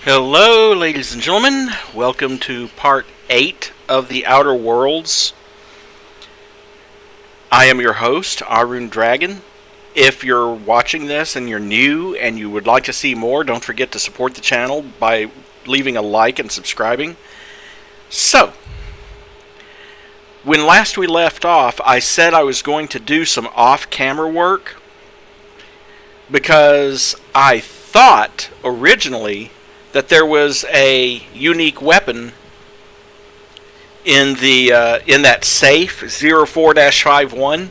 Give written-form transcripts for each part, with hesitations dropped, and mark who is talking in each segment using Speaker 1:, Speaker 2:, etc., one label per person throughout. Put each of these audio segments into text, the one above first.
Speaker 1: Hello, ladies and gentlemen. Welcome to part 8 of The Outer Worlds. I am your host, Arun Dragon. If you're watching this and you're new and you would like to see more, don't forget to support the channel by leaving a like and subscribing. So, when last we left off, I said I was going to do some off-camera work because I thought originally that there was a unique weapon in that safe 04-51.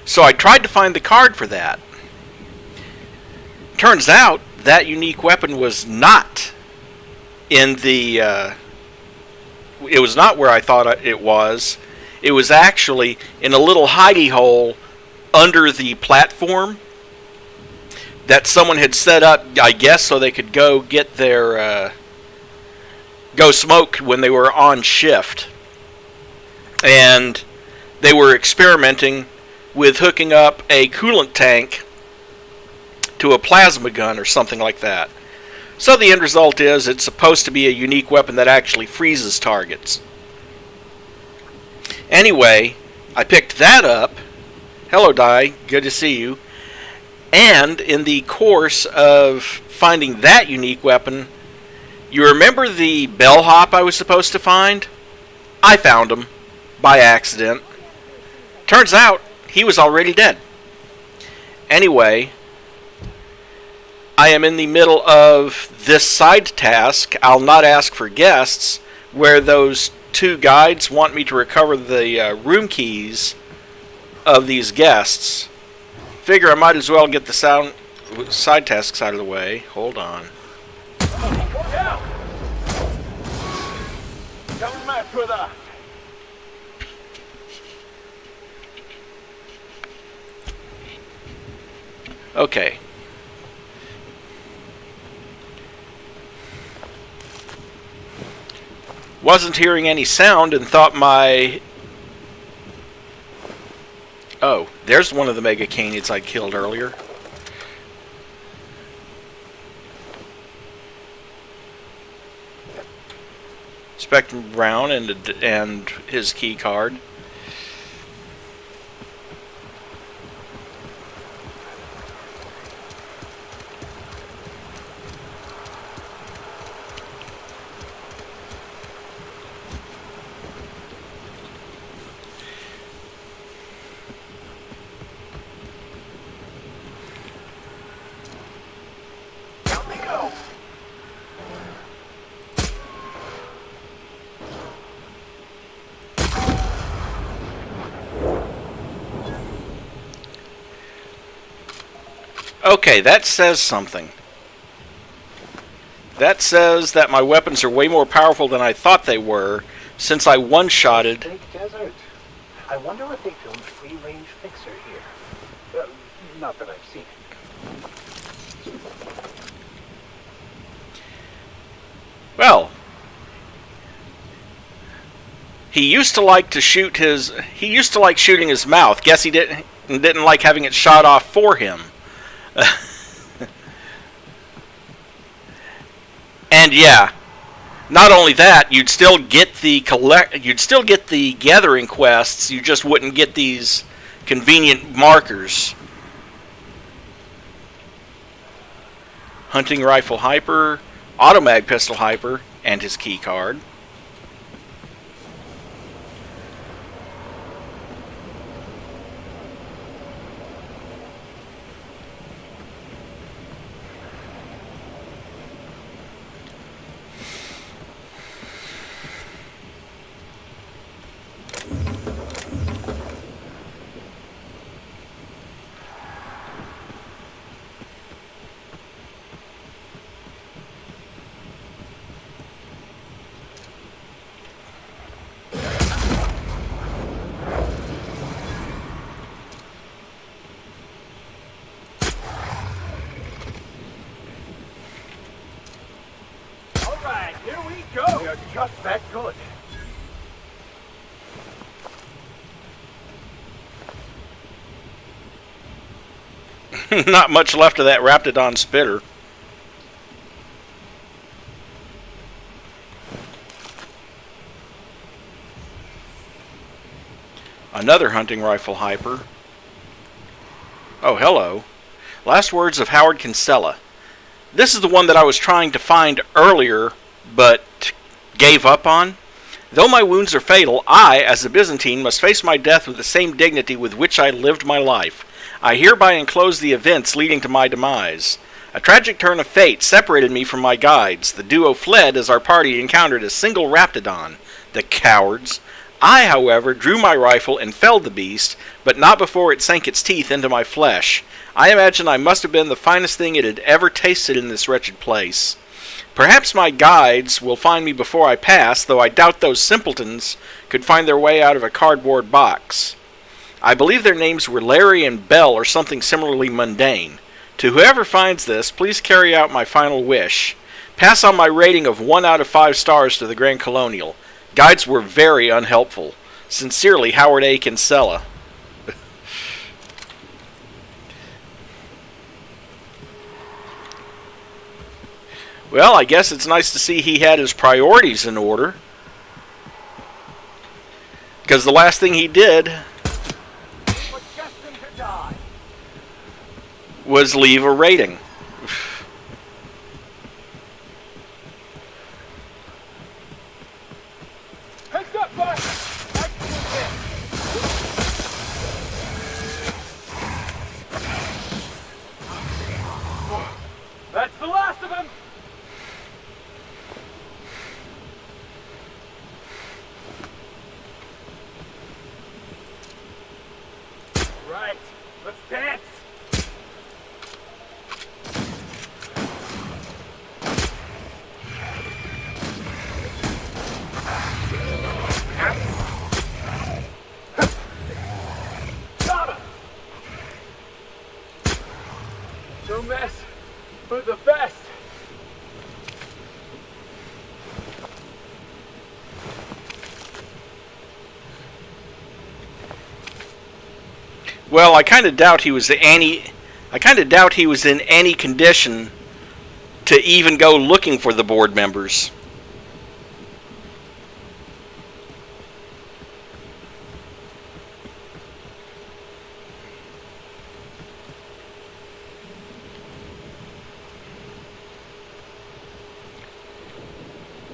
Speaker 1: So I tried to find the card for that. Turns out that unique weapon was not in the it was not where I thought it was. It was actually in a little hidey hole under the platform that someone had set up, I guess, so they could go get their go smoke when they were on shift. And they were experimenting with hooking up a coolant tank to a plasma gun or something like that. So the end result is it's supposed to be a unique weapon that actually freezes targets. Anyway, I picked that up. Hello, Di. Good to see you. And in the course of finding that unique weapon, you remember the bellhop I was supposed to find? I found him by accident. Turns out he was already dead. Anyway, I am in the middle of this side task, I'll not ask for guests, where those two guides want me to recover the room keys of these guests. Figure I might as well get the side tasks out of the way. Hold on.
Speaker 2: Don't mess with us.
Speaker 1: Okay. Wasn't hearing any sound and thought my... Oh, there's one of the mega canids I killed earlier. Spectrum Brown and his key card. Okay, that says something. That says that my weapons are way more powerful than I thought they were, since I one-shotted...
Speaker 2: Big desert. I wonder if they filmed free-range fixer here. Not that I've seen it.
Speaker 1: Well, he used to like shooting his mouth. Guess he didn't like having it shot off for him. And yeah, not only that, you'd still get the gathering quests. You just wouldn't get these convenient markers. Hunting rifle hyper, automag pistol hyper, and his key card.
Speaker 2: Just that good.
Speaker 1: Not much left of that Raptidon spitter. Another hunting rifle hyper. Oh, hello. Last words of Howard Kinsella. This is the one that I was trying to find earlier, but gave up on. Though my wounds are fatal, I, as a Byzantine, must face my death with the same dignity with which I lived my life. I hereby enclose the events leading to my demise. A tragic turn of fate separated me from my guides. The duo fled as our party encountered a single raptidon. The cowards. I, however, drew my rifle and felled the beast, but not before it sank its teeth into my flesh. I imagine I must have been the finest thing it had ever tasted in this wretched place. Perhaps my guides will find me before I pass, though I doubt those simpletons could find their way out of a cardboard box. I believe their names were Larry and Bell or something similarly mundane. To whoever finds this, please carry out my final wish. Pass on my rating of 1 out of 5 stars to the Grand Colonial. Guides were very unhelpful. Sincerely, Howard A. Kinsella. Well, I guess it's nice to see he had his priorities in order. Because the last thing he did was leave a rating.
Speaker 2: Heads up, bud! That's the last of him! Right, let's dance! Got him! No mess, but the best!
Speaker 1: Well, I kind of doubt he was in any condition to even go looking for the board members.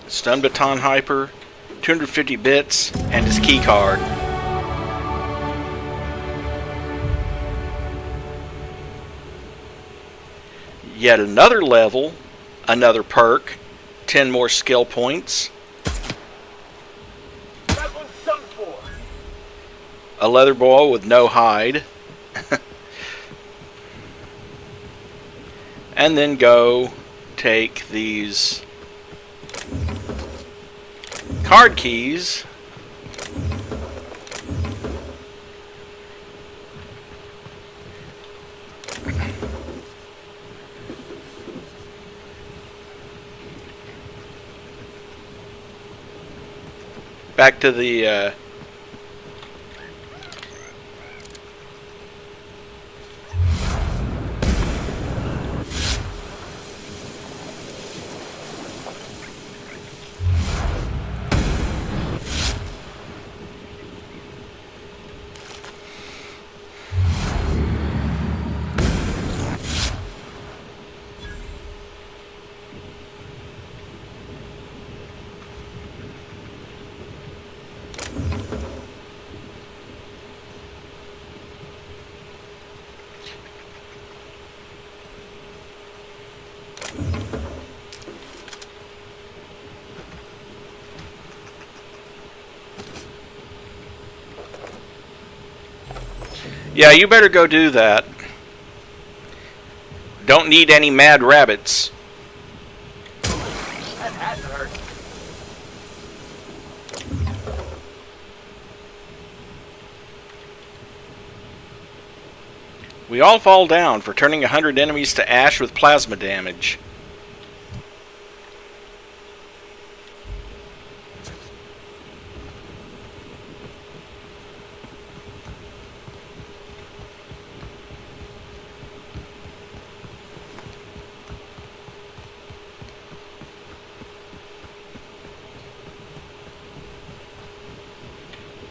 Speaker 1: Stun baton hyper, 250 bits, and his key card. Yet another level, another perk, 10 more skill points.
Speaker 2: That one's done for!
Speaker 1: A leather ball with no hide. And then go take these card keys. Back to the yeah, you better go do that. Don't need any mad rabbits.
Speaker 2: That had to hurt.
Speaker 1: We all fall down for turning 100 enemies to ash with plasma damage.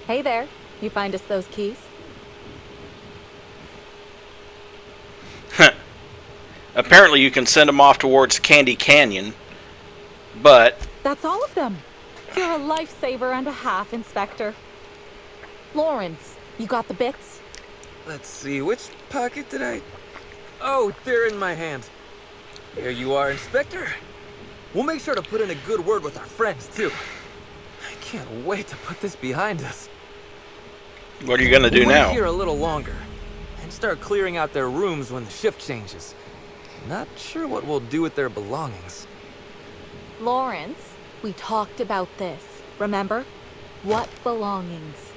Speaker 3: Hey there. You find us those keys?
Speaker 1: Apparently you can send them off towards Candy Canyon, but...
Speaker 3: That's all of them. You're a lifesaver and a half, Inspector. Lawrence, you got the bits?
Speaker 4: Let's see, which pocket did I... Oh, they're in my hand. Here you are, Inspector. We'll make sure to put in a good word with our friends, too. I can't wait to put this behind us.
Speaker 1: What are you going to do
Speaker 4: We'll
Speaker 1: now?
Speaker 4: wait here a little longer and start clearing out their rooms when the shift changes. Not sure what we'll do with their belongings.
Speaker 3: Lawrence, we talked about this, remember? What belongings?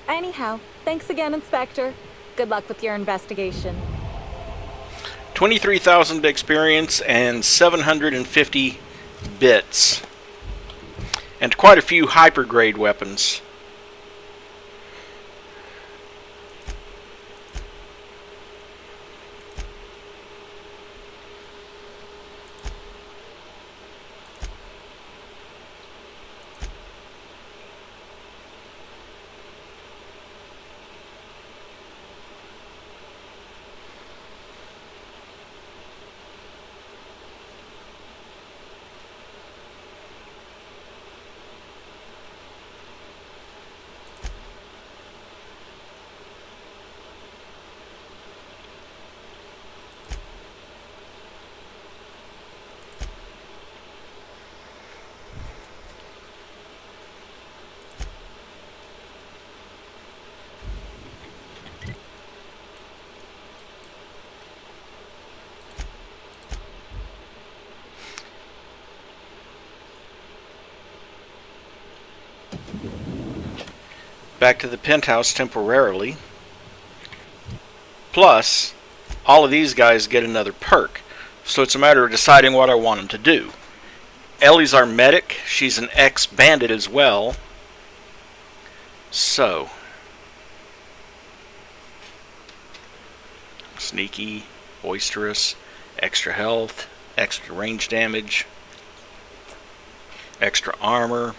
Speaker 3: Anyhow, thanks again, Inspector. Good luck with your investigation.
Speaker 1: 23,000 experience and 750 bits. And quite a few hypergrade weapons. Back to the penthouse temporarily. Plus, all of these guys get another perk. So it's a matter of deciding what I want them to do. Ellie's our medic. She's an ex-bandit as well. So, sneaky, boisterous, extra health, extra range damage, extra armor.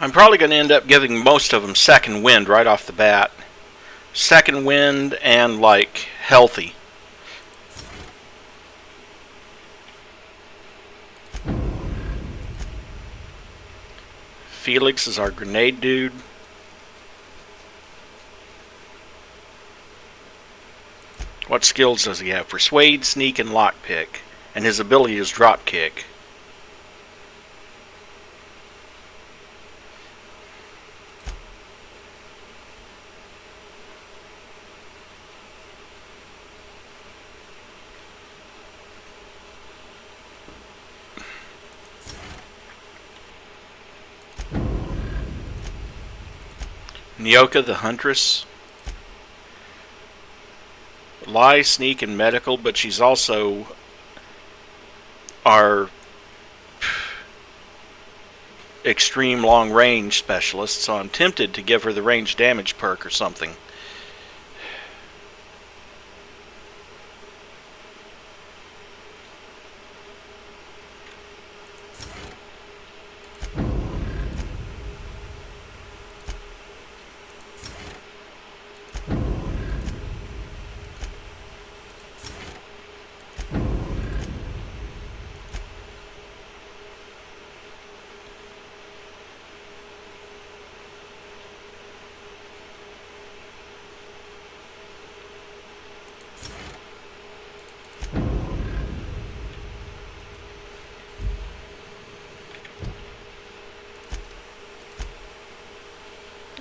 Speaker 1: I'm probably going to end up giving most of them second wind right off the bat. Second wind and, like, healthy. Felix is our grenade dude. What skills does he have? Persuade, sneak, and lockpick. And his ability is dropkick. Nyoka the Huntress. Lie, sneak, and medical, but she's also our extreme long range specialist, so I'm tempted to give her the range damage perk or something.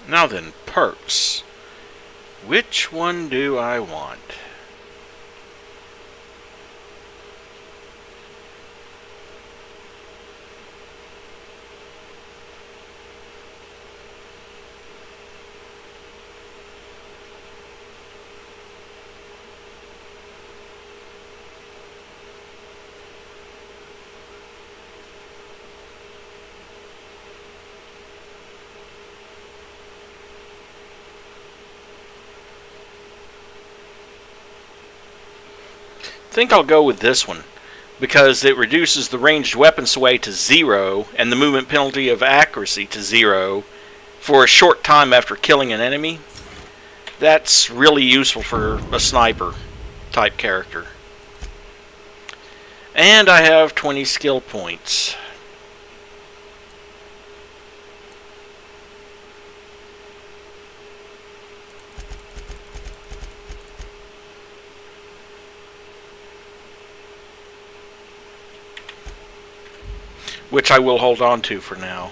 Speaker 1: Now then, perks. Which one do I want? I think I'll go with this one because it reduces the ranged weapon sway to 0 and the movement penalty of accuracy to 0 for a short time after killing an enemy. That's really useful for a sniper type character. And I have 20 skill points. Which I will hold on to for now.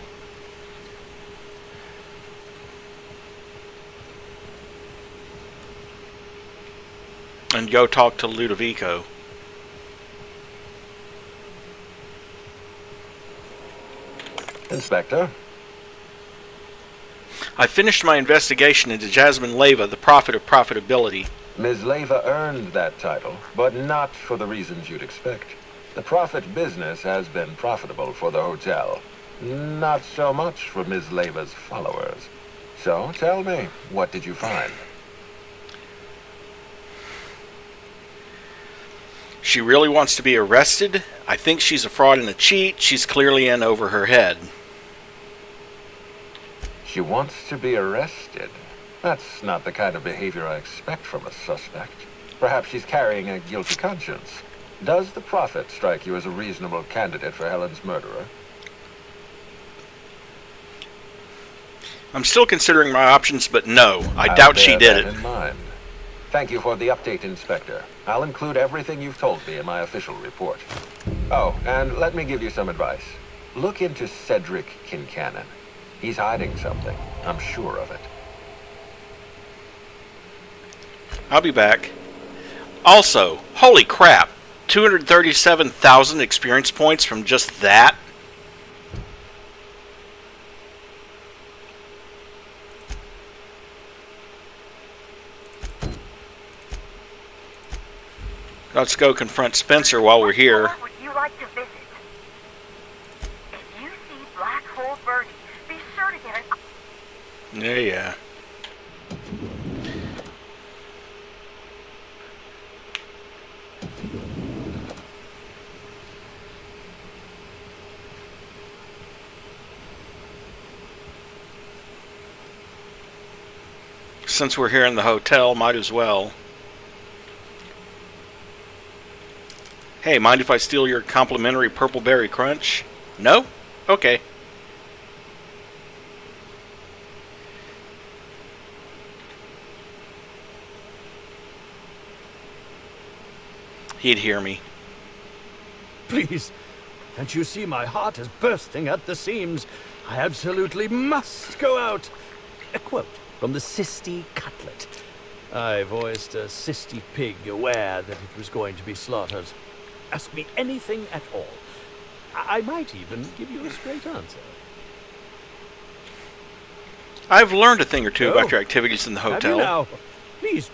Speaker 1: And go talk to Ludovico.
Speaker 5: Inspector?
Speaker 1: I finished my investigation into Jasmine Leyva, the Prophet of Profitability.
Speaker 5: Ms. Leyva earned that title, but not for the reasons you'd expect. The Prophet business has been profitable for the hotel. Not so much for Ms. Leyva's followers. So, tell me, what did you find?
Speaker 1: She really wants to be arrested. I think she's a fraud and a cheat. She's clearly in over her head.
Speaker 5: She wants to be arrested? That's not the kind of behavior I expect from a suspect. Perhaps she's carrying a guilty conscience. Does the Prophet strike you as a reasonable candidate for Helen's murderer?
Speaker 1: I'm still considering my options, but no, I doubt she did it.
Speaker 5: In mind. Thank you for the update, Inspector. I'll include everything you've told me in my official report. Oh, and let me give you some advice. Look into Cedric Kincannon. He's hiding something. I'm sure of it.
Speaker 1: I'll be back. Also, holy crap, 237,000 experience points from just that? Let's go confront Spencer while we're here.
Speaker 6: What would you like to visit? If you see Black Hole Birdie, be sure to get an...
Speaker 1: Yeah. Since we're here in the hotel, might as well. Hey, mind if I steal your complimentary Purple Berry Crunch? No? Okay. He'd hear me.
Speaker 7: Please, can't you see my heart is bursting at the seams? I absolutely must go out. A quote from the Sisty Cutlet. I voiced a Sisty pig, aware that it was going to be slaughtered. Ask me anything at all. I might even give you a straight answer.
Speaker 1: I've learned a thing or two
Speaker 7: Oh,
Speaker 1: about your activities in the
Speaker 7: Have
Speaker 1: hotel.
Speaker 7: you now? Please.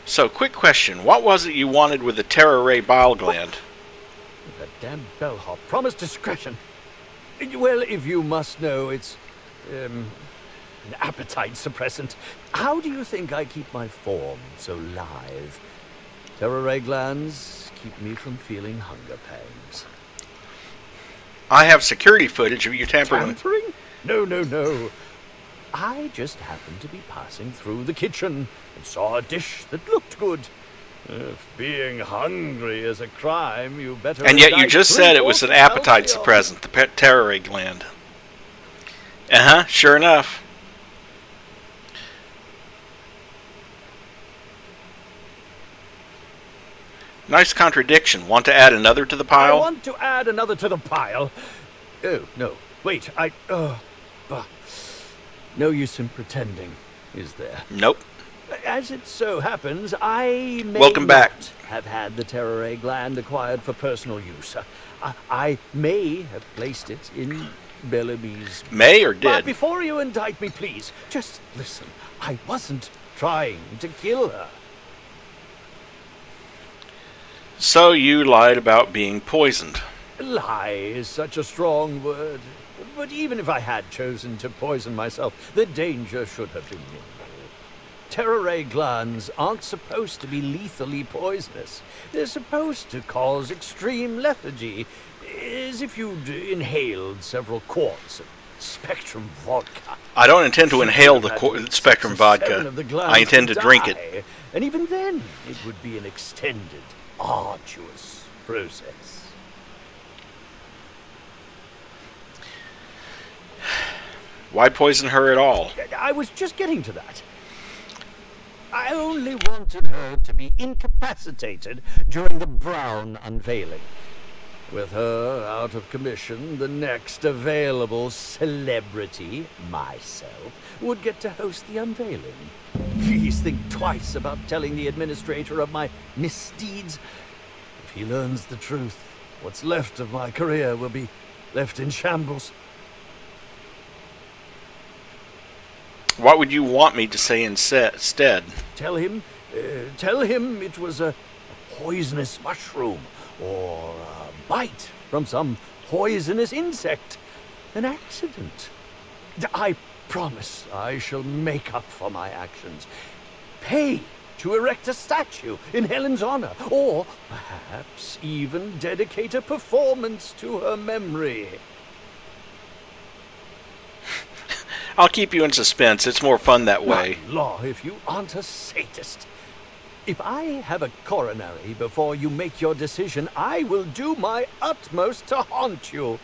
Speaker 1: So, quick question. What was it you wanted with the Terra Ray bile gland?
Speaker 7: That damn bellhop promised discretion. Well, if you must know, it's an appetite suppressant. How do you think I keep my form so lithe? Terra ray glands keep me from feeling hunger pangs.
Speaker 1: I have security footage of you tampering.
Speaker 7: Tampering? No. I just happened to be passing through the kitchen and saw a dish that looked good. If being hungry is a crime, you better...
Speaker 1: And yet you
Speaker 7: indict
Speaker 1: just said it was an
Speaker 7: 3/4
Speaker 1: appetite
Speaker 7: Halcyon.
Speaker 1: suppressant, the Terra Ray gland. Uh-huh, sure enough. Nice contradiction. Want to add another to the
Speaker 7: I
Speaker 1: pile?
Speaker 7: want to add another to the pile. Oh, no. Wait, bah. No use in pretending, is there?
Speaker 1: Nope.
Speaker 7: As it so happens, I may
Speaker 1: Welcome back.
Speaker 7: not have had the Terrore gland acquired for personal use. I may have placed it in Bellamy's.
Speaker 1: May or
Speaker 7: But
Speaker 1: did?
Speaker 7: before you indict me, please, just listen. I wasn't trying to kill her.
Speaker 1: So you lied about being poisoned.
Speaker 7: Lie is such a strong word. But even if I had chosen to poison myself, the danger should have been minimal. Terrore glands aren't supposed to be lethally poisonous. They're supposed to cause extreme lethargy, as if you'd inhaled several quarts of Spectrum vodka.
Speaker 1: I don't intend to inhale the Spectrum
Speaker 7: 6 or 7
Speaker 1: vodka.
Speaker 7: of the glands
Speaker 1: I intend to
Speaker 7: would
Speaker 1: drink
Speaker 7: die,
Speaker 1: it.
Speaker 7: And even then, it would be an extended, arduous process.
Speaker 1: Why poison her at all?
Speaker 7: I was just getting to that. I only wanted her to be incapacitated during the Brown unveiling. With her out of commission, the next available celebrity, myself, would get to host the unveiling. Please think twice about telling the administrator of my misdeeds. If he learns the truth, what's left of my career will be left in shambles.
Speaker 1: What would you want me to say instead?
Speaker 7: Tell him it was a poisonous mushroom or a bite from some poisonous insect. An accident. I promise I shall make up for my actions. Pay to erect a statue in Helen's honor, or perhaps even dedicate a performance to her memory.
Speaker 1: I'll keep you in suspense. It's more fun that way.
Speaker 7: My law, if you aren't a sadist. If I have a coronary before you make your decision, I will do my utmost to haunt you.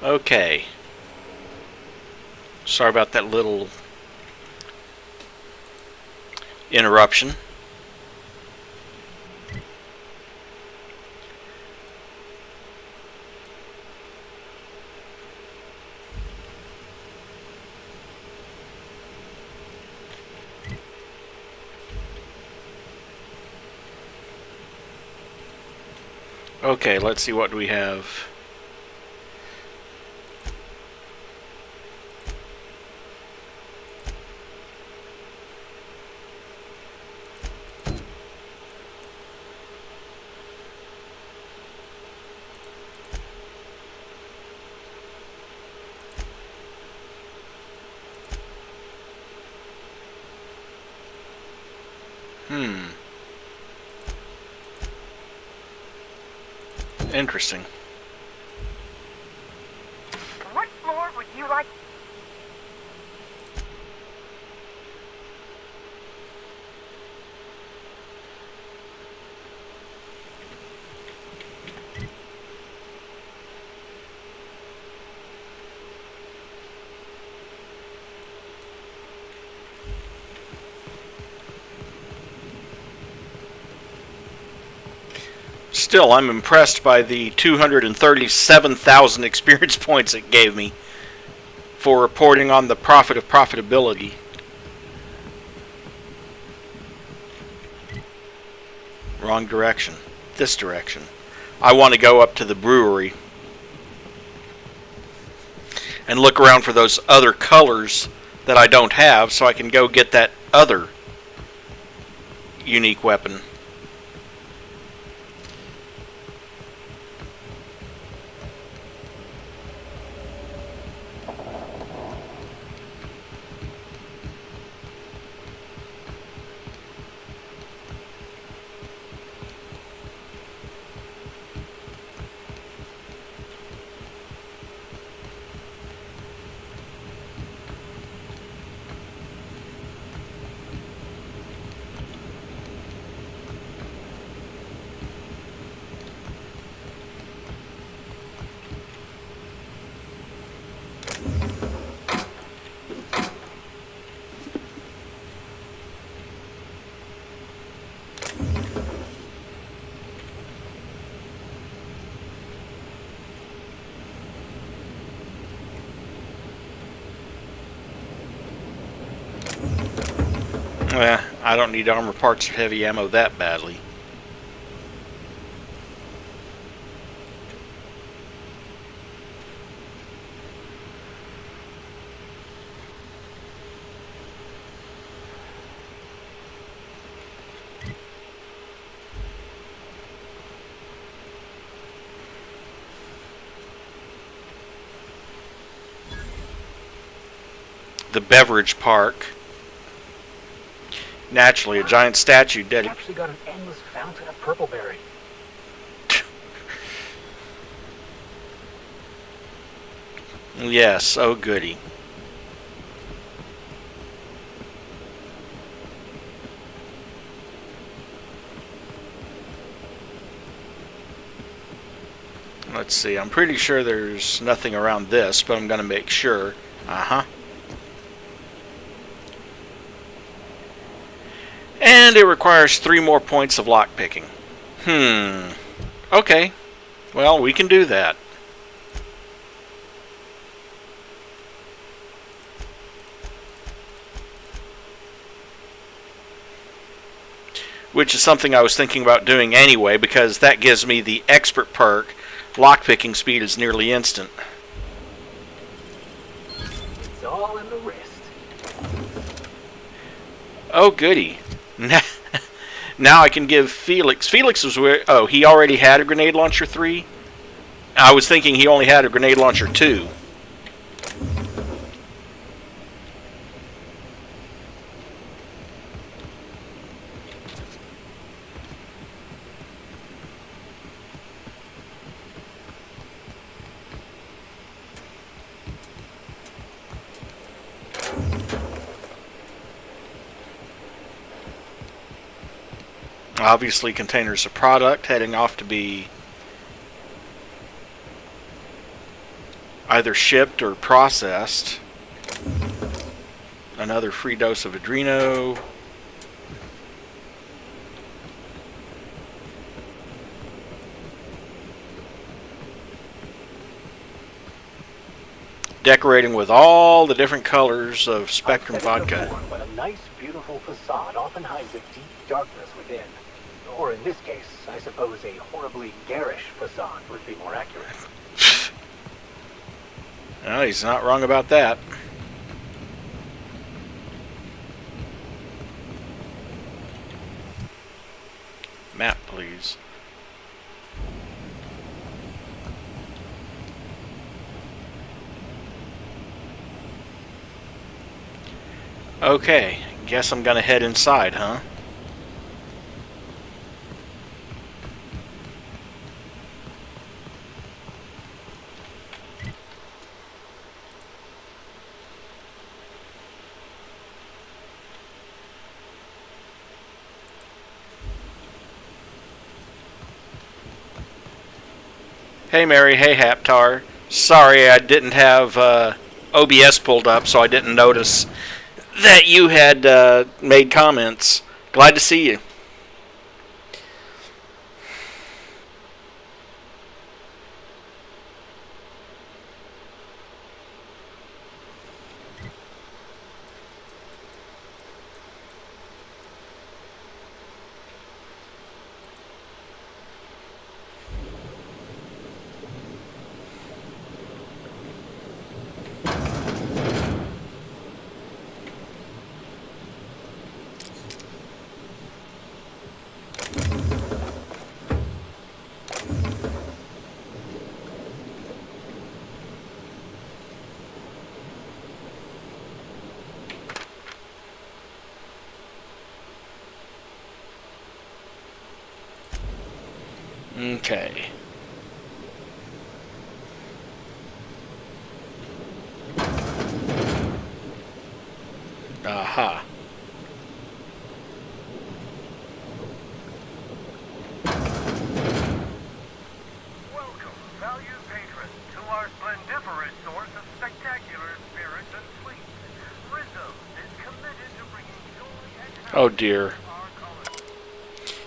Speaker 1: Okay. Sorry about that little interruption. Okay, let's see, what do we have? Interesting.
Speaker 6: What floor would you like?
Speaker 1: Still, I'm impressed by the 237,000 experience points it gave me for reporting on the profit of profitability. Wrong direction. This direction. I want to go up to the brewery and look around for those other colors that I don't have, so I can go get that other unique weapon. I don't need armor parts or heavy ammo that badly. The beverage park. Naturally, a giant statue
Speaker 2: It's
Speaker 1: dedicated.
Speaker 2: actually got an endless fountain of purpleberry.
Speaker 1: Yes, oh goody. Let's see, I'm pretty sure there's nothing around this, but I'm going to make sure. Uh-huh. And it requires 3 more points of lockpicking. Okay. Well, we can do that. Which is something I was thinking about doing anyway, because that gives me the expert perk. Lockpicking speed is nearly instant.
Speaker 2: It's all in the wrist.
Speaker 1: Oh, goody. Now I can give Felix. Felix was where... Oh, he already had a grenade launcher 3? I was thinking he only had a grenade launcher 2. Obviously, containers of product heading off to be either shipped or processed. Another free dose of Adreno. Decorating with all the different colors of Spectrum
Speaker 2: I've said it
Speaker 1: vodka.
Speaker 2: before, but a nice, beautiful facade often hides a deep darkness within. Or in this case, I suppose a horribly garish facade would be more accurate.
Speaker 1: Well, he's not wrong about that. Map, please. Okay, guess I'm gonna head inside, huh? Hey Mary, hey Haptar. Sorry I didn't have OBS pulled up, so I didn't notice that you had made comments. Glad to see you. Okay. Aha.
Speaker 8: Welcome, valued patrons, to our splendiferous source of spectacular spirits and sweets. Rizzo is committed to bringing joy and
Speaker 1: Oh dear.
Speaker 8: to our colony.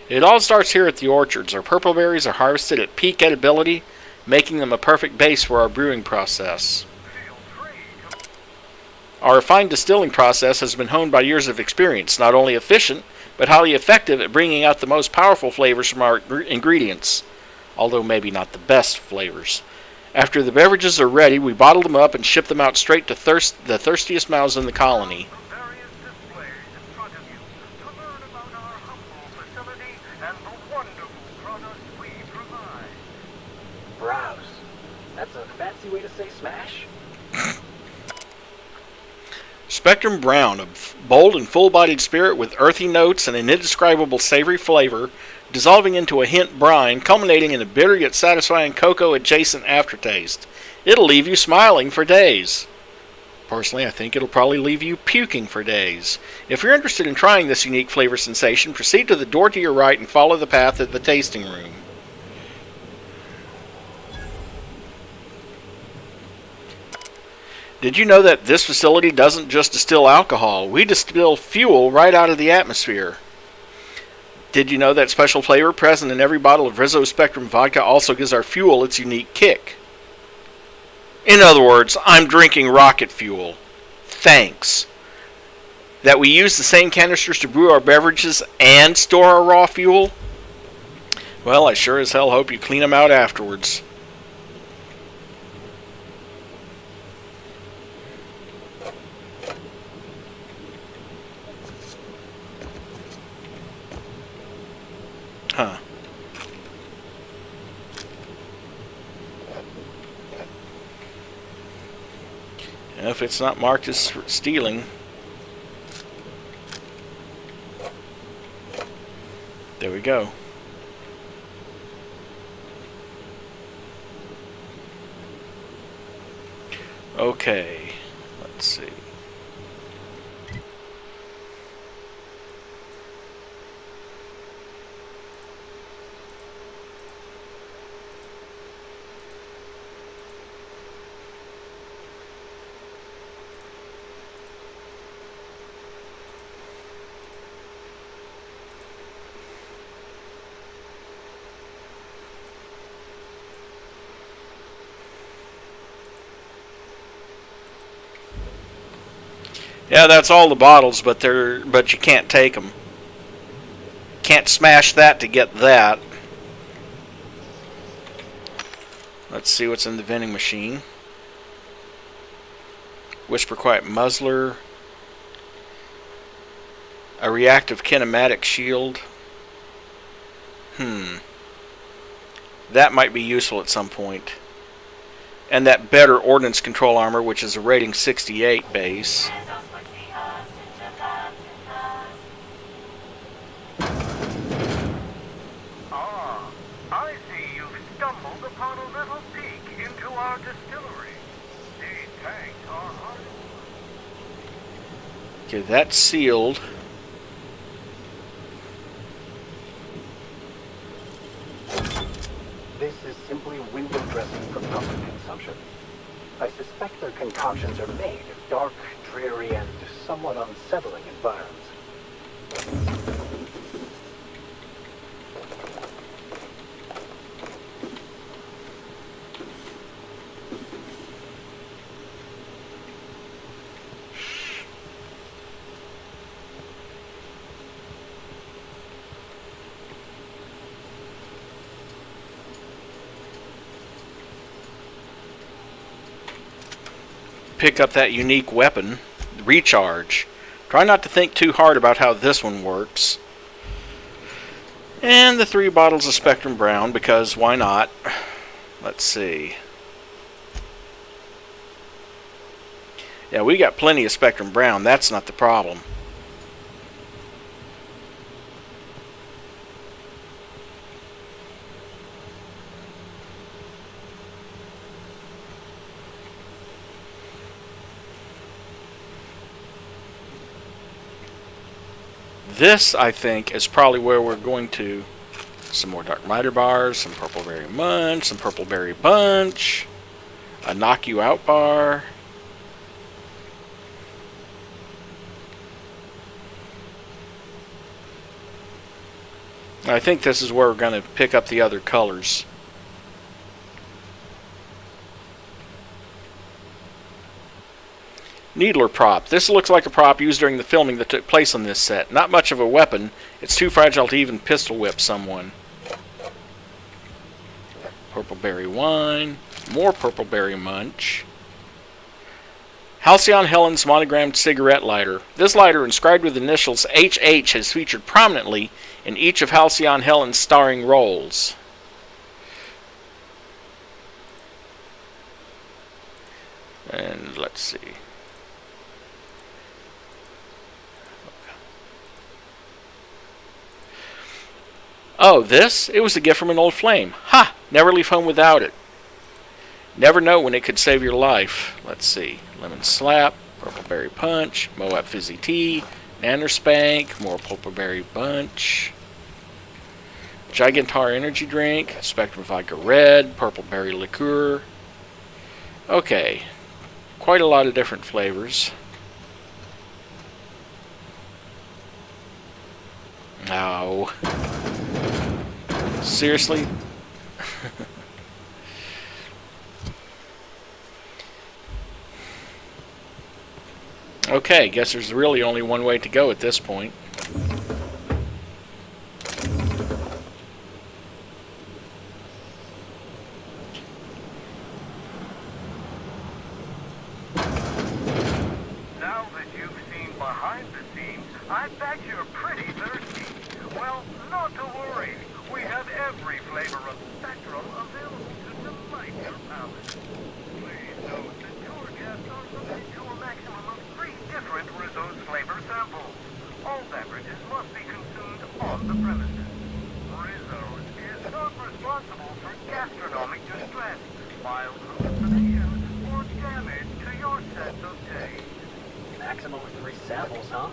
Speaker 1: It all starts here at the orchards. Our purple berries are harvested at peak edibility, making them a perfect base for our brewing process.
Speaker 8: Feel free to
Speaker 1: Our refined distilling process has been honed by years of experience, not only efficient, but highly effective at bringing out the most powerful flavors from our ingredients, although maybe not the best flavors. After the beverages are ready, we bottle them up and ship them out straight to the thirstiest mouths in the colony.
Speaker 8: The various displays in front of you to learn about our humble facility and the wonderful products we provide.
Speaker 2: Browse. That's a fancy way to say smash.
Speaker 1: Spectrum Brown, a bold and full-bodied spirit with earthy notes and an indescribable savory flavor, dissolving into a hint brine, culminating in a bitter yet satisfying cocoa-adjacent aftertaste. It'll leave you smiling for days. Personally, I think it'll probably leave you puking for days. If you're interested in trying this unique flavor sensation, proceed to the door to your right and follow the path at the tasting room. Did you know that this facility doesn't just distill alcohol? We distill fuel right out of the atmosphere. Did you know that special flavor present in every bottle of Rizzo Spectrum vodka also gives our fuel its unique kick? In other words, I'm drinking rocket fuel. Thanks. That we use the same canisters to brew our beverages and store our raw fuel? Well, I sure as hell hope you clean them out afterwards. Huh. If it's not marked as stealing. There we go. Okay. Let's see. Yeah, that's all the bottles, but you can't take them. Can't smash that to get that. Let's see what's in the vending machine. Whisper Quiet Muzzler. A reactive kinematic shield. That might be useful at some point. And that better ordnance control armor, which is a rating 68 base.
Speaker 8: Ah, I see you've stumbled upon a little peek into our distillery. These tanks are hard.
Speaker 1: Okay, that's sealed.
Speaker 2: This is simply window dressing for public consumption. I suspect their concoctions are made of dark, dreary, and somewhat unsettling environs.
Speaker 1: Pick up that unique weapon, Recharge. Try not to think too hard about how this one works. And the 3 bottles of Spectrum Brown, because why not? Let's see. Yeah, we got plenty of Spectrum Brown. That's not the problem. This, I think, is probably where we're going to. Some more Dark Miter bars, some Purple Berry Munch, some Purple Berry Bunch, a Knock You Out bar. I think this is where we're going to pick up the other colors. Needler prop. This looks like a prop used during the filming that took place on this set. Not much of a weapon. It's too fragile to even pistol whip someone. Purple berry wine. More purple berry munch. Halcyon Helen's monogrammed cigarette lighter. This lighter, inscribed with the initials HH, has featured prominently in each of Halcyon Helen's starring roles. And let's see. Oh, this? It was a gift from an old flame. Ha! Never leave home without it. Never know when it could save your life. Let's see. Lemon Slap, Purple Berry Punch, Moab Fizzy Tea, Nanner Spank, more Purple Berry Bunch, Gigantar Energy Drink, Spectrum Vodka Red, Purple Berry Liqueur. Okay. Quite a lot of different flavors. No. Seriously? Okay, guess there's really only one way to go at this point.
Speaker 8: Now that you've seen behind the scenes, I bet you're pretty thirsty. Well, not to worry. We have every flavor of Spectrum available to delight your palate. Please note that tour guests are limited to a maximum of 3 different Rizzo's flavor samples. All beverages must be consumed on the premises. Rizzo's is not responsible for gastronomic distress, mild hallucinations, or damage to your sense of taste.
Speaker 2: Maximum of 3 samples, huh?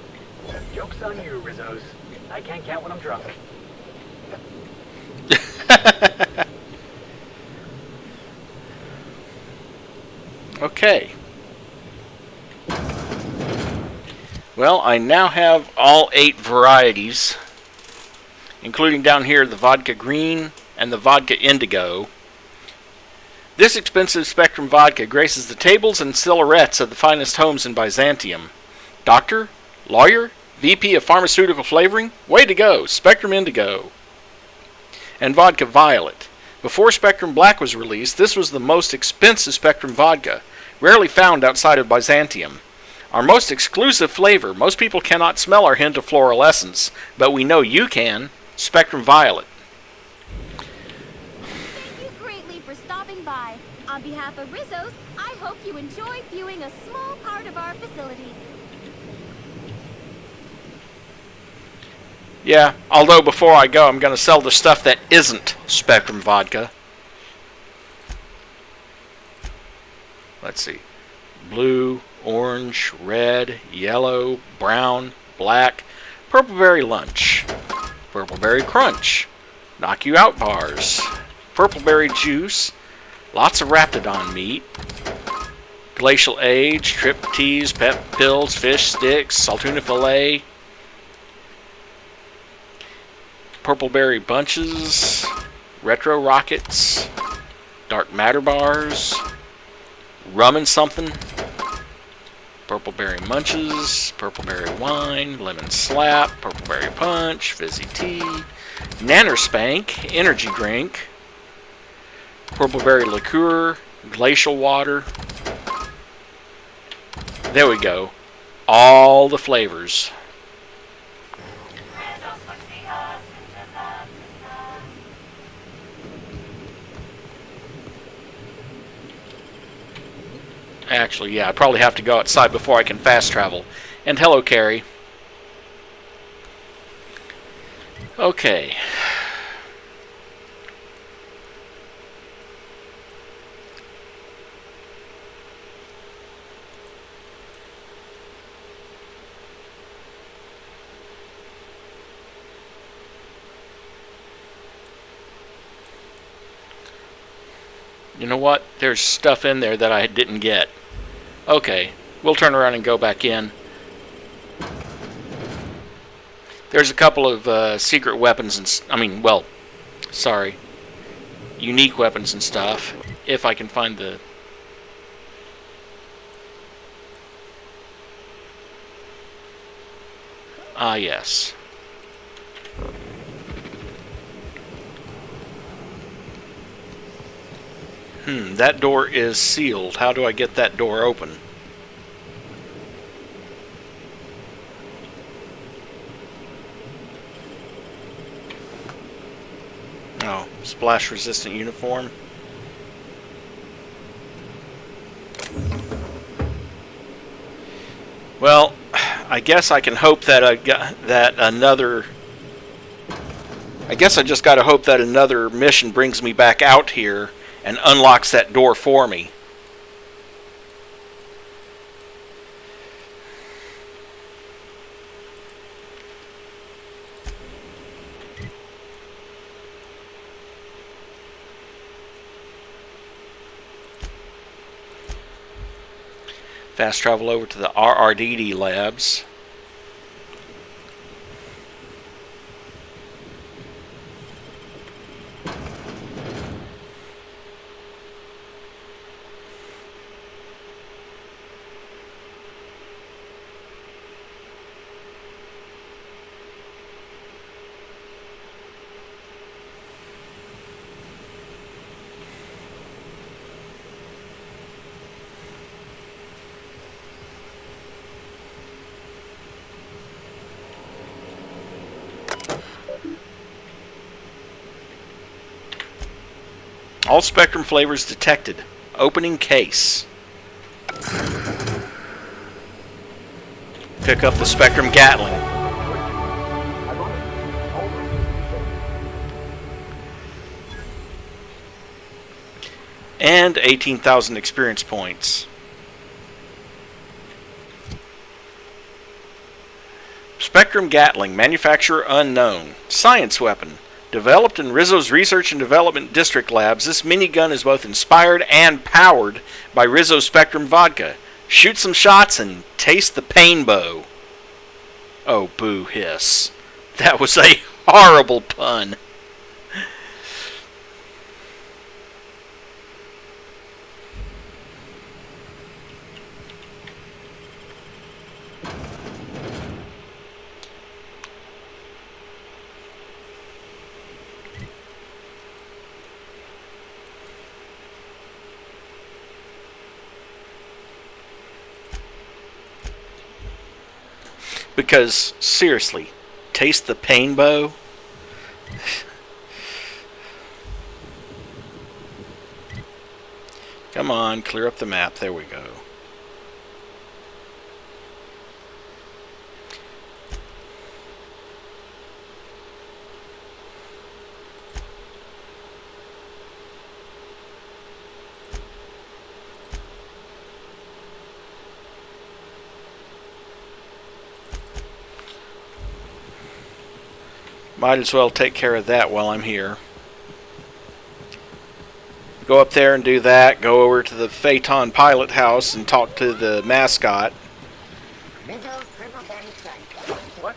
Speaker 2: Joke's on you, Rizzos. I can't count when I'm drunk.
Speaker 1: Okay. Well, I now have all 8 varieties, including down here the vodka green and the vodka indigo. This expensive Spectrum vodka graces the tables and silhouettes of the finest homes in Byzantium. Doctor? Lawyer? VP of Pharmaceutical Flavoring? Way to go! Spectrum Indigo. And Vodka Violet. Before Spectrum Black was released, this was the most expensive Spectrum vodka, rarely found outside of Byzantium. Our most exclusive flavor. Most people cannot smell our hint of floral essence, but we know you can. Spectrum Violet.
Speaker 9: Thank you greatly for stopping by. On behalf of Rizzo's, I hope you enjoy viewing a small part of our facility.
Speaker 1: Yeah, although before I go, I'm going to sell the stuff that isn't Spectrum vodka. Let's see. Blue, orange, red, yellow, brown, black, purple berry lunch, purple berry crunch, knock you out bars, purple berry juice, lots of Raptidon meat, glacial age, trip teas, pep pills, fish sticks, saltuna fillet, purple berry bunches, retro rockets, dark matter bars, rum and something, purple berry munches, purple berry wine, lemon slap, purple berry punch, fizzy tea, nanner spank, energy drink, purple berry liqueur, glacial water. There we go. All the flavors. Actually, yeah, I probably have to go outside before I can fast travel. And hello, Carrie. Okay. You know what? There's stuff in there that I didn't get. Okay, we'll turn around and go back in. There's a couple of secret weapons and unique weapons and stuff. If I can find the... Ah, yes. That door is sealed. How do I get that door open? Oh, splash-resistant uniform. Well, I guess I can hope that I just got to hope that another mission brings me back out here and unlocks that door for me. Fast travel over to the RRDD labs. All Spectrum flavors detected. Opening case. Pick up the Spectrum Gatling. And 18,000 experience points. Spectrum Gatling, manufacturer unknown. Science weapon. Developed in Rizzo's Research and Development District Labs, this minigun is both inspired and powered by Rizzo Spectrum Vodka. Shoot some shots and taste the pain bow. Oh, boo hiss. That was a horrible pun. Because, seriously, taste the pain bow? Come on, clear up the map. There we go. Might as well take care of that while I'm here. Go up there and do that. Go over to the Phaeton pilot house and talk to the mascot.
Speaker 2: What?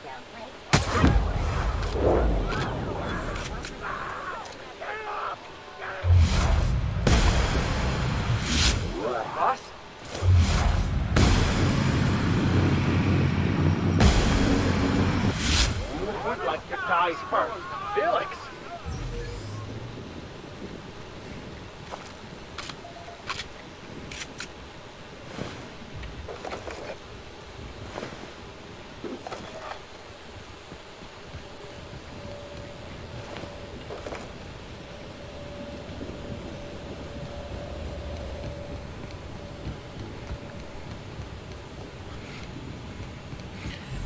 Speaker 2: Boss? Who'd like to die first? Felix!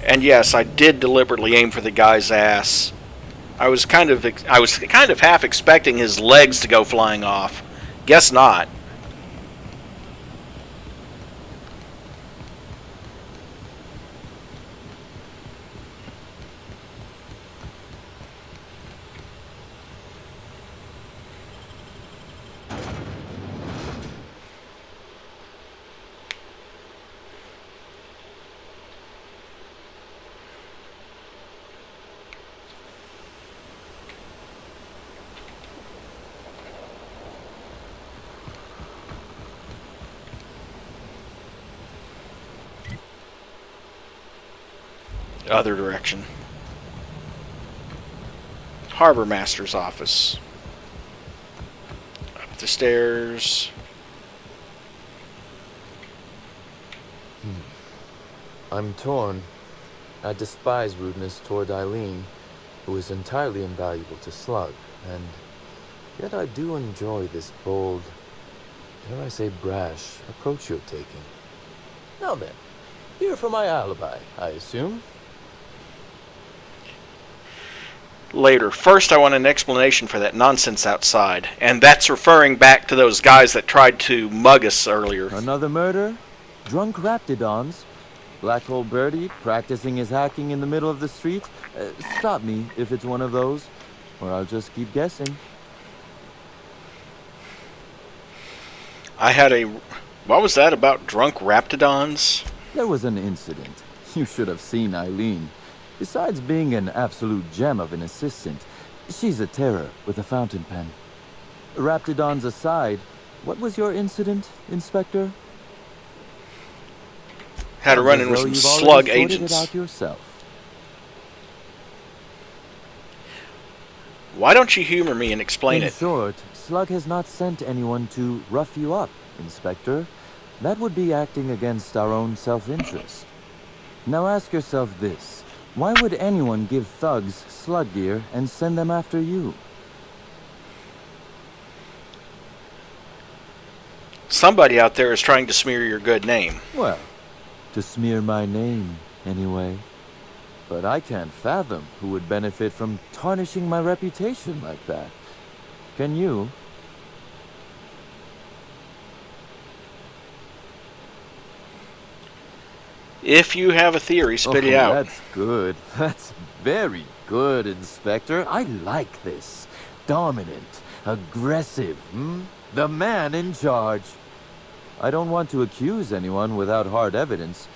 Speaker 1: And yes, I did deliberately aim for the guy's ass. I was kind of half expecting his legs to go flying off. Guess not. Other direction. Harbor Master's office. Up the stairs.
Speaker 10: I'm torn. I despise rudeness toward Eileen, who is entirely invaluable to Slug, and yet I do enjoy this bold, dare I say brash, approach you're taking. Now then, here for my alibi, I assume?
Speaker 1: Later. First, I want an explanation for that nonsense outside. And that's referring back to those guys that tried to mug us earlier.
Speaker 10: Another murder? Drunk Raptidons? Black Hole Birdie practicing his hacking in the middle of the street? Stop me if it's one of those, or I'll just keep guessing.
Speaker 1: I had a... What was that about drunk Raptidons?
Speaker 10: There was an incident. You should have seen Eileen. Besides being an absolute gem of an assistant, she's a terror with a fountain pen. Raptidons aside, what was your incident, Inspector?
Speaker 1: Had a run-in with some slug agents.
Speaker 10: It out yourself.
Speaker 1: Why don't you humor me and explain it?
Speaker 10: In short, Slug has not sent anyone to rough you up, Inspector. That would be acting against our own self-interest. Now ask yourself this. Why would anyone give thugs slug gear and send them after you?
Speaker 1: Somebody out there is trying to smear your good name.
Speaker 10: Well, to smear my name, anyway. But I can't fathom who would benefit from tarnishing my reputation like that. Can you?
Speaker 1: If you have a theory, spit it out.
Speaker 10: That's good. That's very good, Inspector. I like this. Dominant, aggressive, The man in charge. I don't want to accuse anyone without hard evidence,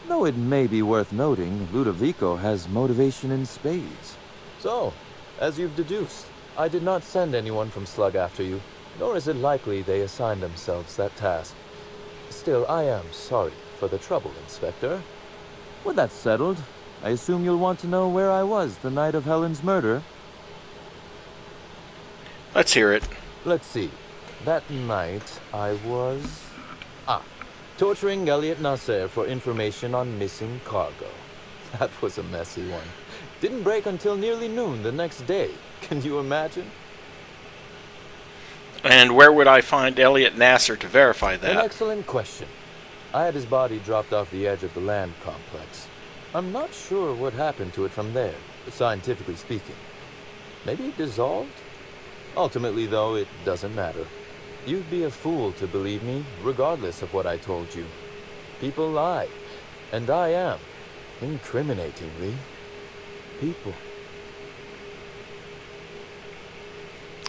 Speaker 10: though it may be worth noting Ludovico has motivation in spades. So, as you've deduced, I did not send anyone from Slug after you, nor is it likely they assigned themselves that task. Still, I am sorry for the trouble, Inspector. With that settled, I assume you'll want to know where I was the night of Helen's murder.
Speaker 1: Let's hear it.
Speaker 10: Let's see. That night, I was... torturing Elliot Nasser for information on missing cargo. That was a messy one. Didn't break until nearly noon the next day. Can you imagine?
Speaker 1: And where would I find Elliot Nasser to verify that?
Speaker 10: An excellent question. I had his body dropped off the edge of the land complex. I'm not sure what happened to it from there, scientifically speaking. Maybe it dissolved? Ultimately, though, it doesn't matter. You'd be a fool to believe me, regardless of what I told you. People lie, and I am, incriminatingly, people.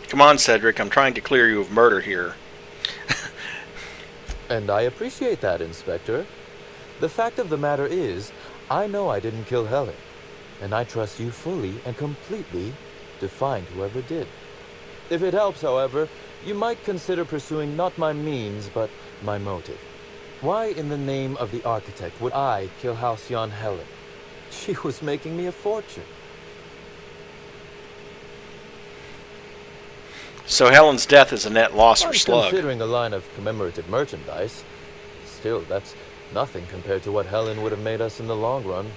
Speaker 1: Come on, Cedric, I'm trying to clear you of murder here.
Speaker 10: And I appreciate that, Inspector. The fact of the matter is, I know I didn't kill Helen, and I trust you fully and completely to find whoever did. If it helps, however, you might consider pursuing not my means, but my motive. Why in the name of the architect would I kill Halcyon Helen? She was making me a fortune.
Speaker 1: So Helen's death is a net loss for Slug.
Speaker 10: Considering a line of commemorative merchandise. Still, that's nothing compared to what Helen would have made us in the long run.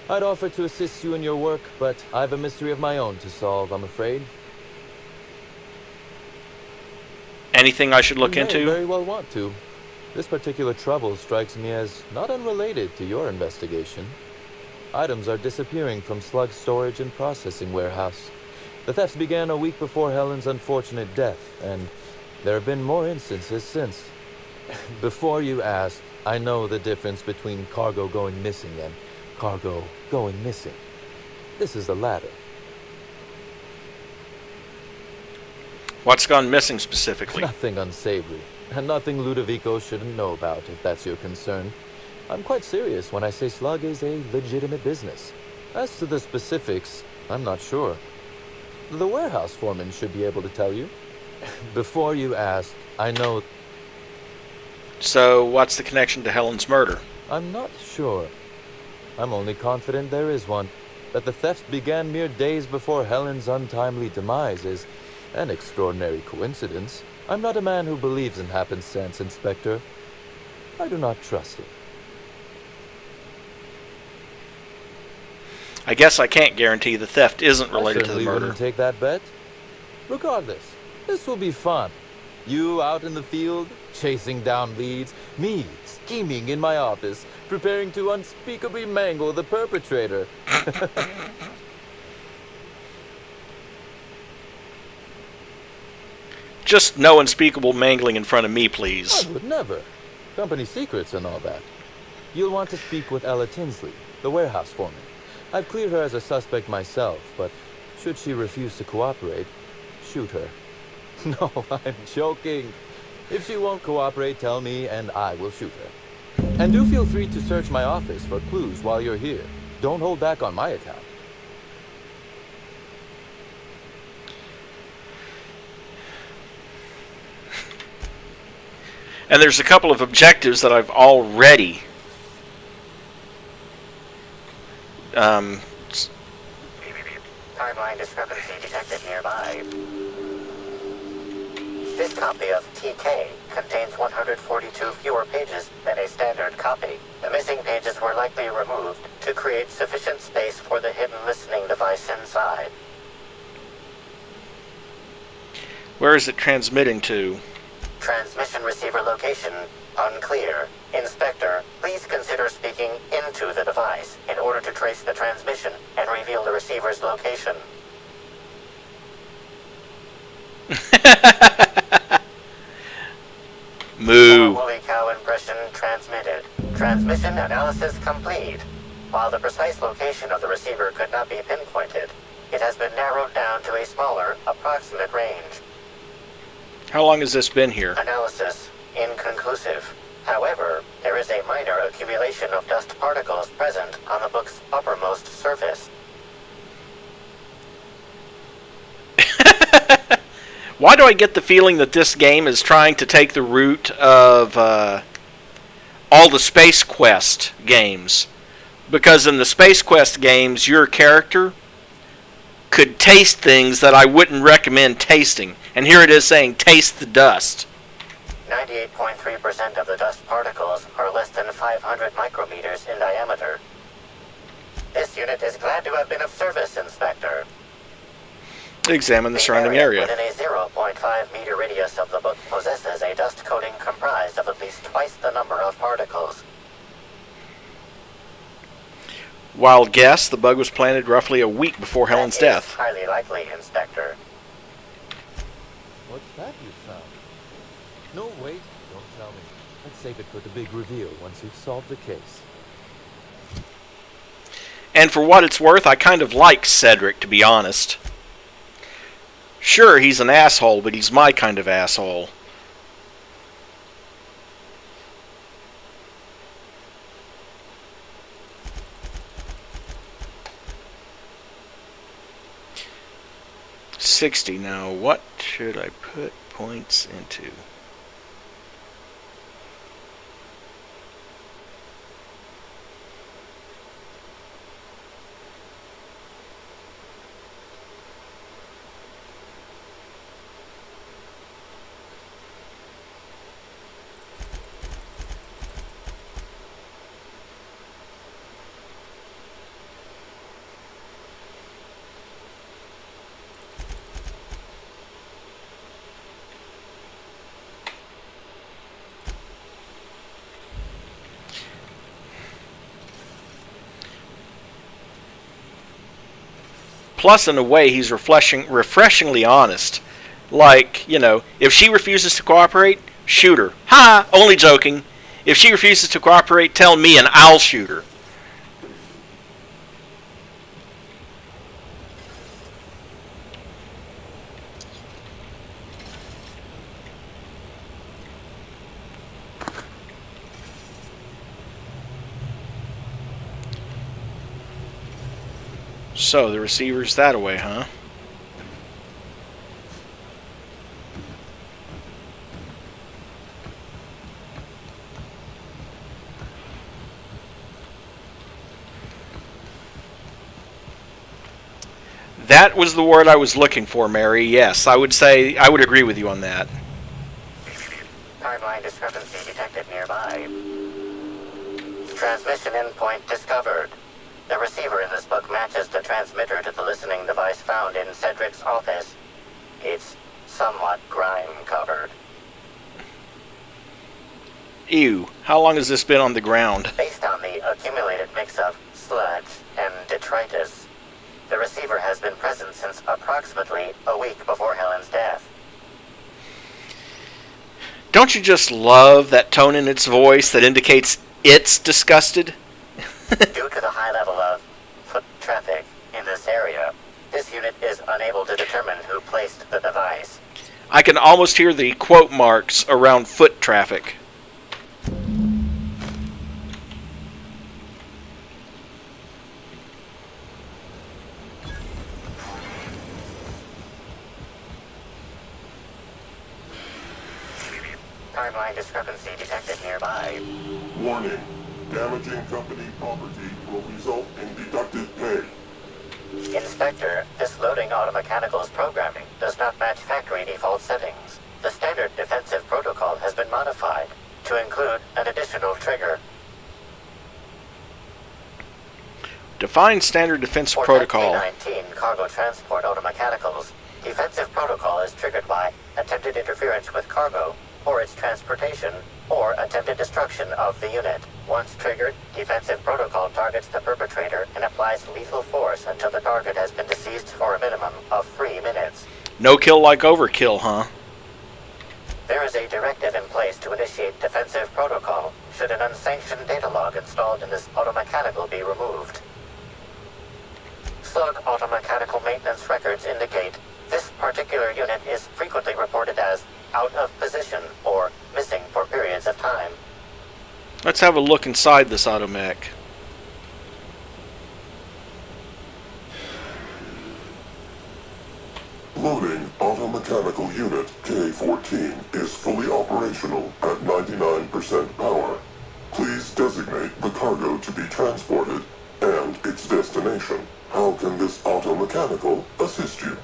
Speaker 10: I'd offer to assist you in your work, but I've a mystery of my own to solve, I'm afraid.
Speaker 1: Anything I should look
Speaker 10: You
Speaker 1: into?
Speaker 10: may very well want to. This particular trouble strikes me as not unrelated to your investigation. Items are disappearing from Slug's storage and processing warehouse. The thefts began a week before Helen's unfortunate death, and there have been more instances since. Before you asked, I know the difference between cargo going missing and cargo going missing. This is the latter.
Speaker 1: What's gone missing specifically?
Speaker 10: Nothing unsavory, and nothing Ludovico shouldn't know about, if that's your concern. I'm quite serious when I say Slug is a legitimate business. As to the specifics, I'm not sure. The warehouse foreman should be able to tell you. Before you ask, I know...
Speaker 1: So, what's the connection to Helen's murder?
Speaker 10: I'm not sure. I'm only confident there is one. That the theft began mere days before Helen's untimely demise is an extraordinary coincidence. I'm not a man who believes in happenstance, Inspector. I do not trust it.
Speaker 1: I guess I can't guarantee the theft isn't related to the
Speaker 10: I certainly
Speaker 1: murder.
Speaker 10: wouldn't take that bet. Regardless, this will be fun. You out in the field, chasing down leads. Me, scheming in my office, preparing to unspeakably mangle the perpetrator.
Speaker 1: Just no unspeakable mangling in front of me, please.
Speaker 10: I would never. Company secrets and all that. You'll want to speak with Ella Tinsley, the warehouse foreman. I've cleared her as a suspect myself, but should she refuse to cooperate, shoot her. No, I'm joking. If she won't cooperate, tell me and I will shoot her. And do feel free to search my office for clues while you're here. Don't hold back on my account.
Speaker 1: And there's a couple of objectives that I've already
Speaker 2: Timeline discrepancy detected nearby. This copy of TK contains 142 fewer pages than a standard copy. The missing pages were likely removed to create sufficient space for the hidden listening device inside.
Speaker 1: Where is it transmitting to?
Speaker 2: Transmission receiver location unclear. Inspector, please consider speaking into the device in order to trace the transmission and reveal the receiver's location.
Speaker 1: Moo.
Speaker 2: Woolly cow impression transmitted. Transmission analysis complete. While the precise location of the receiver could not be pinpointed, it has been narrowed down to a smaller, approximate range.
Speaker 1: How long has this been here?
Speaker 2: Analysis inconclusive. However, there is a minor accumulation of dust particles present on the book's uppermost surface.
Speaker 1: Why do I get the feeling that this game is trying to take the route of all the Space Quest games? Because in the Space Quest games, your character could taste things that I wouldn't recommend tasting. And here it is saying, taste the dust.
Speaker 2: 98.3% of the dust particles are less than 500 micrometers in diameter. This unit is glad to have been of service, Inspector.
Speaker 1: Examine the surrounding area.
Speaker 2: Within a 0.5 meter radius of the book possesses a dust coating comprised of at least twice the number of particles.
Speaker 1: Wild guess, the bug was planted roughly a week before Helen's
Speaker 2: That is
Speaker 1: death.
Speaker 2: highly likely, Inspector.
Speaker 10: What's that you found? No, wait, don't tell me. Let's save it for the big reveal once you've solved the case.
Speaker 1: And for what it's worth, I kind of like Cedric, to be honest. Sure, he's an asshole, but he's my kind of asshole. $60. Now, what should I put points into? Plus, in a way, he's refreshingly honest. Like, you know, if she refuses to cooperate, shoot her. Ha! Only joking. If she refuses to cooperate, tell me and I'll shoot her. So, the receiver's that away, huh? That was the word I was looking for, Mary. Yes, I would agree with you on that.
Speaker 2: Timeline discrepancy detected nearby. Transmission endpoint discovered. The receiver in this book matches the transmitter to the listening device found in Cedric's office. It's somewhat grime-covered.
Speaker 1: Ew. How long has this been on the ground?
Speaker 2: Based on the accumulated mix of sludge and detritus, the receiver has been present since approximately a week before Helen's death.
Speaker 1: Don't you just love that tone in its voice that indicates it's disgusted?
Speaker 2: Due to the high level of foot traffic in this area, this unit is unable to determine who placed the device.
Speaker 1: I can almost hear the quote marks around foot traffic.
Speaker 2: Timeline discrepancy detected nearby.
Speaker 11: Warning. Damaging company property will result in deducted pay.
Speaker 2: Inspector, this loading automechanical's programming does not match factory default settings. The standard defensive protocol has been modified to include an additional trigger.
Speaker 1: Define standard defense
Speaker 2: For
Speaker 1: protocol.
Speaker 2: 19 cargo transport automechanicals, defensive protocol is triggered by attempted interference with cargo, or its transportation, or attempted destruction of the unit. Once triggered, defensive protocol targets the perpetrator and applies lethal force until the target has been deceased for a minimum of 3 minutes.
Speaker 1: No kill like overkill, huh?
Speaker 2: There is a directive in place to initiate defensive protocol should an unsanctioned data log installed in this automechanical be removed. Slug automechanical maintenance records indicate this particular unit is frequently reported as out of position or missing for periods of time.
Speaker 1: Let's have a look inside this automech.
Speaker 11: Loading automechanical unit K-14 is fully operational at 99% power. Please designate the cargo to be transported and its destination. How can this automechanical assist you?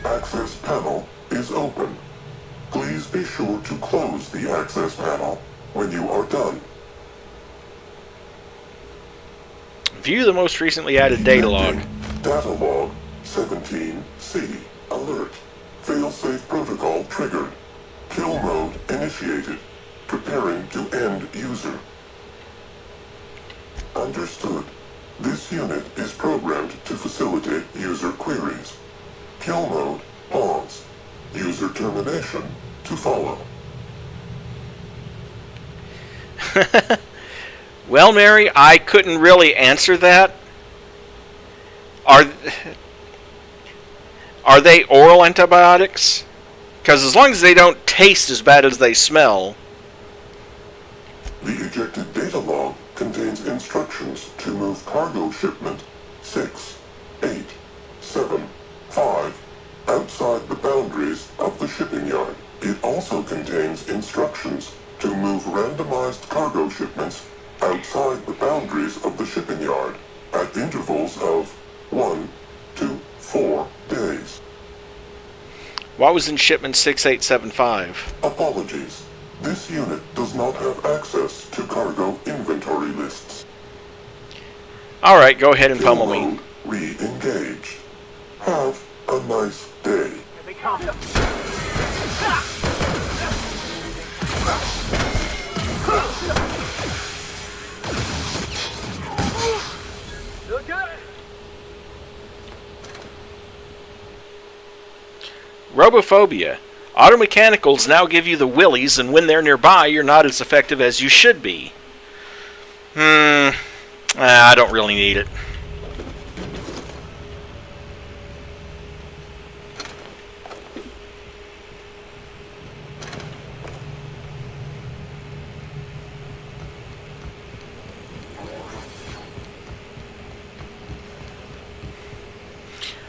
Speaker 11: Access panel is open. Please be sure to close the access panel when you are done.
Speaker 1: View the most recently added data log.
Speaker 11: Data log 17C. Alert. Failsafe protocol triggered. Kill mode initiated. Preparing to end user. Understood. This unit is programmed to facilitate user queries. Kill mode pause. User termination to follow.
Speaker 1: Well, Mary, I couldn't really answer that. Are they oral antibiotics? Because as long as they don't taste as bad as they smell.
Speaker 11: The ejected data log contains instructions to move cargo shipment 6, 8, 7, 5 outside the boundaries of the shipping yard. It also contains instructions to move randomized cargo shipments outside the boundaries of the shipping yard at intervals of 1 to 4 days.
Speaker 1: What was in shipment 6875?
Speaker 11: Apologies. This unit does not have access to cargo inventory lists.
Speaker 1: Alright, go ahead and pummel me.
Speaker 11: Mode re-engaged. Have a nice day.
Speaker 8: Here they come. Look at it.
Speaker 1: Robophobia. Automechanicals now give you the willies, and when they're nearby, you're not as effective as you should be. I don't really need it.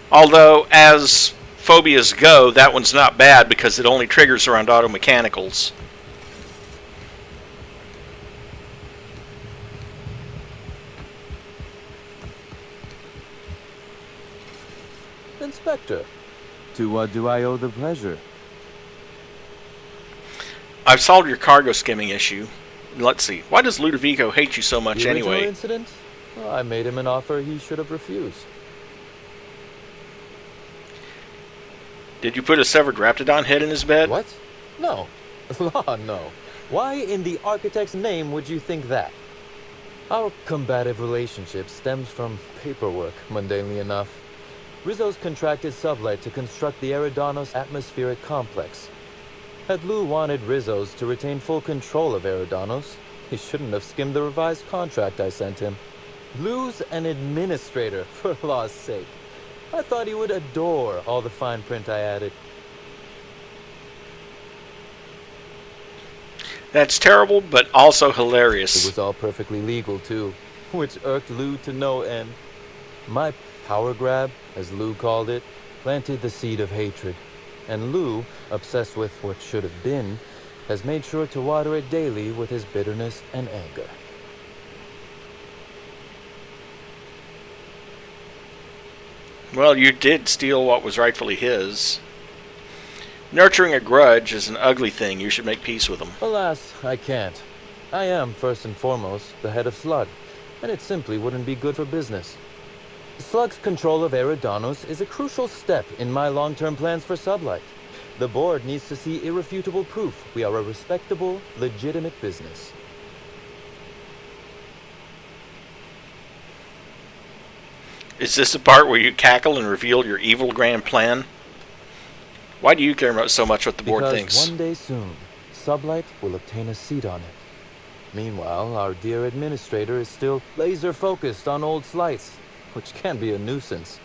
Speaker 1: Although, as phobias go, that one's not bad because it only triggers around automechanicals.
Speaker 10: Inspector, to what do I owe the pleasure?
Speaker 1: I've solved your cargo skimming issue. Let's see. Why does Ludovico hate you so much
Speaker 10: The original
Speaker 1: anyway?
Speaker 10: incident? Well, I made him an offer he should have refused.
Speaker 1: Did you put a severed Raptidon head in his bed?
Speaker 10: What? No. Law, no. Why in the architect's name would you think that? Our combative relationship stems from paperwork, mundanely enough. Rizzo's contracted Sublight to construct the Eridanos atmospheric complex. Had Lou wanted Rizzo's to retain full control of Eridanos, he shouldn't have skimmed the revised contract I sent him. Lou's an administrator, for law's sake. I thought he would adore all the fine print I added.
Speaker 1: That's terrible, but also
Speaker 10: It
Speaker 1: hilarious.
Speaker 10: was all perfectly legal, too, which irked Lou to no end. My power grab, as Lou called it, planted the seed of hatred. And Lou, obsessed with what should have been, has made sure to water it daily with his bitterness and anger.
Speaker 1: Well, you did steal what was rightfully his. Nurturing a grudge is an ugly thing. You should make peace with him.
Speaker 10: Alas, I can't. I am, first and foremost, the head of Slug, and it simply wouldn't be good for business. Slug's control of Eridanos is a crucial step in my long-term plans for Sublight. The board needs to see irrefutable proof we are a respectable, legitimate business.
Speaker 1: Is this the part where you cackle and reveal your evil grand plan? Why do you care about so much what the board
Speaker 10: Because
Speaker 1: thinks?
Speaker 10: one day soon, Sublight will obtain a seat on it. Meanwhile, our dear administrator is still laser-focused on old slice, which can be a nuisance.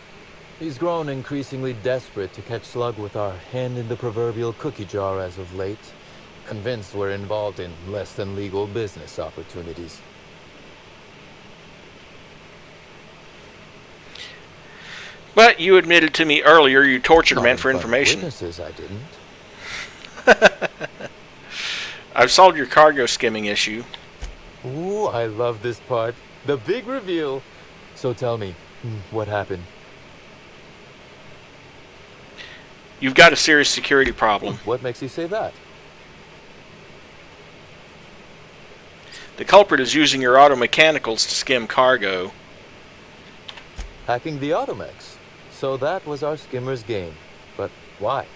Speaker 10: He's grown increasingly desperate to catch Slug with our hand in the proverbial cookie jar as of late, convinced we're involved in less than legal business opportunities.
Speaker 1: But you admitted to me earlier you tortured
Speaker 10: Not
Speaker 1: men
Speaker 10: in
Speaker 1: for
Speaker 10: front of
Speaker 1: information.
Speaker 10: Witnesses, I didn't.
Speaker 1: I've solved your cargo skimming issue.
Speaker 10: Ooh, I love this part. The big reveal. So tell me, what happened?
Speaker 1: You've got a serious security problem.
Speaker 10: What makes you say that?
Speaker 1: The culprit is using your auto mechanicals to skim cargo.
Speaker 10: Hacking the Automex. So that was our skimmer's game. But why?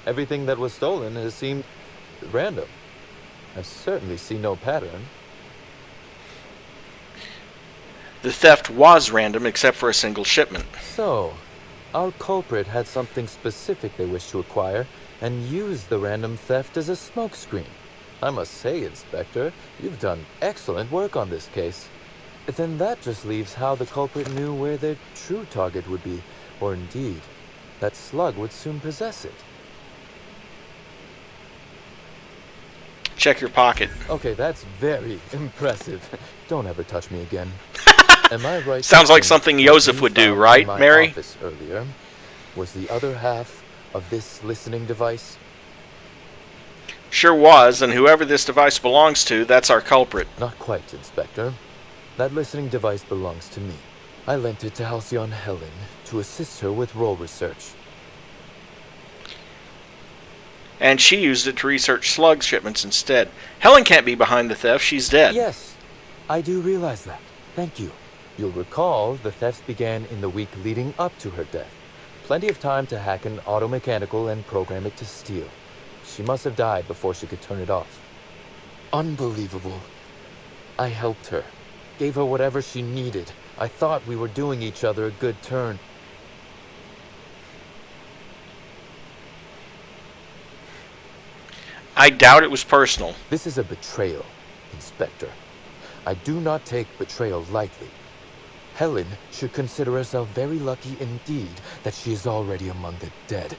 Speaker 10: Everything that was stolen has seemed random. I certainly see no pattern.
Speaker 1: The theft was random except for a single shipment.
Speaker 10: So, our culprit had something specific they wished to acquire and used the random theft as a smokescreen. I must say, Inspector, you've done excellent work on this case. Then that just leaves how the culprit knew where their true target would be, or indeed, that Slug would soon possess it.
Speaker 1: Check your pocket.
Speaker 10: Okay, that's very impressive. Don't ever touch me again. Am I right?
Speaker 1: Sounds like
Speaker 10: to think
Speaker 1: something
Speaker 10: what
Speaker 1: Joseph
Speaker 10: you
Speaker 1: would do,
Speaker 10: found
Speaker 1: right,
Speaker 10: in my
Speaker 1: Mary?
Speaker 10: office earlier was the other half of this listening device?
Speaker 1: Sure was, and whoever this device belongs to, that's our culprit.
Speaker 10: Not quite, Inspector. That listening device belongs to me. I lent it to Halcyon Helen to assist her with role research.
Speaker 1: And she used it to research slug shipments instead. Helen can't be behind the theft, she's dead.
Speaker 10: Yes, I do realize that. Thank you. You'll recall the thefts began in the week leading up to her death. Plenty of time to hack an automechanical and program it to steal. She must have died before she could turn it off. Unbelievable. I helped her. Gave her whatever she needed. I thought we were doing each other a good turn.
Speaker 1: I doubt it was personal.
Speaker 10: This is a betrayal, Inspector. I do not take betrayal lightly. Helen should consider herself very lucky indeed that she is already among the dead.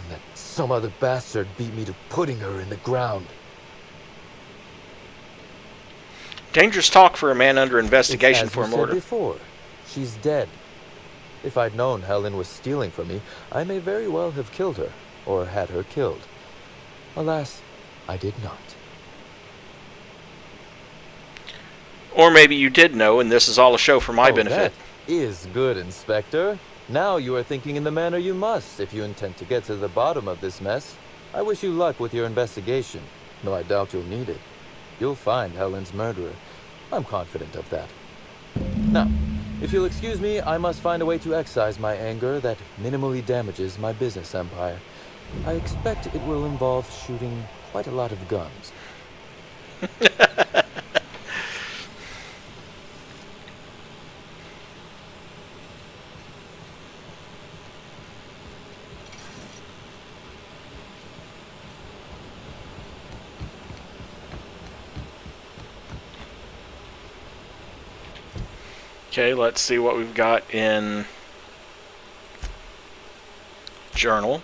Speaker 10: And that some other bastard beat me to putting her in the ground.
Speaker 1: Dangerous talk for a man under investigation
Speaker 10: It's
Speaker 1: for a
Speaker 10: as you said
Speaker 1: murder.
Speaker 10: before, she's dead. If I'd known Helen was stealing from me, I may very well have killed her, or had her killed. Alas, I did not.
Speaker 1: Or maybe you did know, and this is all a show for my benefit.
Speaker 10: That is good, Inspector. Now you are thinking in the manner you must if you intend to get to the bottom of this mess. I wish you luck with your investigation, though I doubt you'll need it. You'll find Helen's murderer. I'm confident of that. Now, if you'll excuse me, I must find a way to excise my anger that minimally damages my business empire. I expect it will involve shooting quite a lot of guns.
Speaker 1: Okay, let's see what we've got in journal.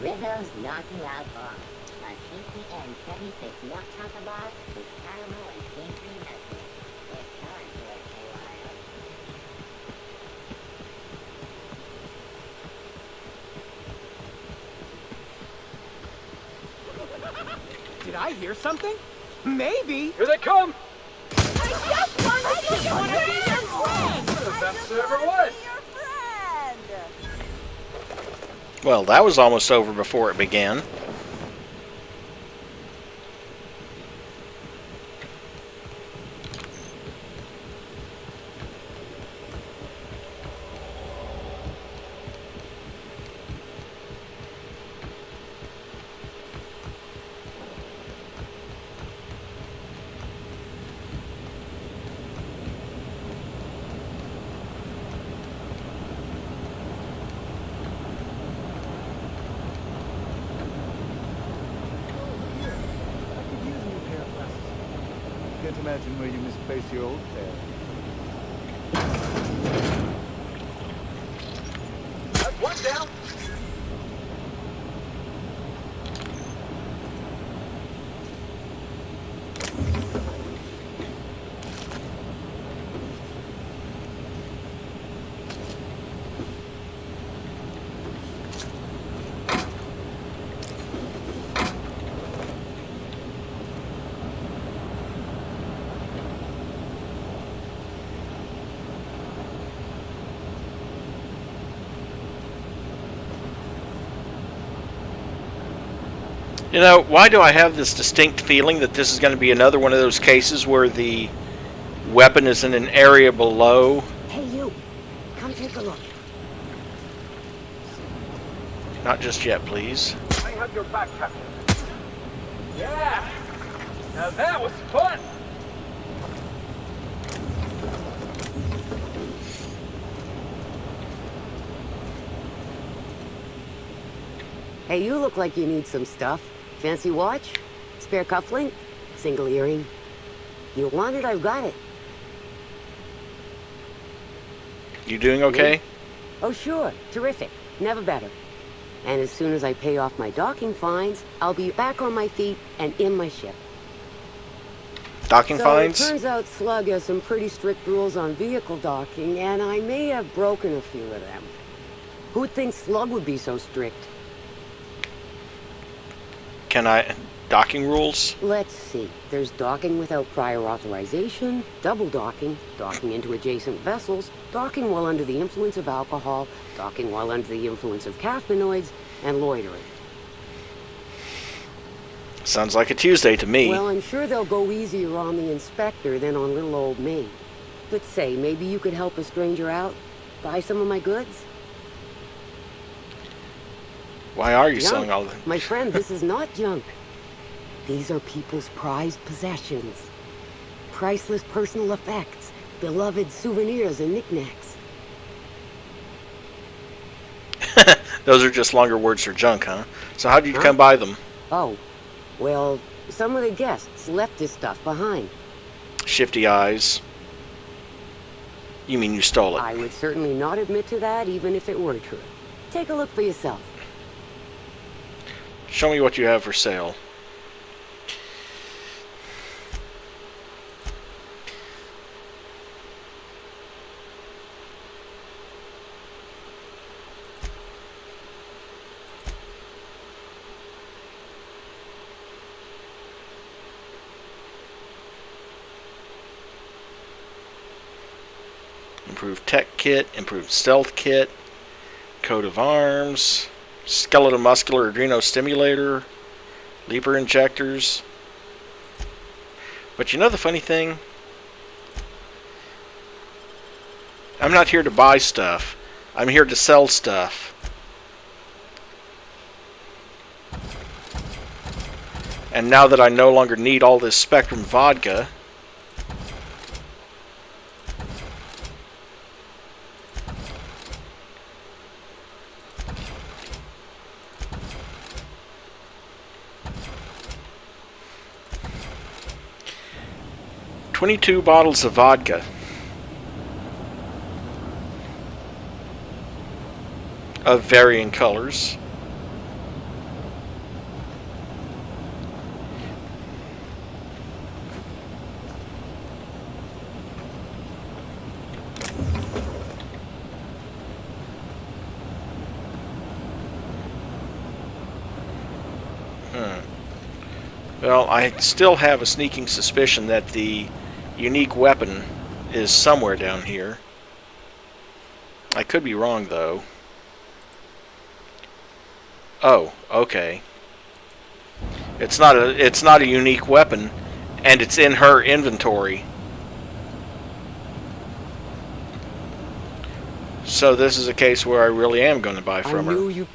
Speaker 12: Rizzo's knocking out bomb. A CCN 76 milk chocolate bar with caramel and pastry nuts. It's time for a
Speaker 13: Did I hear something? Maybe.
Speaker 4: Here they come!
Speaker 9: I just wanted to be your friend!
Speaker 4: The best there ever was!
Speaker 1: Well, that was almost over before it began.
Speaker 7: Can't imagine where you misplaced your old pair.
Speaker 4: That's one down!
Speaker 1: You know, why do I have this distinct feeling that this is going to be another one of those cases where the weapon is in an area below?
Speaker 12: Hey, you. Come take a look.
Speaker 1: Not just yet, please.
Speaker 4: I have your back, Captain. Yeah! Now that was fun!
Speaker 14: Hey, you look like you need some stuff. Fancy watch? Spare cufflink? Single earring? You want it, I've got it.
Speaker 1: You doing okay?
Speaker 14: Oh, sure. Terrific. Never better. And as soon as I pay off my docking fines, I'll be back on my feet and in my ship.
Speaker 1: Docking fines?
Speaker 14: It turns out Slug has some pretty strict rules on vehicle docking, and I may have broken a few of them. Who'd think Slug would be so strict?
Speaker 1: Can I... docking rules?
Speaker 14: Let's see. There's docking without prior authorization, double docking, docking into adjacent vessels, docking while under the influence of alcohol, docking while under the influence of caffeinoids, and loitering.
Speaker 1: Sounds like a Tuesday to me.
Speaker 14: Well, I'm sure they'll go easier on the inspector than on little old me. But say, maybe you could help a stranger out? Buy some of my goods?
Speaker 1: Why are you
Speaker 14: Junk.
Speaker 1: selling all of them?
Speaker 14: My friend, this is not junk. These are people's prized possessions. Priceless personal effects, beloved souvenirs and knickknacks.
Speaker 1: Those are just longer words for junk, huh? So how did you come by them?
Speaker 14: Oh, well, some of the guests left this stuff behind.
Speaker 1: Shifty eyes. You mean you stole it?
Speaker 14: I would certainly not admit to that, even if it were true. Take a look for yourself.
Speaker 1: Show me what you have for sale. Improved tech kit, improved stealth kit, coat of arms, skeletal muscular adreno stimulator, leaper injectors. But you know the funny thing? I'm not here to buy stuff. I'm here to sell stuff. And now that I no longer need all this Spectrum vodka, $22 bottles of vodka. Of varying colors. Well, I still have a sneaking suspicion that the unique weapon is somewhere down here. I could be wrong, though. Oh, okay. It's not a unique weapon, and it's in her inventory. So this is a case where I really am going to buy from her.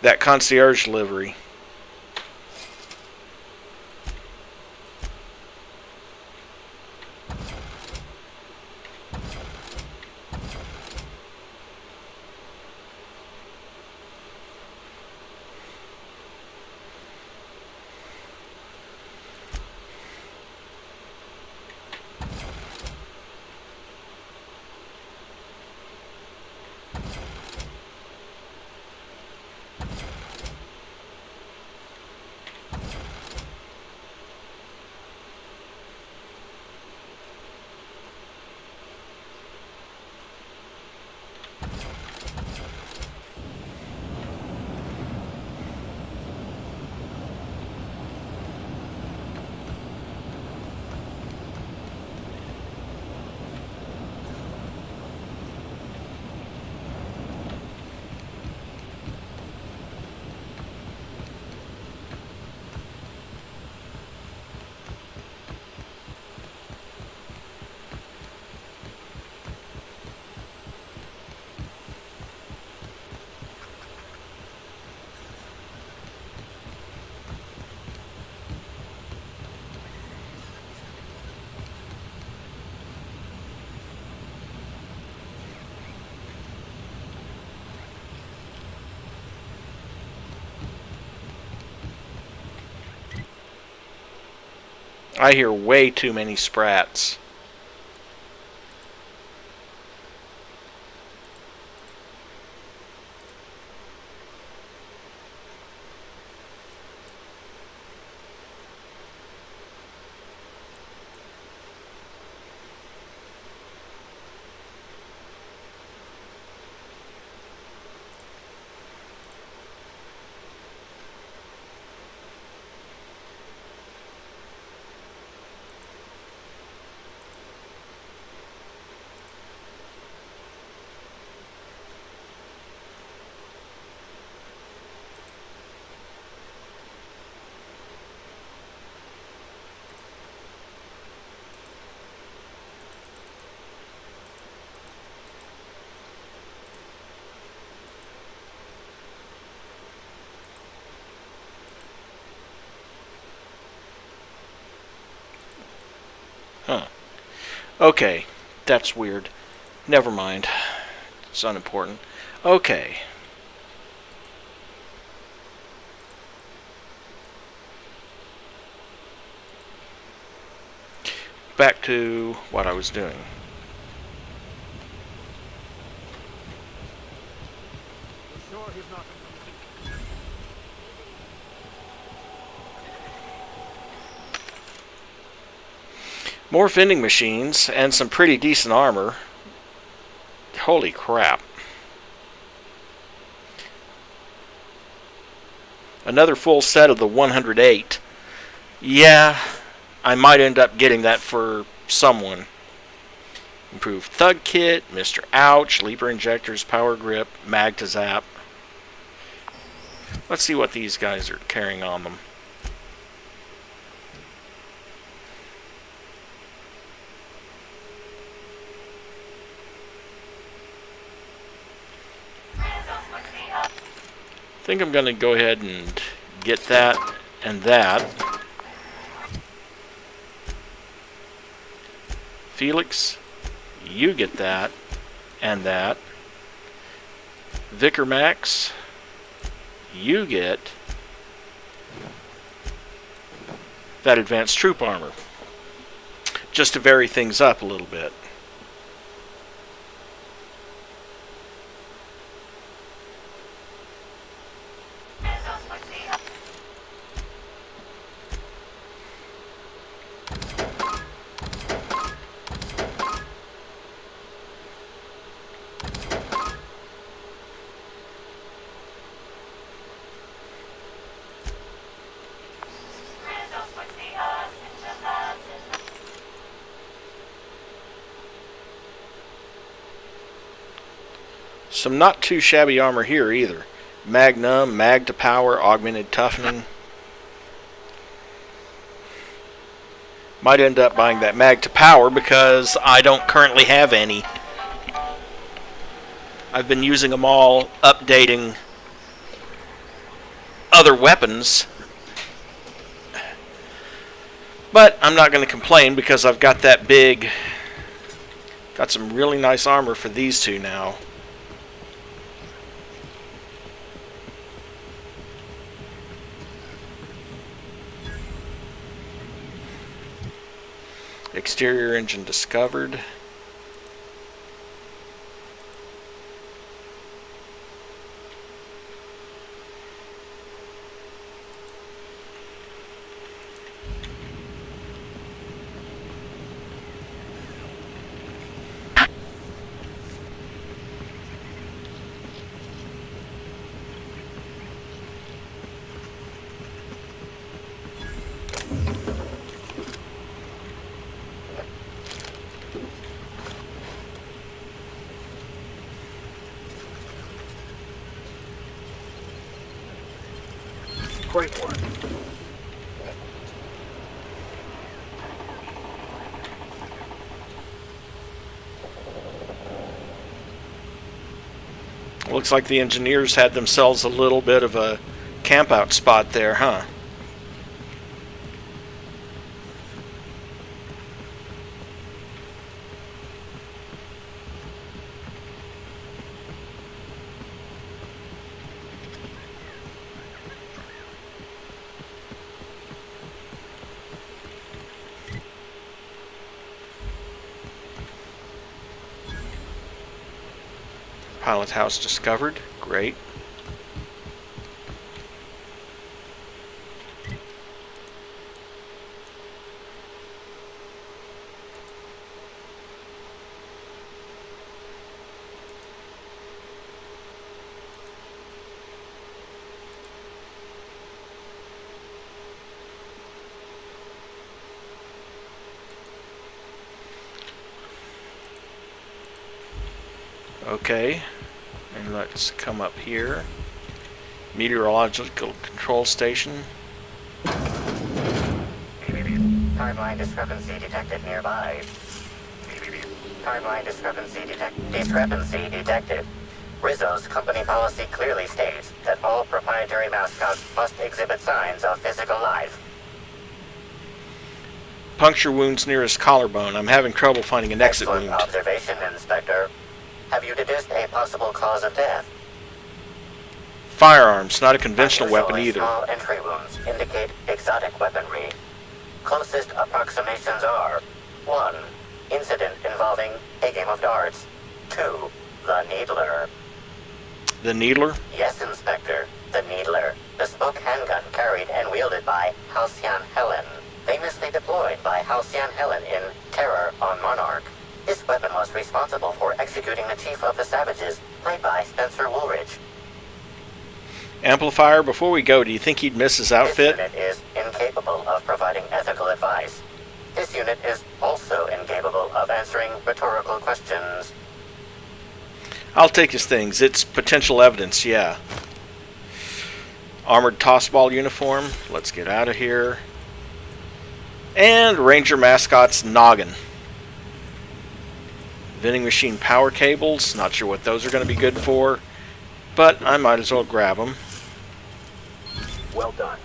Speaker 1: That concierge livery. I hear way too many sprats. Huh. Okay, that's weird. Never mind. It's unimportant. Okay. Back to what I was doing. More vending machines and some pretty decent armor. Holy crap. Another full set of the 108. Yeah, I might end up getting that for someone. Improved Thug Kit, Mr. Ouch, Leaper Injectors, Power Grip, Mag to Zap. Let's see what these guys are carrying on them. I think I'm going to go ahead and get that and that. Felix, you get that and that. Vicar Max, you get that advanced troop armor. Just to vary things up a little bit. Some not too shabby armor here either. Magnum, Mag to Power, Augmented Toughening. Might end up buying that Mag to Power because I don't currently have any. I've been using them all, updating other weapons. But I'm not going to complain because I've got that big... Got some really nice armor for these two now. Exterior engine discovered.
Speaker 8: Great work.
Speaker 1: Looks like the engineers had themselves a little bit of a camp-out spot there, huh? Pilot house discovered. Great. Okay. And let's come up here. Meteorological control station.
Speaker 2: Timeline discrepancy detected nearby. Timeline discrepancy detected. Rizzo's company policy clearly states that all proprietary mascots must exhibit signs of physical life.
Speaker 1: puncture wounds near his collarbone. I'm having trouble finding an exit
Speaker 2: Excellent
Speaker 1: wound.
Speaker 2: observation, Inspector. Have you deduced a possible cause of death?
Speaker 1: Firearms, not a conventional weapon
Speaker 2: Unusually
Speaker 1: either.
Speaker 2: Small entry wounds indicate exotic weaponry. Closest approximations are 1. Incident involving a game of darts. 2. The Needler.
Speaker 1: The Needler?
Speaker 2: Yes, Inspector. The Needler. Bespoke handgun carried and wielded by Halcyon Helen. Famously deployed by Halcyon Helen in Terror on Monarch. This weapon was responsible for executing the Chief of the Savages, played by Spencer Woolridge.
Speaker 1: Amplifier, before we go, do you think he'd miss his outfit?
Speaker 2: This unit is incapable of providing ethical advice. This unit is also incapable of answering rhetorical questions.
Speaker 1: I'll take his things. It's potential evidence, yeah. Armored tossball uniform. Let's get out of here. And Ranger mascot's noggin. Vending machine power cables. Not sure what those are going to be good for, but I might as well grab them.
Speaker 8: Well done.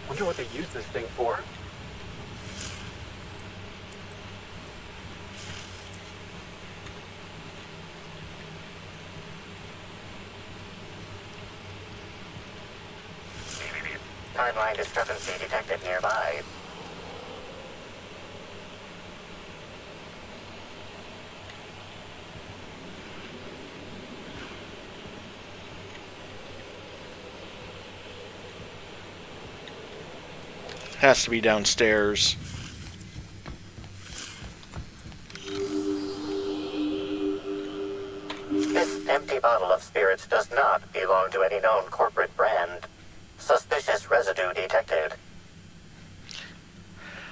Speaker 8: Wonder what they use this thing for.
Speaker 2: Timeline discrepancy detected nearby.
Speaker 1: Has to be downstairs.
Speaker 2: This empty bottle of spirits does not belong to any known corporate brand. Suspicious residue detected.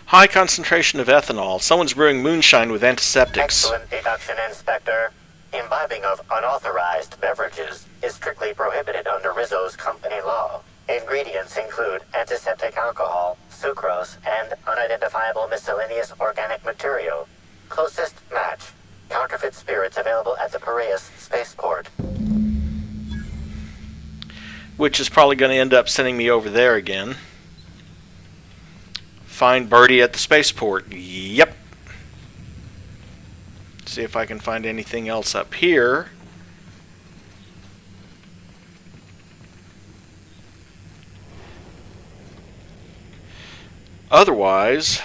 Speaker 1: High concentration of ethanol. Someone's brewing moonshine with antiseptics.
Speaker 2: Excellent deduction, Inspector. Imbibing of unauthorized beverages is strictly prohibited under Rizzo's company law. Ingredients include antiseptic alcohol, sucrose, and unidentifiable miscellaneous organic material. Closest match. Counterfeit spirits available at the Piraeus spaceport.
Speaker 1: Which is probably going to end up sending me over there again. Find Birdie at the spaceport. Yep. See if I can find anything else up here. Otherwise,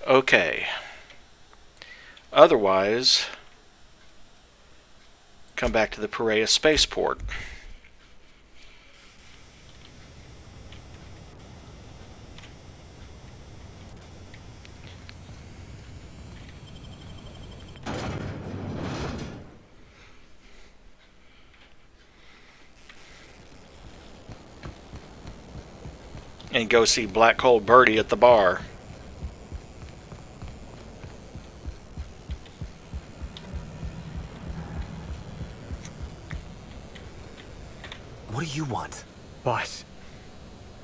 Speaker 1: okay. Otherwise, come back to the Piraeus spaceport. And go see Black Hole Birdie at the bar.
Speaker 4: What do you want?
Speaker 13: Boss,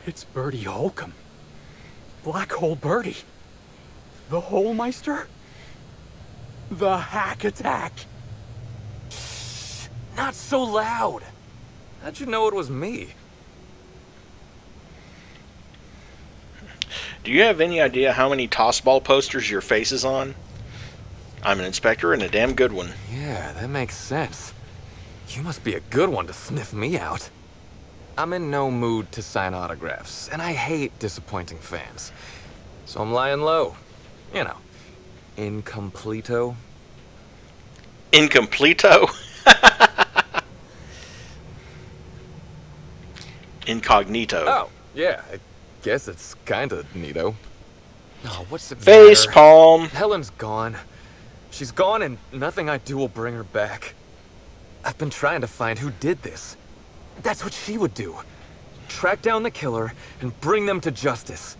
Speaker 13: it's Birdie Holcomb. Black Hole Birdie. The Holmeister? The Hack Attack.
Speaker 4: Not so loud. How'd you know it was me?
Speaker 1: Do you have any idea how many tossball posters your face is on? I'm an inspector and a damn good one.
Speaker 4: Yeah, that makes sense. You must be a good one to sniff me out. I'm in no mood to sign autographs, and I hate disappointing fans. So I'm lying low. You know, incompleto.
Speaker 1: Incompleto? Incognito.
Speaker 4: Oh, yeah, I guess it's kinda neato. Oh, what's the
Speaker 1: Face
Speaker 4: matter?
Speaker 1: palm.
Speaker 4: Helen's gone. She's gone and nothing I do will bring her back. I've been trying to find who did this. That's what she would do. Track down the killer and bring them to justice.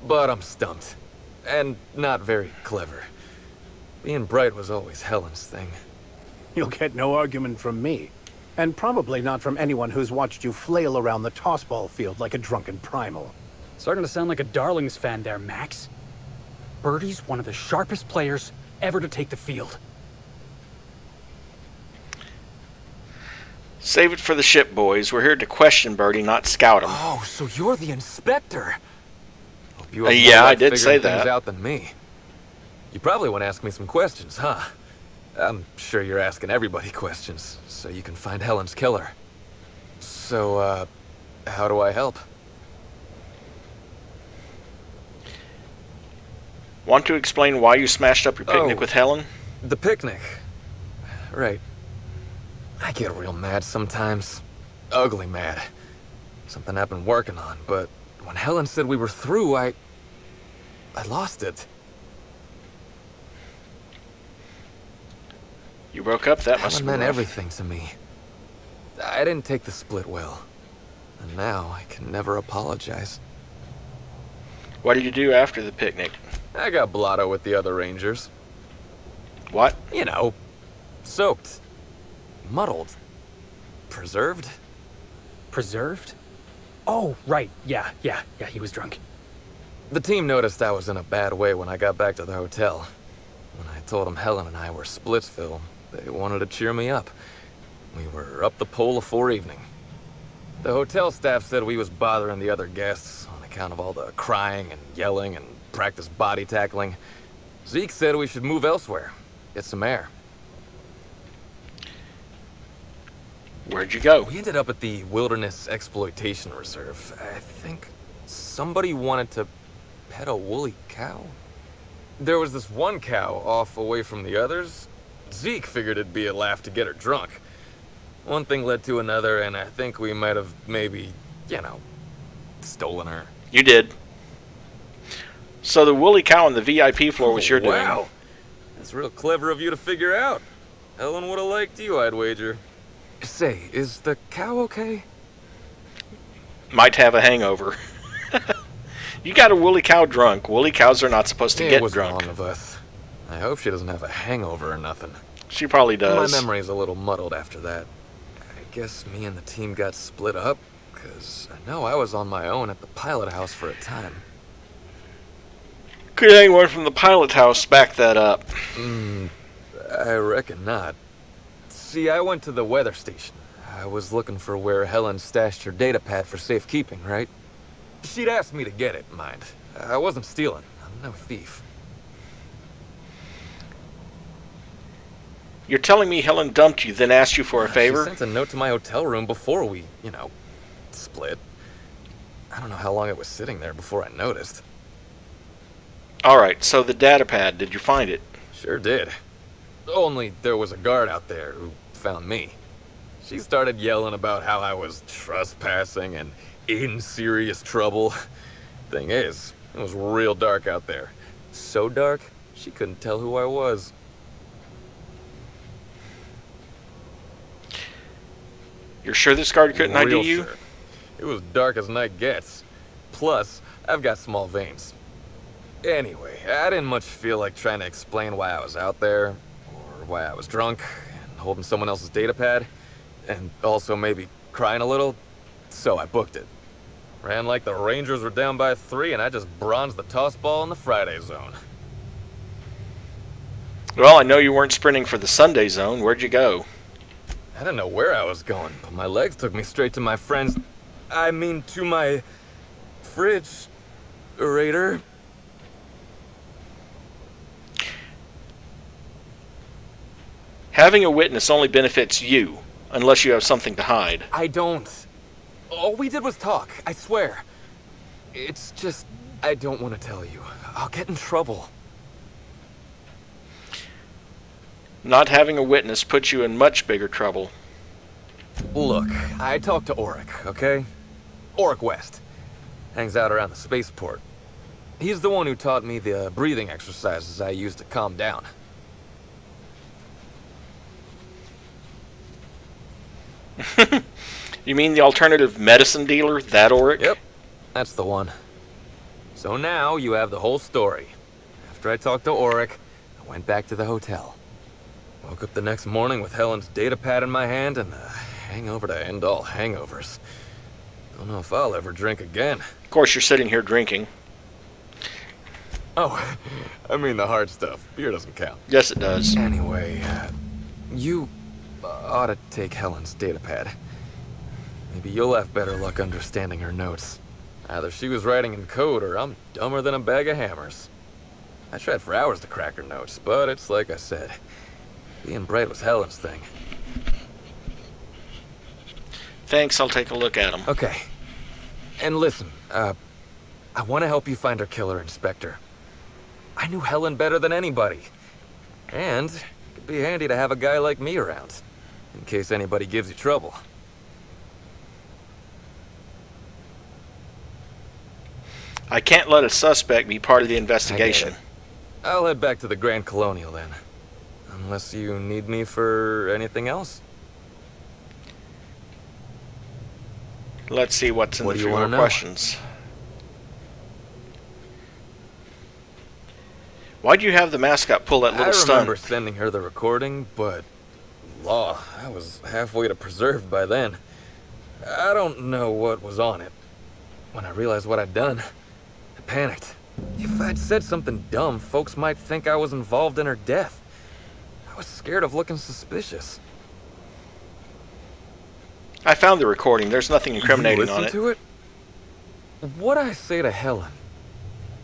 Speaker 4: But I'm stumped. And not very clever. Being bright was always Helen's thing.
Speaker 7: You'll get no argument from me. And probably not from anyone who's watched you flail around the tossball field like a drunken primal.
Speaker 13: Starting to sound like a Darlings fan there, Max. Birdie's one of the sharpest players ever to take the field.
Speaker 1: Save it for the ship, boys. We're here to question Birdie, not scout him.
Speaker 4: Oh, so you're the inspector. Hope you have
Speaker 1: Yeah,
Speaker 4: more
Speaker 1: I
Speaker 4: luck
Speaker 1: did say
Speaker 4: figuring things
Speaker 1: that.
Speaker 4: out than me. You probably want to ask me some questions, huh? I'm sure you're asking everybody questions, so you can find Helen's killer. So, how do I help?
Speaker 1: Want to explain why you smashed up your picnic with Helen?
Speaker 4: The picnic. Right. I get real mad sometimes. Ugly mad. Something I've been working on, but when Helen said we were through, I lost it.
Speaker 1: You broke up? That must
Speaker 4: Helen
Speaker 1: have been
Speaker 4: meant
Speaker 1: rough.
Speaker 4: everything to me. I didn't take the split well. And now I can never apologize.
Speaker 1: What did you do after the picnic?
Speaker 4: I got blotto with the other Rangers.
Speaker 1: What?
Speaker 4: You know, soaked. Muddled. Preserved?
Speaker 13: Preserved? Oh, right. Yeah, he was drunk.
Speaker 4: The team noticed I was in a bad way when I got back to the hotel. When I told them Helen and I were Splitsville, they wanted to cheer me up. We were up the pole afore evening. The hotel staff said we was bothering the other guests on account of all the crying and yelling and practice body tackling. Zeke said we should move elsewhere, get some air.
Speaker 1: Where'd you go?
Speaker 4: We ended up at the Wilderness Exploitation Reserve. I think somebody wanted to pet a woolly cow. There was this one cow off away from the others. Zeke figured it'd be a laugh to get her drunk. One thing led to another, and I think we might have maybe, stolen her.
Speaker 1: You did. So the woolly cow on the VIP floor was your doing.
Speaker 4: Wow. That's real clever of you to figure out. Helen would have liked you, I'd wager. Say, is the cow okay?
Speaker 1: Might have a hangover. You got a woolly cow drunk. Woolly cows are not supposed to
Speaker 4: It
Speaker 1: get
Speaker 4: was
Speaker 1: drunk.
Speaker 4: wrong of us. I hope she doesn't have a hangover or nothing.
Speaker 1: She probably does.
Speaker 4: My memory's a little muddled after that. I guess me and the team got split up, because I know I was on my own at the pilot house for a time.
Speaker 1: Could anyone from the pilot house back that up?
Speaker 4: I reckon not. See, I went to the weather station. I was looking for where Helen stashed her data pad for safekeeping, right? She'd asked me to get it, mind. I wasn't stealing. I'm no thief.
Speaker 1: You're telling me Helen dumped you, then asked you for a favor?
Speaker 4: She sent a note to my hotel room before we, split. I don't know how long it was sitting there before I noticed.
Speaker 1: Alright, so the data pad, did you find it?
Speaker 4: Sure did. Only there was a guard out there who found me. She started yelling about how I was trespassing and in serious trouble. Thing is, it was real dark out there. So dark, she couldn't tell who I was.
Speaker 1: You're sure this guard couldn't ID
Speaker 4: Real
Speaker 1: you?
Speaker 4: sure. It was dark as night gets. Plus, I've got small veins. Anyway, I didn't much feel like trying to explain why I was out there, or why I was drunk, and holding someone else's data pad, and also maybe crying a little, so I booked it. Ran like the Rangers were down by 3, and I just bronzed the toss ball in the Friday zone.
Speaker 1: Well, I know you weren't sprinting for the Sunday zone. Where'd you go?
Speaker 4: I didn't know where I was going, but my legs took me straight to my friend's... to my... fridge... Raider.
Speaker 1: Having a witness only benefits you, unless you have something to hide.
Speaker 4: I don't. All we did was talk, I swear. It's just, I don't want to tell you. I'll get in trouble.
Speaker 1: Not having a witness puts you in much bigger trouble.
Speaker 4: Look, I talked to Auric, okay? Auric West. Hangs out around the spaceport. He's the one who taught me the breathing exercises I use to calm down.
Speaker 1: You mean the alternative medicine dealer, that Oric?
Speaker 4: Yep, that's the one. So now you have the whole story. After I talked to Oric, I went back to the hotel. Woke up the next morning with Helen's data pad in my hand and a hangover to end all hangovers. Don't know if I'll ever drink again.
Speaker 1: Of course, you're sitting here drinking.
Speaker 4: Oh, I mean the hard stuff. Beer doesn't count.
Speaker 1: Yes, it does.
Speaker 4: Anyway, you ought to take Helen's data pad. Maybe you'll have better luck understanding her notes. Either she was writing in code or I'm dumber than a bag of hammers. I tried for hours to crack her notes, but it's like I said. Being bright was Helen's thing.
Speaker 1: Thanks, I'll take a look at them.
Speaker 4: Okay. And listen, I want to help you find her killer, Inspector. I knew Helen better than anybody. And it'd be handy to have a guy like me around, in case anybody gives you trouble.
Speaker 1: I can't let a suspect be part of the investigation.
Speaker 4: I'll head back to the Grand Colonial then. Unless you need me for anything else.
Speaker 1: Let's see what's in the few more questions. Why do you have the mascot pull that little stunt?
Speaker 4: I remember sending her the recording, but law, I was halfway to preserved by then. I don't know what was on it. When I realized what I'd done, I panicked. If I'd said something dumb, folks might think I was involved in her death. I was scared of looking suspicious.
Speaker 1: I found the recording. There's nothing incriminating on it.
Speaker 4: To it? What'd I say to Helen?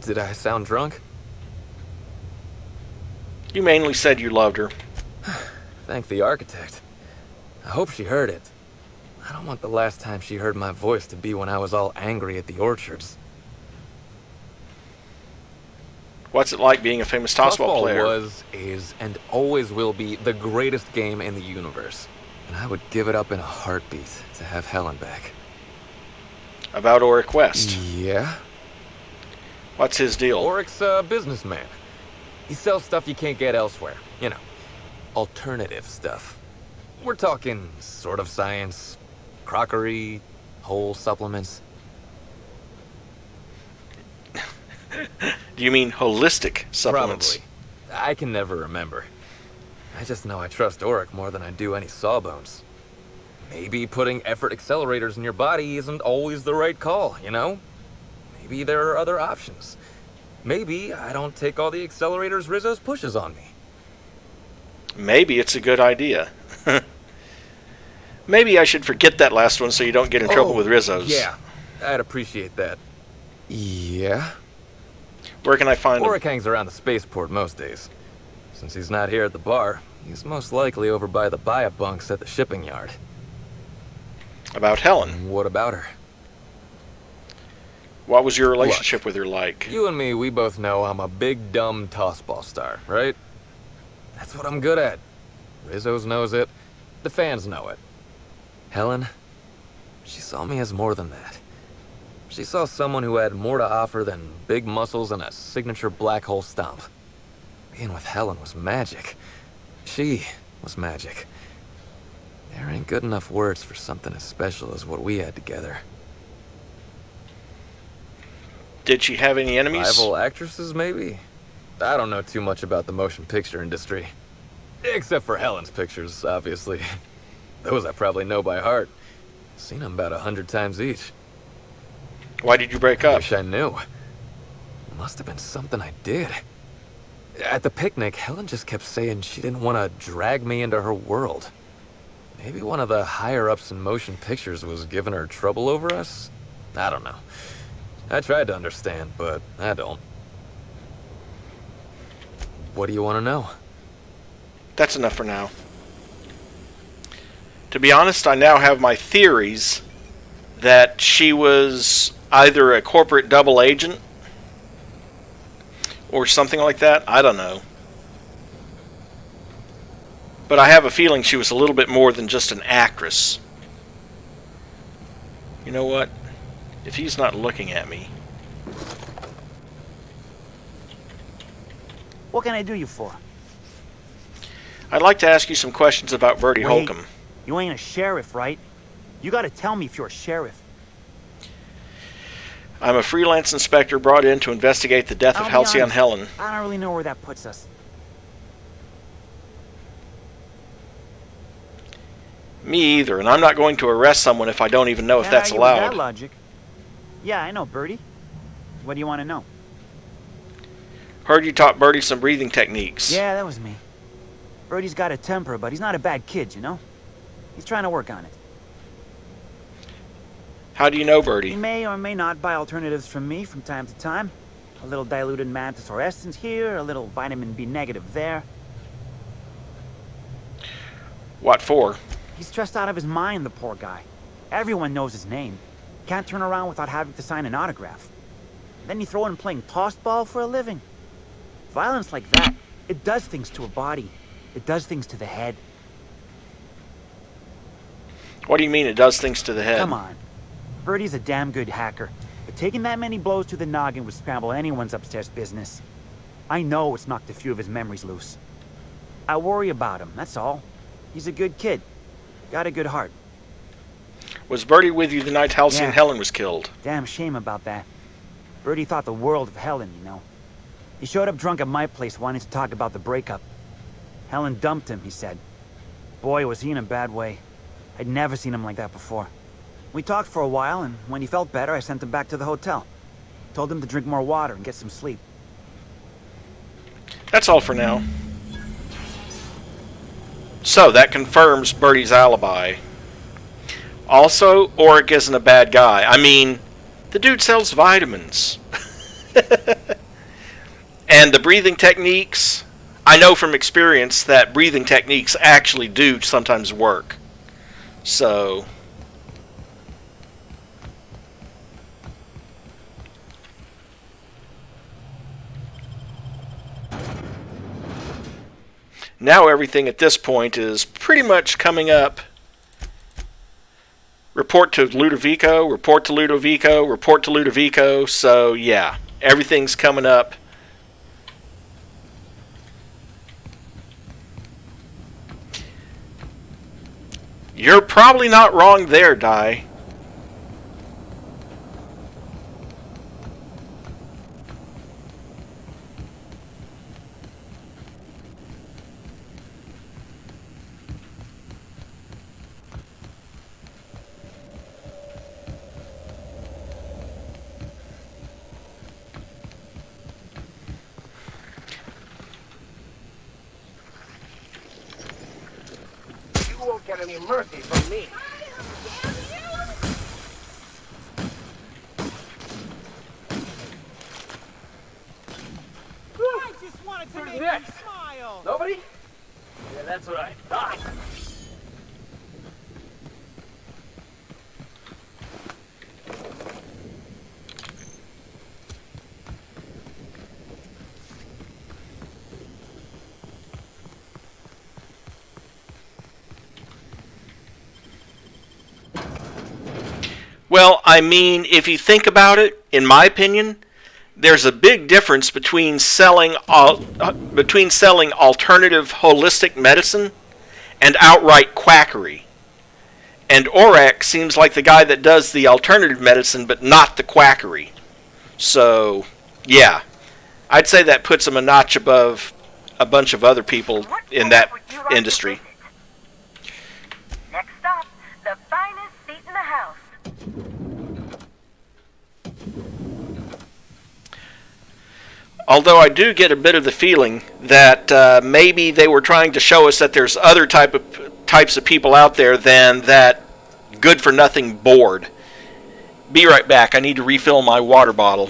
Speaker 4: Did I sound drunk?
Speaker 1: You mainly said you loved her.
Speaker 4: Thank the architect. I hope she heard it. I don't want the last time she heard my voice to be when I was all angry at the orchards.
Speaker 1: What's it like being a famous tossball player?
Speaker 4: Was, is, and always will be the greatest game in the universe. And I would give it up in a heartbeat to have Helen back.
Speaker 1: About Oric West?
Speaker 4: Yeah.
Speaker 1: What's his deal?
Speaker 4: Oric's a businessman. He sells stuff you can't get elsewhere. You know, alternative stuff. We're talking sort of science, crockery, whole supplements.
Speaker 1: Do you mean holistic supplements?
Speaker 4: Probably. I can never remember. I just know I trust Oric more than I do any sawbones. Maybe putting effort accelerators in your body isn't always the right call, you know? Maybe there are other options. Maybe I don't take all the accelerators Rizzo's pushes on me.
Speaker 1: Maybe it's a good idea. Maybe I should forget that last one so you don't get in trouble with Rizzo's.
Speaker 4: Yeah, I'd appreciate that. Yeah?
Speaker 1: Where can I find him?
Speaker 4: Oric hangs around the spaceport most days. Since he's not here at the bar, he's most likely over by the buy-up bunks at the shipping yard.
Speaker 1: About Helen?
Speaker 4: What about her?
Speaker 1: What was your relationship with her like?
Speaker 4: You and me, we both know I'm a big, dumb tossball star, right? That's what I'm good at. Rizzo's knows it. The fans know it. Helen, she saw me as more than that. She saw someone who had more to offer than big muscles and a signature black hole stomp. Being with Helen was magic. She was magic. There ain't good enough words for something as special as what we had together.
Speaker 1: Did she have any enemies?
Speaker 4: Rival actresses, maybe? I don't know too much about the motion picture industry. Except for Helen's pictures, obviously. Those I probably know by heart. Seen them about 100 times each.
Speaker 1: Why did you break up?
Speaker 4: I wish I knew. Must have been something I did. At the picnic, Helen just kept saying she didn't want to drag me into her world. Maybe one of the higher-ups in motion pictures was giving her trouble over us? I don't know. I tried to understand, but I don't. What do you want to know?
Speaker 1: That's enough for now. To be honest, I now have my theories that she was either a corporate double agent or something like that. I don't know. But I have a feeling she was a little bit more than just an actress. You know what? If he's not looking at me...
Speaker 15: What can I do you for?
Speaker 1: I'd like to ask you some questions about Bertie
Speaker 15: Wait.
Speaker 1: Holcomb.
Speaker 15: You ain't a sheriff, right? You gotta tell me if you're a sheriff.
Speaker 1: I'm a freelance inspector brought in to investigate the death of
Speaker 15: I'll be
Speaker 1: Halcyon
Speaker 15: honest,
Speaker 1: Helen.
Speaker 15: I don't really know where that puts us.
Speaker 1: Me either, and I'm not going to arrest someone if I don't even know if
Speaker 15: Can't
Speaker 1: that's
Speaker 15: argue with
Speaker 1: allowed.
Speaker 15: that logic. Yeah, I know, Birdie. What do you want to know?
Speaker 1: Heard you taught Birdie some breathing techniques.
Speaker 15: Yeah, that was me. Birdie's got a temper, but he's not a bad kid, you know? He's trying to work on it.
Speaker 1: How do you know Birdie?
Speaker 15: He may or may not buy alternatives from me from time to time. A little diluted mantis or essence here, a little vitamin B negative there.
Speaker 1: What for?
Speaker 15: He's stressed out of his mind, the poor guy. Everyone knows his name. Can't turn around without having to sign an autograph. Then you throw in playing tossed ball for a living. Violence like that, it does things to a body. It does things to the head.
Speaker 1: What do you mean it does things to the head?
Speaker 15: Come on. Birdie's a damn good hacker, but taking that many blows to the noggin would scramble anyone's upstairs business. I know it's knocked a few of his memories loose. I worry about him, that's all. He's a good kid. Got a good heart.
Speaker 1: Was Birdie with you the night Halcyon
Speaker 15: Yeah.
Speaker 1: Helen was killed?
Speaker 15: Damn shame about that. Birdie thought the world of Helen, you know. He showed up drunk at my place wanting to talk about the breakup. Helen dumped him, he said. Boy, was he in a bad way. I'd never seen him like that before. We talked for a while, and when he felt better, I sent him back to the hotel. Told him to drink more water and get some sleep.
Speaker 1: That's all for now. So, that confirms Birdie's alibi. Also, Auric isn't a bad guy. I mean, the dude sells vitamins. And the breathing techniques, I know from experience that breathing techniques actually do sometimes work. So, now everything at this point is pretty much coming up. Report to Ludovico, report to Ludovico, report to Ludovico. So, yeah, everything's coming up. You're probably not wrong there, Di.
Speaker 16: You won't get any mercy from me.
Speaker 17: I just wanted to make you smile.
Speaker 16: Nobody? Yeah, that's what I thought.
Speaker 1: Well, I mean, if you think about it, in my opinion, there's a big difference between selling alternative holistic medicine and outright quackery. And Auric seems like the guy that does the alternative medicine, but not the quackery. So, yeah, I'd say that puts him a notch above a bunch of other people in that industry.
Speaker 6: Next up, the finest seat in the house.
Speaker 1: Although I do get a bit of the feeling that maybe they were trying to show us that there's other types of people out there than that good-for-nothing board. Be right back. I need to refill my water bottle.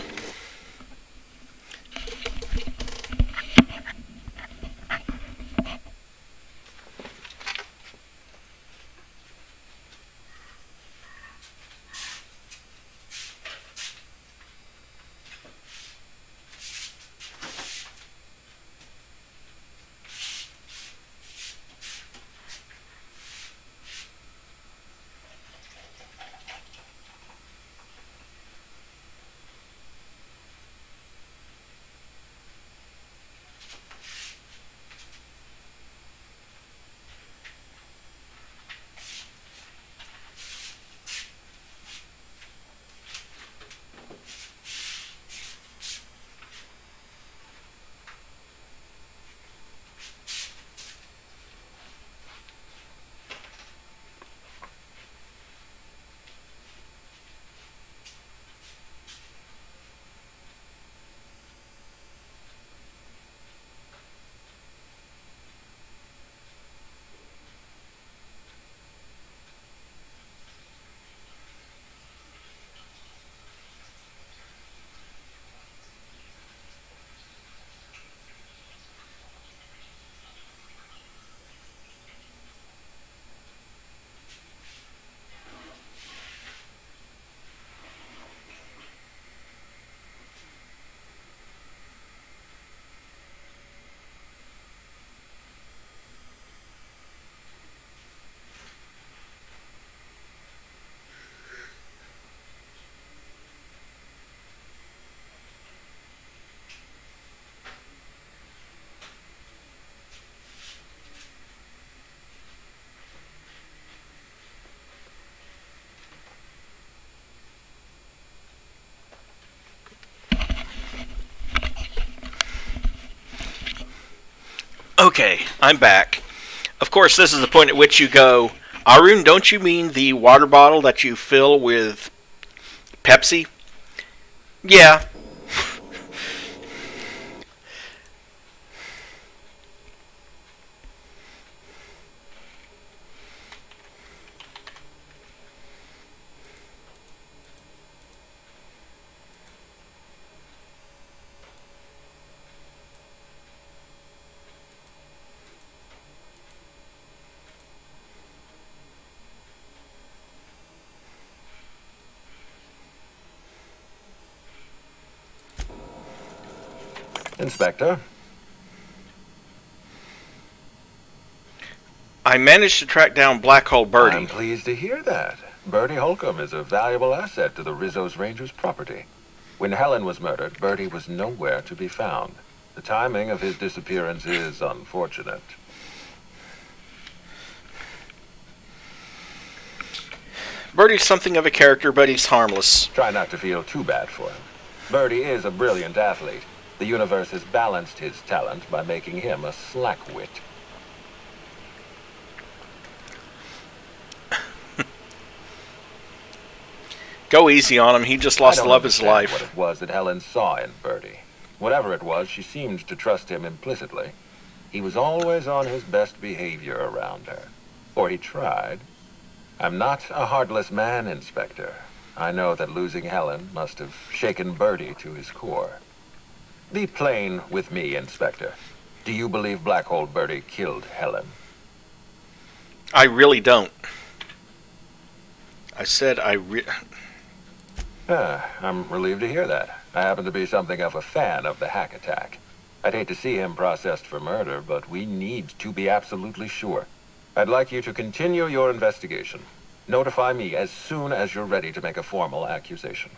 Speaker 1: Okay, I'm back. Of course, this is the point at which you go, Arun, don't you mean the water bottle that you fill with Pepsi? Yeah.
Speaker 5: Inspector?
Speaker 1: I managed to track down Black Hole Birdie.
Speaker 5: I'm pleased to hear that. Birdie Holcomb is a valuable asset to the Rizzo's Rangers property. When Helen was murdered, Birdie was nowhere to be found. The timing of his disappearance is unfortunate.
Speaker 1: Birdie's something of a character, but he's harmless.
Speaker 5: Try not to feel too bad for him. Birdie is a brilliant athlete. The universe has balanced his talent by making him a slackwit.
Speaker 1: Go easy on him. He just lost the love of his life.
Speaker 5: What it was that Helen saw in Birdie. Whatever it was, she seemed to trust him implicitly. He was always on his best behavior around her. Or he tried. I'm not a heartless man, Inspector. I know that losing Helen must have shaken Birdie to his core. Be plain with me, Inspector. Do you believe Black Hole Birdie killed Helen?
Speaker 1: I really don't. I said
Speaker 5: I'm relieved to hear that. I happen to be something of a fan of the hack attack. I'd hate to see him processed for murder, but we need to be absolutely sure. I'd like you to continue your investigation. Notify me as soon as you're ready to make a formal accusation.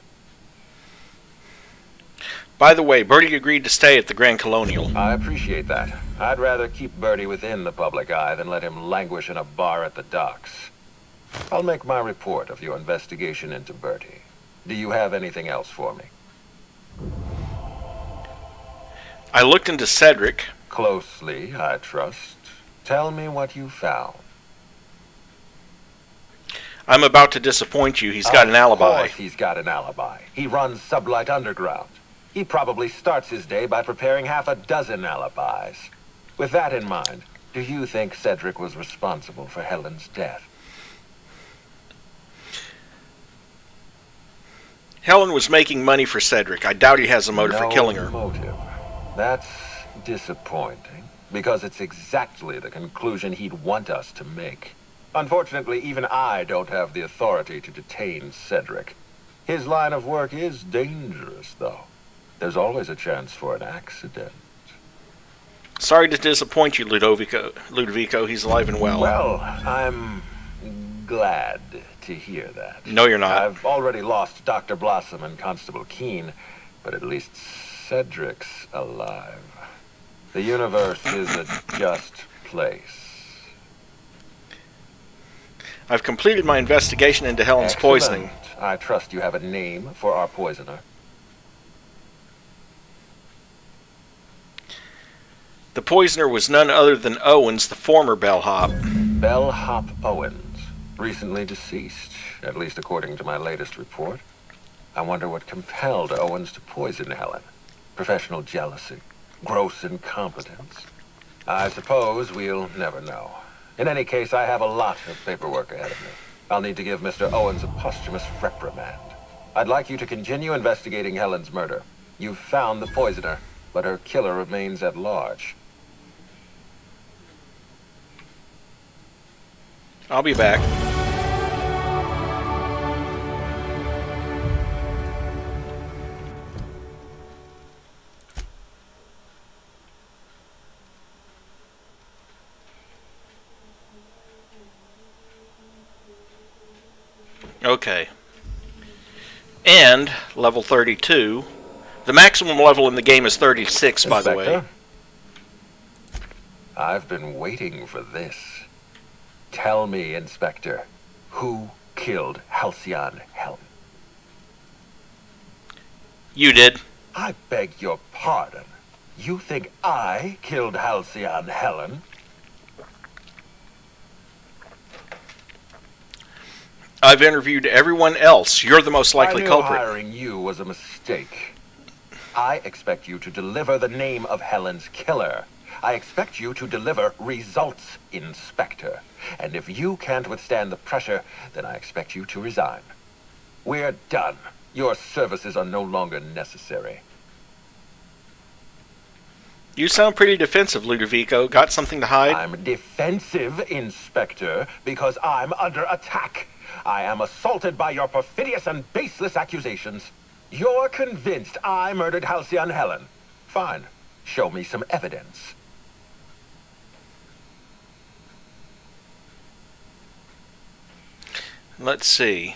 Speaker 1: By the way, Birdie agreed to stay at the Grand Colonial.
Speaker 5: I appreciate that. I'd rather keep Birdie within the public eye than let him languish in a bar at the docks. I'll make my report of your investigation into Birdie. Do you have anything else for me?
Speaker 1: I looked into Cedric.
Speaker 5: Closely, I trust. Tell me what you found.
Speaker 1: I'm about to disappoint you. He's got an alibi.
Speaker 5: Of course he's got an alibi. He runs Sublight Underground. He probably starts his day by preparing half a dozen alibis. With that in mind, do you think Cedric was responsible for Helen's death?
Speaker 1: Helen was making money for Cedric. I doubt he has a motive for killing her.
Speaker 5: Motive. That's disappointing, because it's exactly the conclusion he'd want us to make. Unfortunately, even I don't have the authority to detain Cedric. His line of work is dangerous, though. There's always a chance for an accident.
Speaker 1: Sorry to disappoint you, Ludovico. He's alive and well.
Speaker 5: Well, I'm glad to hear that.
Speaker 1: No, you're not.
Speaker 5: I've already lost Dr. Blossom and Constable Keene, but at least Cedric's alive. The universe is a just place.
Speaker 1: I've completed my investigation into Helen's poisoning.
Speaker 5: I trust you have a name for our poisoner.
Speaker 1: The poisoner was none other than Owens, the former bellhop.
Speaker 5: Bellhop Owens, recently deceased, at least according to my latest report. I wonder what compelled Owens to poison Helen. Professional jealousy, gross incompetence. I suppose we'll never know. In any case, I have a lot of paperwork ahead of me. I'll need to give Mr. Owens a posthumous reprimand. I'd like you to continue investigating Helen's murder. You've found the poisoner, but her killer remains at large.
Speaker 1: I'll be back. Okay. And level 32. The maximum level in the game is 36, by the way.
Speaker 5: I've been waiting for this. Tell me, Inspector, who killed Halcyon Helen?
Speaker 1: You did.
Speaker 5: I beg your pardon. You think I killed Halcyon Helen?
Speaker 1: I've interviewed everyone else. You're the most likely
Speaker 5: I knew
Speaker 1: culprit.
Speaker 5: hiring you was a mistake. I expect you to deliver the name of Helen's killer. I expect you to deliver results, Inspector. And if you can't withstand the pressure, then I expect you to resign. We're done. Your services are no longer necessary.
Speaker 1: You sound pretty defensive, Ludovico. Got something to hide?
Speaker 5: I'm defensive, Inspector, because I'm under attack. I am assaulted by your perfidious and baseless accusations. You're convinced I murdered Halcyon Helen. Fine. Show me some evidence.
Speaker 1: Let's see.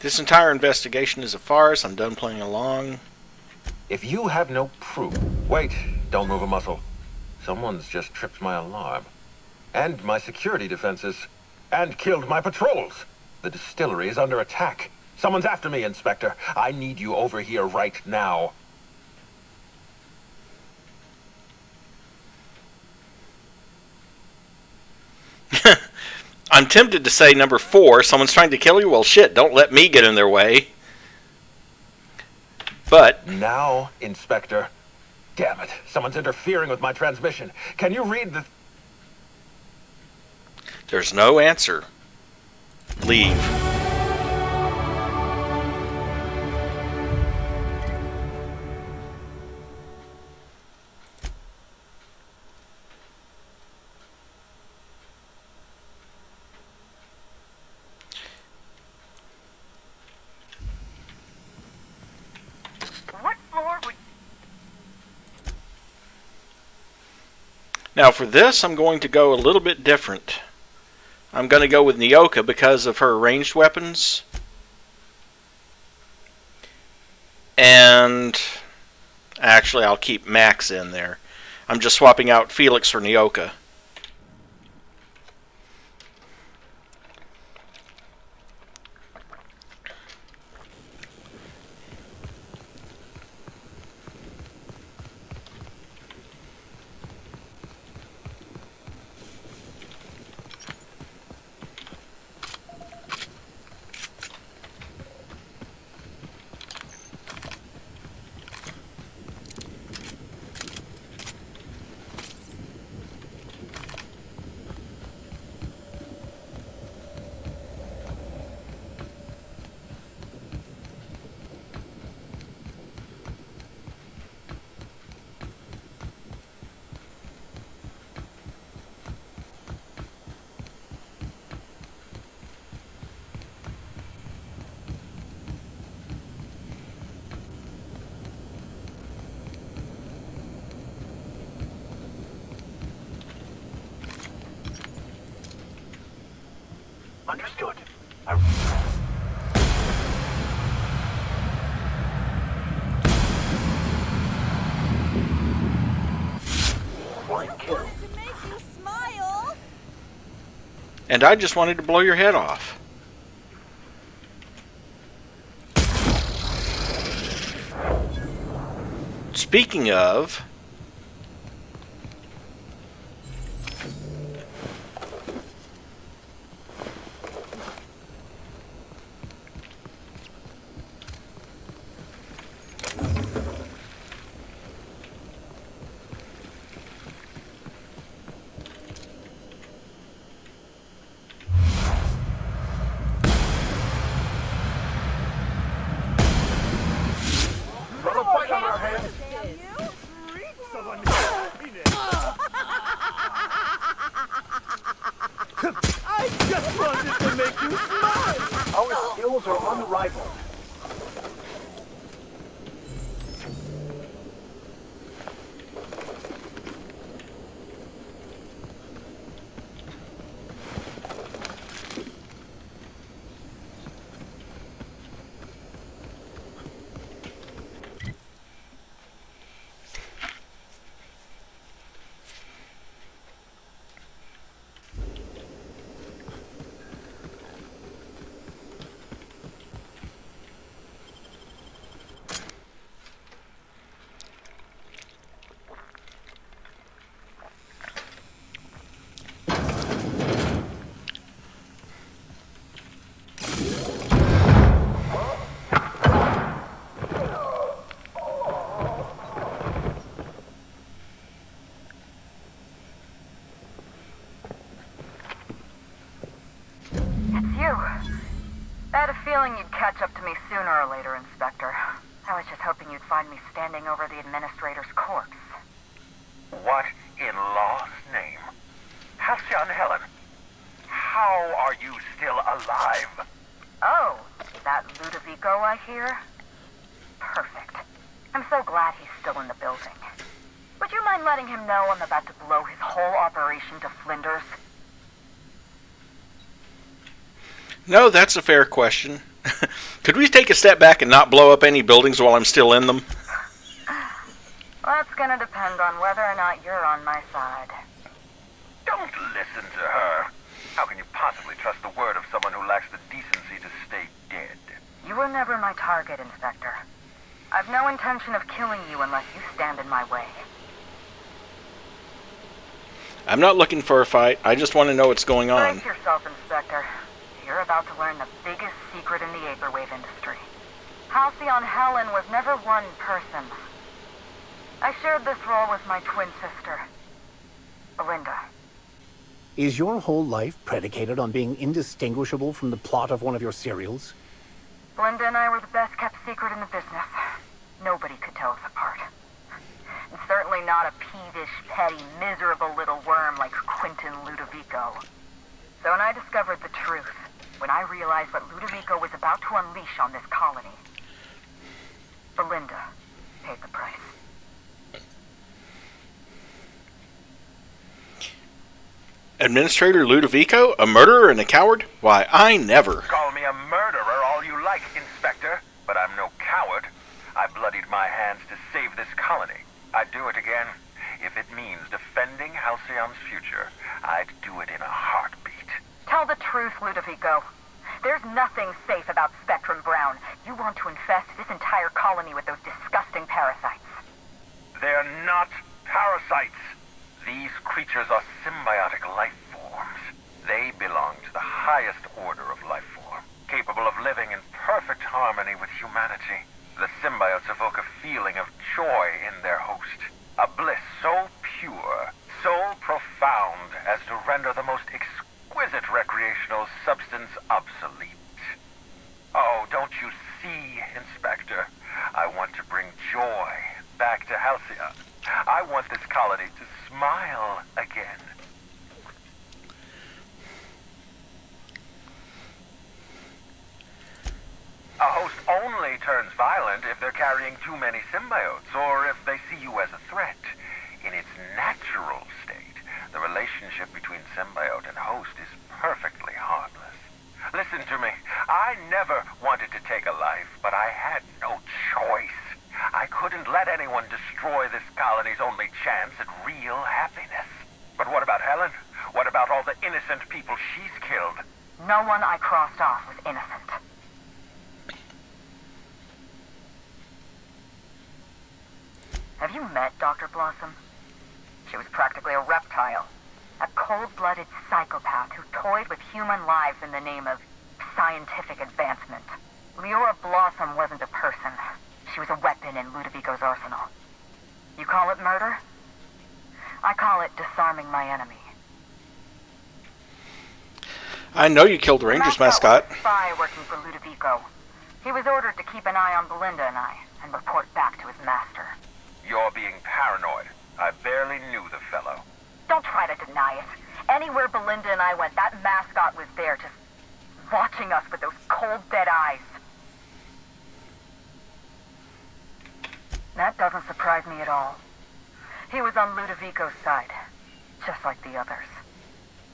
Speaker 1: This entire investigation is a farce. I'm done playing along.
Speaker 5: If you have no proof... Wait, don't move a muscle. Someone's just tripped my alarm. And my security defenses. And killed my patrols. The distillery is under attack. Someone's after me, Inspector. I need you over here right now.
Speaker 1: I'm tempted to say number 4, someone's trying to kill you. Well, shit, don't let me get in their way. But...
Speaker 5: Now, Inspector. Damn it, someone's interfering with my transmission. Can you read the...
Speaker 1: There's no answer. Leave.
Speaker 6: What floor would...
Speaker 1: Now for this, I'm going to go a little bit different. I'm going to go with Nyoka because of her ranged weapons. And actually, I'll keep Max in there. I'm just swapping out Felix for Nyoka.
Speaker 16: Understood. One kill.
Speaker 17: To make you smile.
Speaker 1: And I just wanted to blow your head off. Speaking of...
Speaker 16: Got a fight on our hands.
Speaker 7: I just wanted to make you smile!
Speaker 16: Our skills are unrivaled.
Speaker 6: feeling you'd catch up to me sooner or later, Inspector. I was just hoping you'd find me standing over the administrator's corpse.
Speaker 8: What in law's name? Halcyon Helen, how are you still alive?
Speaker 6: Oh, that Ludovico I hear? Perfect. I'm so glad he's still in the building. Would you mind letting him know I'm about to blow his whole operation to flinders?
Speaker 1: No, that's a fair question. Could we take a step back and not blow up any buildings while I'm still in them?
Speaker 6: That's gonna depend on whether or not you're on my side.
Speaker 8: Don't listen to her. How can you possibly trust the word of someone who lacks the decency to stay dead?
Speaker 6: You were never my target, Inspector. I've no intention of killing you unless you stand in my way.
Speaker 1: I'm not looking for a fight. I just want to know what's going on.
Speaker 6: Brace yourself, Inspector. You're about to learn the biggest secret in the vaporwave industry. Halcyon Helen was never one person. I shared this role with my twin sister, Belinda.
Speaker 16: Is your whole life predicated on being indistinguishable from the plot of one of your serials?
Speaker 6: Belinda and I were the best kept secret in the business. Nobody could tell us apart. And certainly not a peevish, petty, miserable little worm like Quentin Ludovico. So when I discovered the truth, when I realized what Ludovico was about to unleash on this colony, Belinda paid the price.
Speaker 1: Administrator Ludovico? A murderer and a coward? Why, I never.
Speaker 8: Call me a murderer all you like, Inspector, but I'm no coward. I bloodied my hands to save this colony. I'd do it again. If it means defending Halcyon's future, I'd do it in a heartbeat.
Speaker 6: Tell the truth, Ludovico. There's nothing safe about Spectrum Brown. You want to infest this entire colony with those disgusting parasites.
Speaker 8: They're not parasites. These creatures are symbiotic life forms. They belong to the highest order of life form, capable of living in perfect harmony with humanity. The symbiotes evoke a feeling of joy in their host, a bliss so pure, so profound as to render the most exquisite recreational substance obsolete. Oh, don't you see, Inspector? I want to bring joy back to Halcyon. I want this colony to smile again. A host only turns violent if they're carrying too many symbiotes, or if they see you as a threat. In its natural state, the relationship between symbiote and host is perfectly harmless. Listen to me. I never wanted to take a life, but I had no choice. I couldn't let anyone destroy this colony's only chance at real happiness. But what about Helen? What about all the innocent people she's killed?
Speaker 6: No one I crossed off was innocent. Have you met Dr. Blossom? She was practically a reptile. A cold-blooded psychopath who toyed with human lives in the name of scientific advancement. Leora Blossom wasn't a person. She was a weapon in Ludovico's arsenal. You call it murder? I call it disarming my enemy.
Speaker 1: I know you killed the Rangers mascot.
Speaker 6: Was a spy working for Ludovico. He was ordered to keep an eye on Belinda and I, and report back to his master.
Speaker 8: You're being paranoid. I barely knew the fellow.
Speaker 6: Don't try to deny it. Anywhere Belinda and I went, that mascot was there, just watching us with those cold, dead eyes. That doesn't surprise me at all. He was on Ludovico's side, just like the others.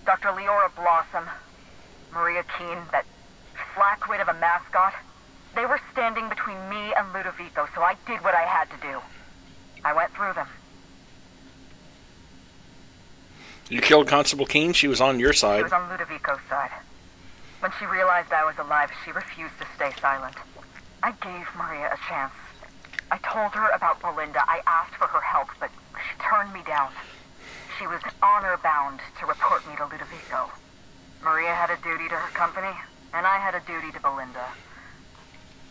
Speaker 6: Dr. Leora Blossom, Maria Keene, that flackwit of a mascot, they were standing between me and Ludovico, so I did what I had to do. I went through them.
Speaker 1: You killed Constable Keene? She was on your side.
Speaker 6: She was on Ludovico's side. When she realized I was alive, she refused to stay silent. I gave Maria a chance. I told her about Belinda. I asked for her help, but she turned me down. She was honor-bound to report me to Ludovico. Maria had a duty to her company, and I had a duty to Belinda.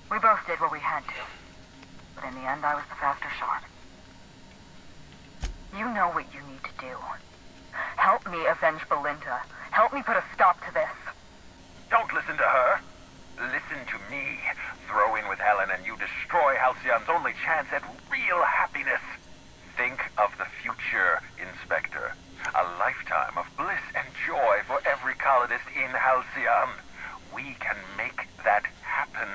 Speaker 6: We both did what we had to. But in the end, I was the faster shot. You know what you need to do. Help me avenge Belinda. Help me put a stop to this.
Speaker 8: Don't listen to her. Listen
Speaker 5: listen to me. Throw in with Helen and you destroy Halcyon's only chance at real happiness. Think of the future, Inspector. A lifetime of bliss and joy for every colonist in Halcyon. We can make that happen.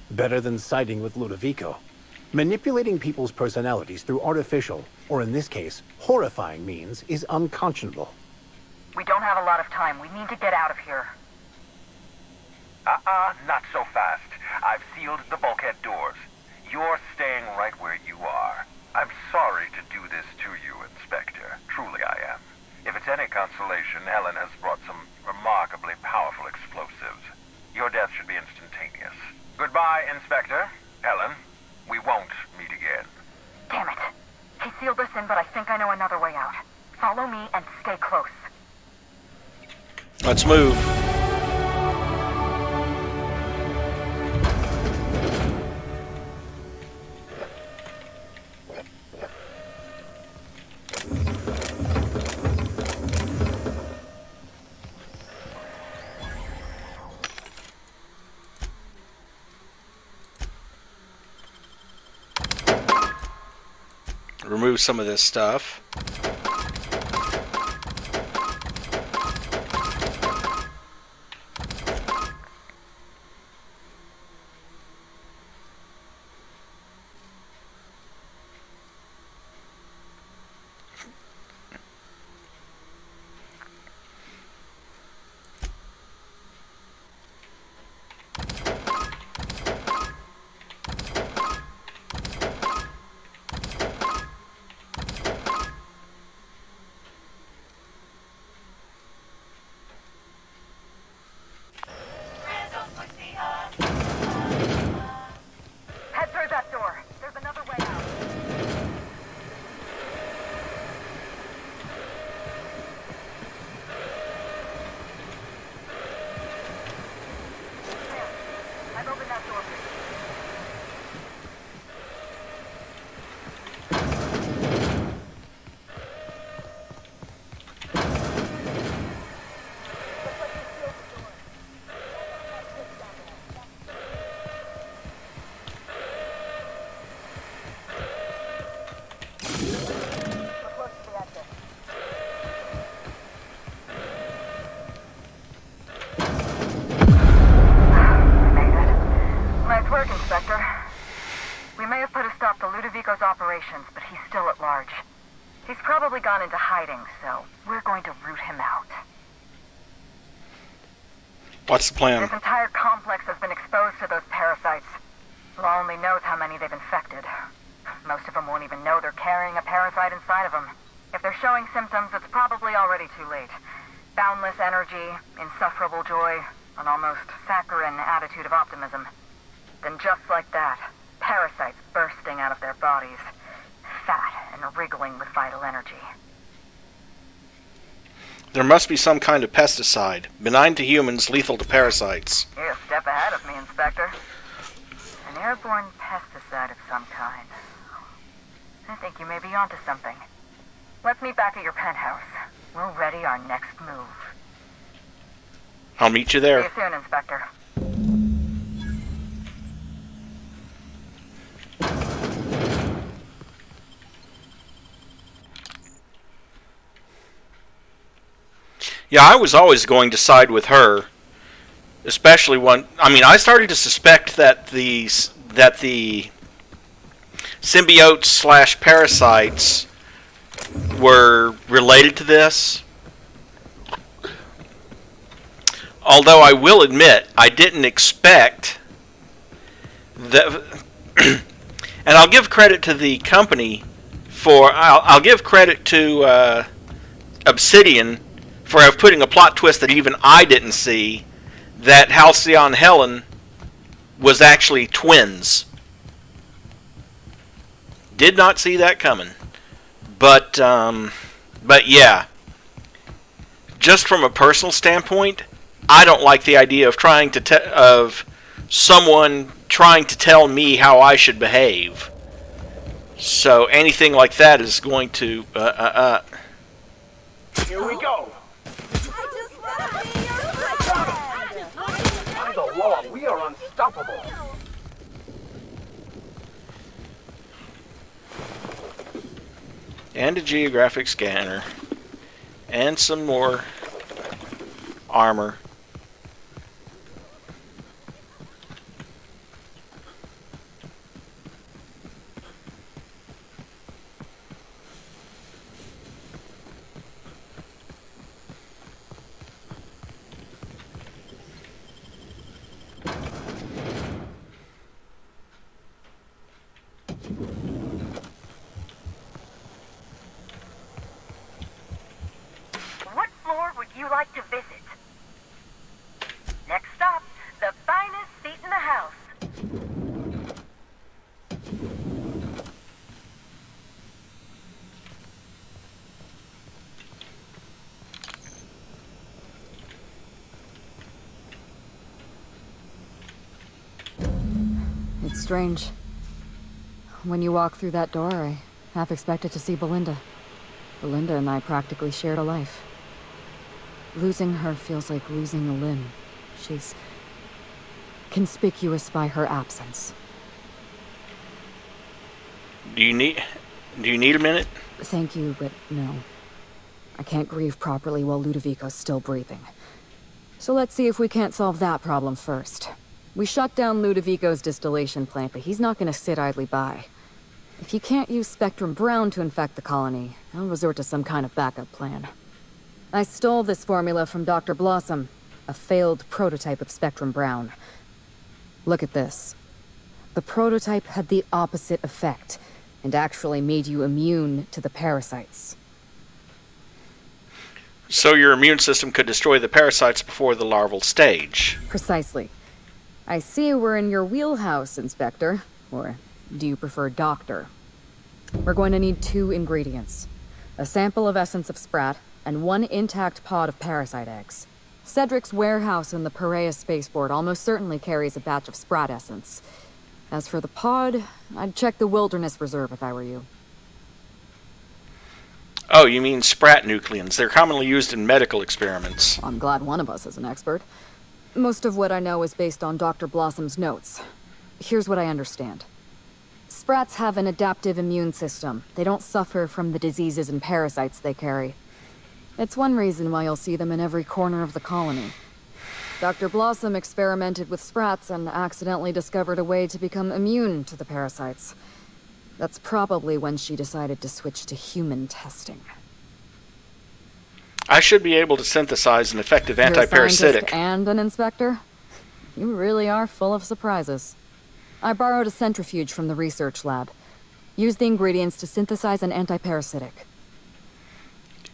Speaker 16: Better than siding with Ludovico. Manipulating people's personalities through artificial, or in this case, horrifying means is unconscionable.
Speaker 6: We don't have a lot of time. We need to get out of here.
Speaker 5: Not so fast. I've sealed the bulkhead doors. You're staying right where you are. I'm sorry to do this to you, Inspector. Truly I am. If it's any consolation, Helen has brought some remarkably powerful explosives. Your death should be instantaneous. Goodbye, Inspector. Helen, we won't meet again.
Speaker 6: Damn it. He sealed us in, but I think I know another way out. Follow me and stay close.
Speaker 1: Let's move. Remove some of this stuff.
Speaker 6: Head through that door. There's another way out. There. I've opened that door for you. Nice work, Inspector. We may have put a stop to Ludovico's operations, but he's still at large. He's probably gone into hiding, so we're going to root him out.
Speaker 1: What's the plan?
Speaker 6: This entire complex has been exposed to those parasites. Law only knows how many they've infected. Most of them won't even know they're carrying a parasite inside of them. If they're showing symptoms, it's probably already too late. Boundless energy, insufferable joy, an almost saccharine attitude of optimism. Then just like that, parasites bursting out of their bodies, fat and wriggling with vital energy.
Speaker 1: There must be some kind of pesticide. Benign to humans, lethal to parasites.
Speaker 6: You're a step ahead of me, Inspector. An airborne pesticide of some kind. I think you may be onto something. Let's meet back at your penthouse. We'll ready our next move.
Speaker 1: I'll meet you
Speaker 6: See
Speaker 1: there.
Speaker 6: you soon, Inspector.
Speaker 1: Yeah, I was always going to side with her, especially when I started to suspect that the symbiotes slash parasites were related to this. Although I will admit, I didn't expect that, and I'll give credit to the company for. I'll give credit to Obsidian for putting a plot twist that even I didn't see, that Halcyon Helen was actually twins. Did not see that coming. But yeah. Just from a personal standpoint, I don't like the idea of of someone trying to tell me how I should behave. So anything like that is going to
Speaker 8: Here we go. By the law, we are unstoppable.
Speaker 1: And a geographic scanner. And some more armor.
Speaker 6: What floor would you like to visit? Next stop, the finest seat in the house.
Speaker 18: It's strange. When you walk through that door, I half expected to see Belinda. Belinda and I practically shared a life. Losing her feels like losing a limb. She's conspicuous by her absence.
Speaker 1: Do you need a minute?
Speaker 18: Thank you, but no. I can't grieve properly while Ludovico's still breathing. So let's see if we can't solve that problem first. We shut down Ludovico's distillation plant, but he's not going to sit idly by. If you can't use Spectrum Brown to infect the colony, I'll resort to some kind of backup plan. I stole this formula from Dr. Blossom, a failed prototype of Spectrum Brown. Look at this. The prototype had the opposite effect, and actually made you immune to the parasites.
Speaker 1: So your immune system could destroy the parasites before the larval stage.
Speaker 18: Precisely. I see we're in your wheelhouse, Inspector. Or do you prefer Doctor? We're going to need 2 ingredients. A sample of essence of sprat, and 1 intact pod of parasite eggs. Cedric's warehouse in the Perea spaceport almost certainly carries a batch of sprat essence. As for the pod, I'd check the Wilderness Reserve if I were you.
Speaker 1: Oh, you mean sprat nucleons. They're commonly used in medical experiments.
Speaker 18: I'm glad one of us is an expert. Most of what I know is based on Dr. Blossom's notes. Here's what I understand. Sprats have an adaptive immune system. They don't suffer from the diseases and parasites they carry. It's one reason why you'll see them in every corner of the colony. Dr. Blossom experimented with sprats and accidentally discovered a way to become immune to the parasites. That's probably when she decided to switch to human testing.
Speaker 1: I should be able to synthesize an effective
Speaker 18: You're a
Speaker 1: anti-parasitic.
Speaker 18: scientist and an inspector? You really are full of surprises. I borrowed a centrifuge from the research lab. Use the ingredients to synthesize an anti-parasitic.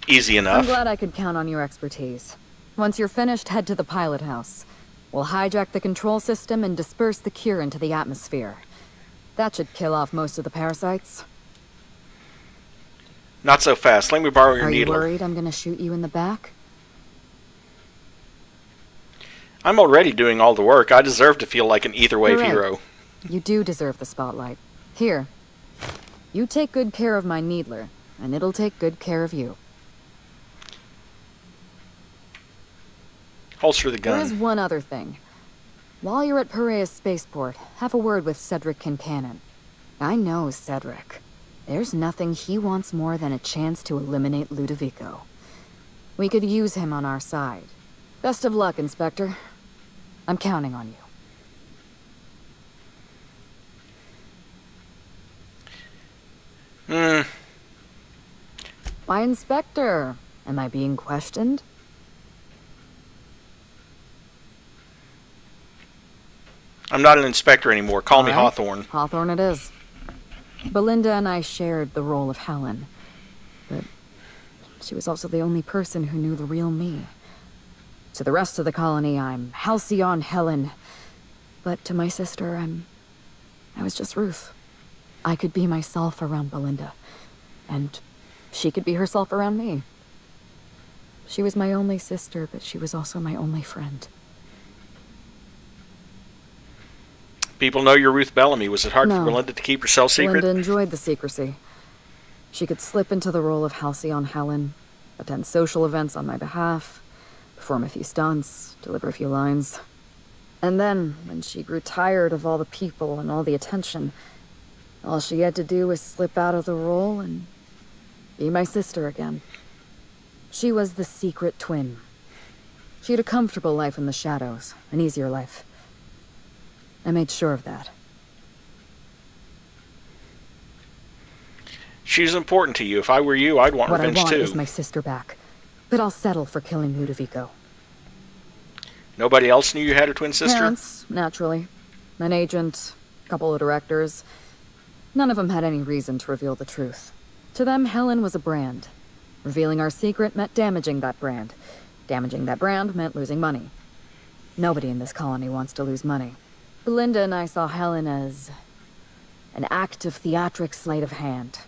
Speaker 1: Easy
Speaker 18: I'm
Speaker 1: enough.
Speaker 18: glad I could count on your expertise. Once you're finished, head to the pilot house. We'll hijack the control system and disperse the cure into the atmosphere. That should kill off most of the parasites.
Speaker 1: Not so fast. Let me borrow your
Speaker 18: Are you
Speaker 1: needler.
Speaker 18: worried I'm gonna shoot you in the back?
Speaker 1: I'm already doing all the work. I deserve to feel like an ether wave
Speaker 18: You're right.
Speaker 1: hero.
Speaker 18: You do deserve the spotlight. Here. You take good care of my needler, and it'll take good care of you.
Speaker 1: Holster the gun.
Speaker 18: There's one other thing. While you're at Perea's spaceport, have a word with Cedric Kincannon. I know Cedric. There's nothing he wants more than a chance to eliminate Ludovico. We could use him on our side. Best of luck, Inspector. I'm counting on you. Why, Inspector? Am I being questioned?
Speaker 1: I'm not an inspector anymore. Call me
Speaker 18: All right.
Speaker 1: Hawthorne.
Speaker 18: Hawthorne it is. Belinda and I shared the role of Helen, but she was also the only person who knew the real me. To the rest of the colony, I'm Halcyon Helen, but to my sister, I was just Ruth. I could be myself around Belinda, and she could be herself around me. She was my only sister, but she was also my only friend.
Speaker 1: People know you're Ruth Bellamy. Was it hard
Speaker 18: No.
Speaker 1: for Belinda to keep herself secret?
Speaker 18: Belinda enjoyed the secrecy. She could slip into the role of Halcyon Helen, attend social events on my behalf, perform a few stunts, deliver a few lines. And then, when she grew tired of all the people and all the attention, all she had to do was slip out of the role and be my sister again. She was the secret twin. She had a comfortable life in the shadows, an easier life. I made sure of that.
Speaker 1: She's important to you. If I were you, I'd want revenge
Speaker 18: What I want
Speaker 1: too.
Speaker 18: is my sister back. But I'll settle for killing Ludovico.
Speaker 1: Nobody else knew you had a twin sister?
Speaker 18: Parents, naturally. An agent, a couple of directors. None of them had any reason to reveal the truth. To them, Helen was a brand. Revealing our secret meant damaging that brand. Damaging that brand meant losing money. Nobody in this colony wants to lose money. Belinda and I saw Helen as an act of theatric sleight of hand.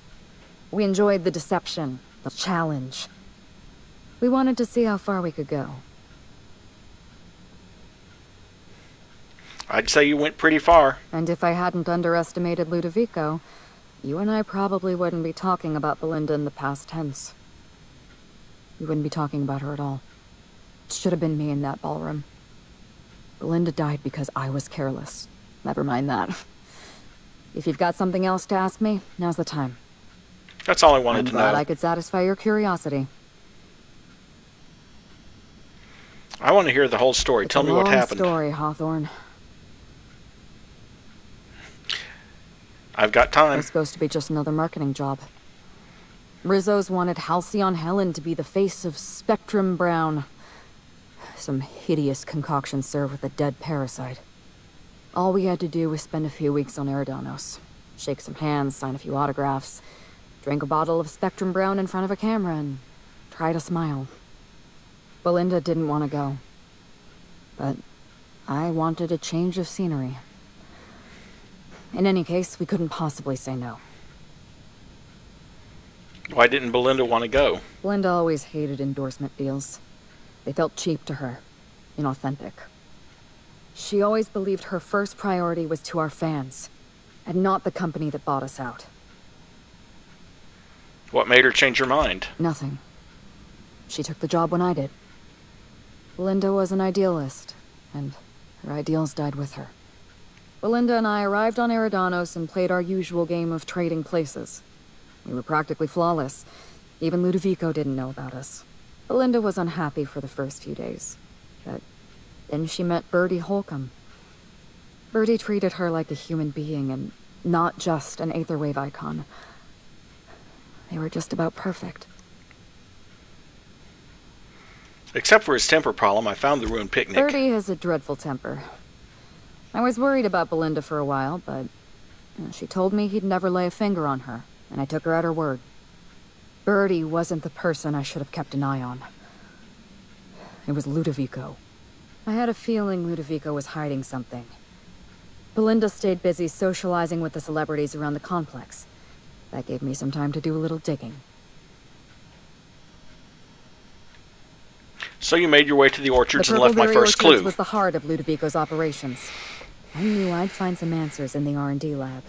Speaker 18: We enjoyed the deception, the challenge. We wanted to see how far we could go.
Speaker 1: I'd say you went pretty far.
Speaker 18: And if I hadn't underestimated Ludovico, you and I probably wouldn't be talking about Belinda in the past tense. We wouldn't be talking about her at all. It should have been me in that ballroom. Belinda died because I was careless. Never mind that. If you've got something else to ask me, now's the time.
Speaker 1: That's all I wanted to know.
Speaker 18: I'm glad I could satisfy your curiosity.
Speaker 1: I want to hear the whole story. Tell me what happened.
Speaker 18: It's a long story, Hawthorne.
Speaker 1: I've got
Speaker 18: It
Speaker 1: time.
Speaker 18: was supposed to be just another marketing job. Rizzo's wanted Halcyon Helen to be the face of Spectrum Brown. Some hideous concoction served with a dead parasite. All we had to do was spend a few weeks on Eridanos. Shake some hands, sign a few autographs, drink a bottle of Spectrum Brown in front of a camera, and try to smile. Belinda didn't want to go. But I wanted a change of scenery. In any case, we couldn't possibly say no.
Speaker 1: Why didn't Belinda want to go?
Speaker 18: Belinda always hated endorsement deals. They felt cheap to her, inauthentic. She always believed her first priority was to our fans, and not the company that bought us out.
Speaker 1: What made her change her mind?
Speaker 18: Nothing. She took the job when I did. Belinda was an idealist, and her ideals died with her. Belinda and I arrived on Eridanos and played our usual game of trading places. We were practically flawless. Even Ludovico didn't know about us. Belinda was unhappy for the first few days, but then she met Bertie Holcomb. Bertie treated her like a human being and not just an Aetherwave icon. They were just about perfect.
Speaker 1: Except for his temper problem, I found the ruined picnic.
Speaker 18: Bertie has a dreadful temper. I was worried about Belinda for a while, but she told me he'd never lay a finger on her, and I took her at her word. Bertie wasn't the person I should have kept an eye on. It was Ludovico. I had a feeling Ludovico was hiding something. Belinda stayed busy socializing with the celebrities around the complex. That gave me some time to do a little digging.
Speaker 1: So you made your way to the orchards and
Speaker 18: The
Speaker 1: left my
Speaker 18: Purpleberry
Speaker 1: first
Speaker 18: Orchards
Speaker 1: clue.
Speaker 18: was the heart of Ludovico's operations. I knew I'd find some answers in the R&D lab.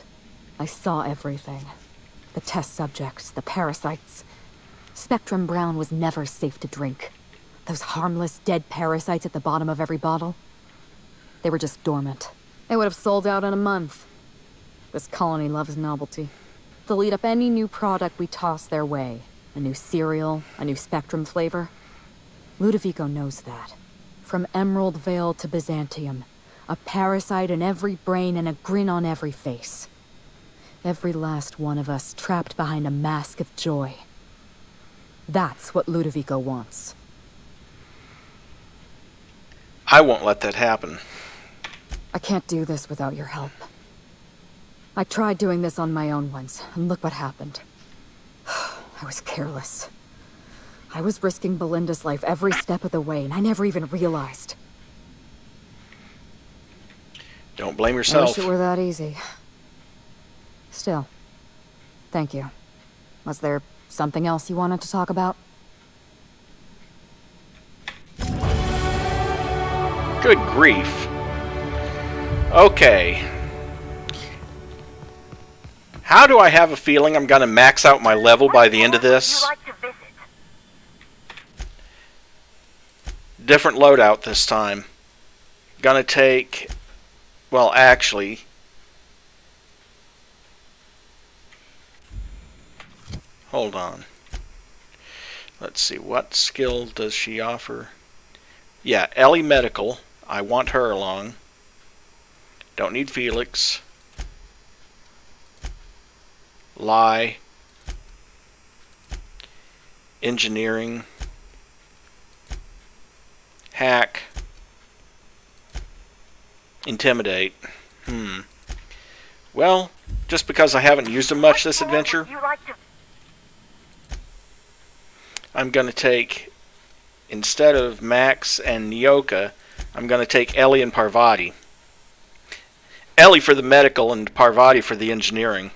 Speaker 18: I saw everything. The test subjects, the parasites. Spectrum Brown was never safe to drink. Those harmless, dead parasites at the bottom of every bottle. They were just dormant. They would have sold out in a month. This colony loves novelty. They'll eat up any new product we toss their way. A new cereal, a new Spectrum flavor. Ludovico knows that. From Emerald Vale to Byzantium. A parasite in every brain and a grin on every face. Every last one of us trapped behind a mask of joy. That's what Ludovico wants.
Speaker 1: I won't let that happen.
Speaker 18: I can't do this without your help. I tried doing this on my own once, and look what happened. I was careless. I was risking Belinda's life every step of the way, and I never even realized.
Speaker 1: Don't blame
Speaker 18: I
Speaker 1: yourself.
Speaker 18: wish it were that easy. Still, thank you. Was there something else you wanted to talk about?
Speaker 1: Good grief. Okay. How do I have a feeling I'm going to max out my level by the end of this? Different loadout this time. Gonna take... Well, actually... Hold on. Let's see, what skill does she offer? Yeah, Ellie Medical. I want her along. Don't need Felix. Lie. Engineering. Hack. Intimidate. Well, just because I haven't used them much this adventure, I'm going to take, instead of Max and Nyoka, I'm going to take Ellie and Parvati. Ellie for the medical and Parvati for the engineering.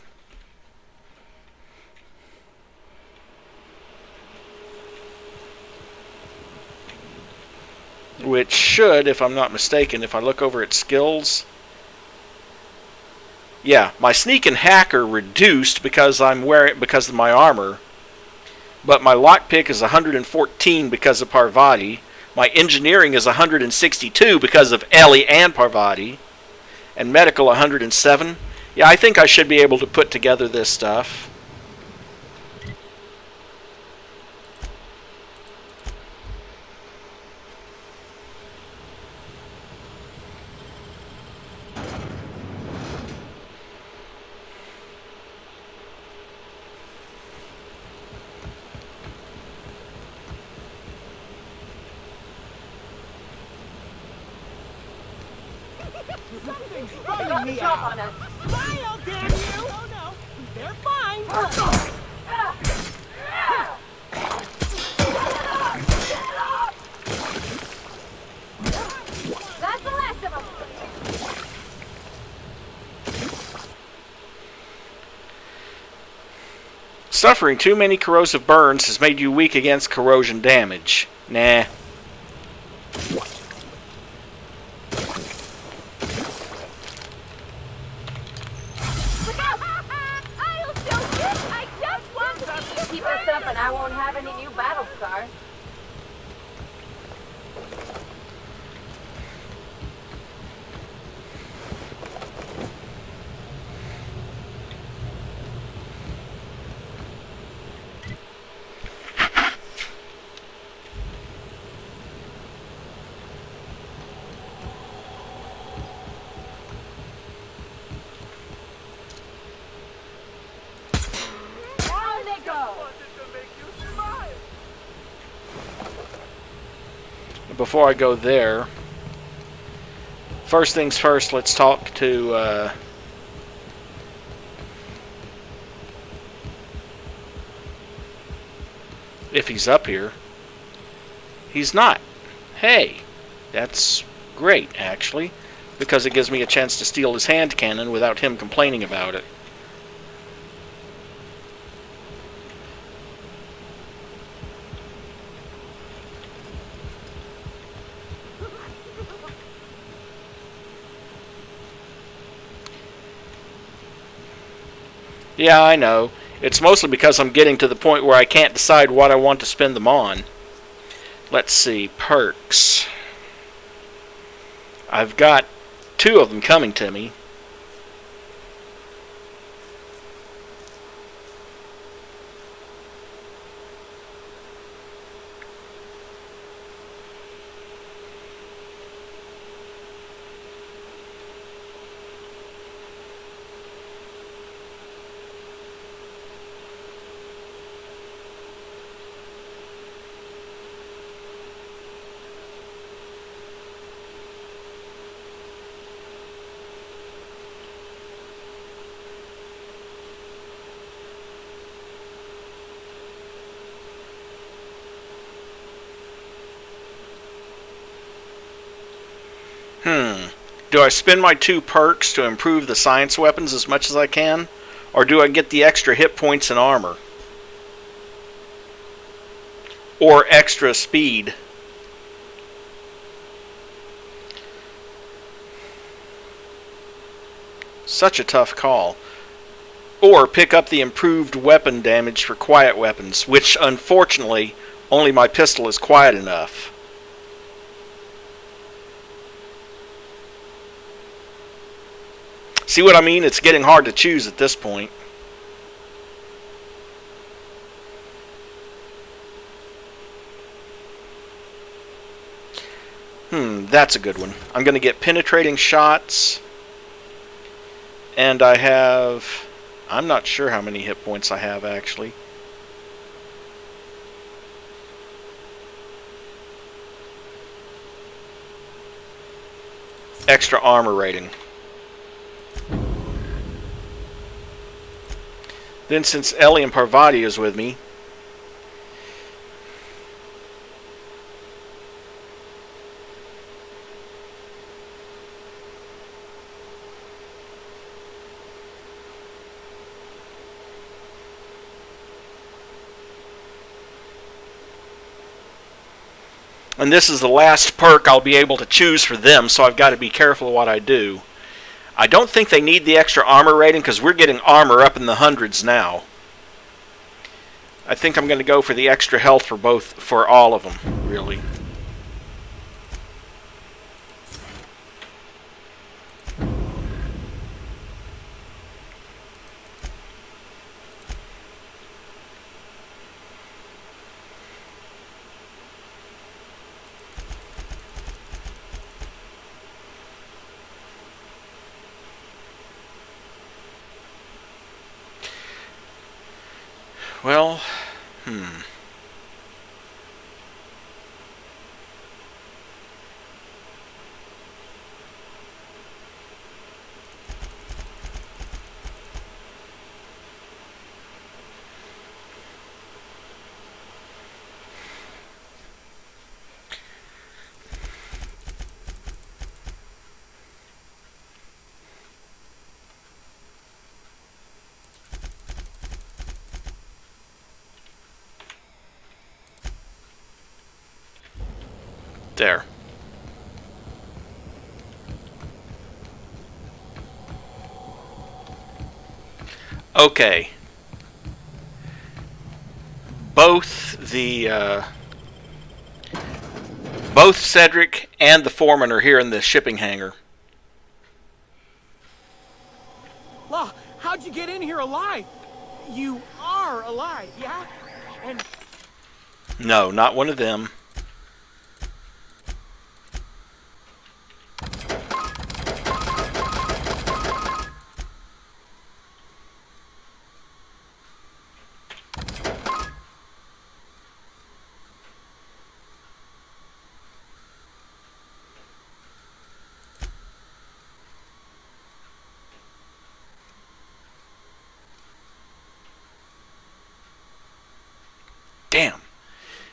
Speaker 1: Which should, if I'm not mistaken, if I look over at skills... Yeah, my sneak and hack are reduced because I'm wearing because of my armor. But my lockpick is 114 because of Parvati. My engineering is 162 because of Ellie and Parvati. And medical 107. Yeah, I think I should be able to put together this stuff.
Speaker 17: Something's jump on us. Smile, damn you! Oh no, they're fine.
Speaker 9: That's the last of them.
Speaker 1: Suffering too many corrosive burns has made you weak against corrosion damage. Nah.
Speaker 6: Keep us up and I won't have any new battle scars.
Speaker 17: On they go.
Speaker 1: Before I go there, first things first, let's talk to if he's up here. He's not. Hey, that's great, actually, because it gives me a chance to steal his hand cannon without him complaining about it. Yeah, I know. It's mostly because I'm getting to the point where I can't decide what I want to spend them on. Let's see, perks. I've got 2 of them coming to me. Do I spend my 2 perks to improve the science weapons as much as I can? Or do I get the extra hit points and armor? Or extra speed? Such a tough call. Or pick up the improved weapon damage for quiet weapons, which unfortunately only my pistol is quiet enough. See what I mean? It's getting hard to choose at this point. That's a good one. I'm going to get penetrating shots. And I have... I'm not sure how many hit points I have, actually. Extra armor rating. Then since Ellie and Parvati is with me, and this is the last perk I'll be able to choose for them, so I've got to be careful of what I do. I don't think they need the extra armor rating because we're getting armor up in the hundreds now. I think I'm going to go for the extra health for all of them, really. Well, there. Okay. Both Cedric and the foreman are here in the shipping hangar.
Speaker 17: Law, how'd you get in here alive? You are alive, yeah? And
Speaker 1: No, not one of them. Damn.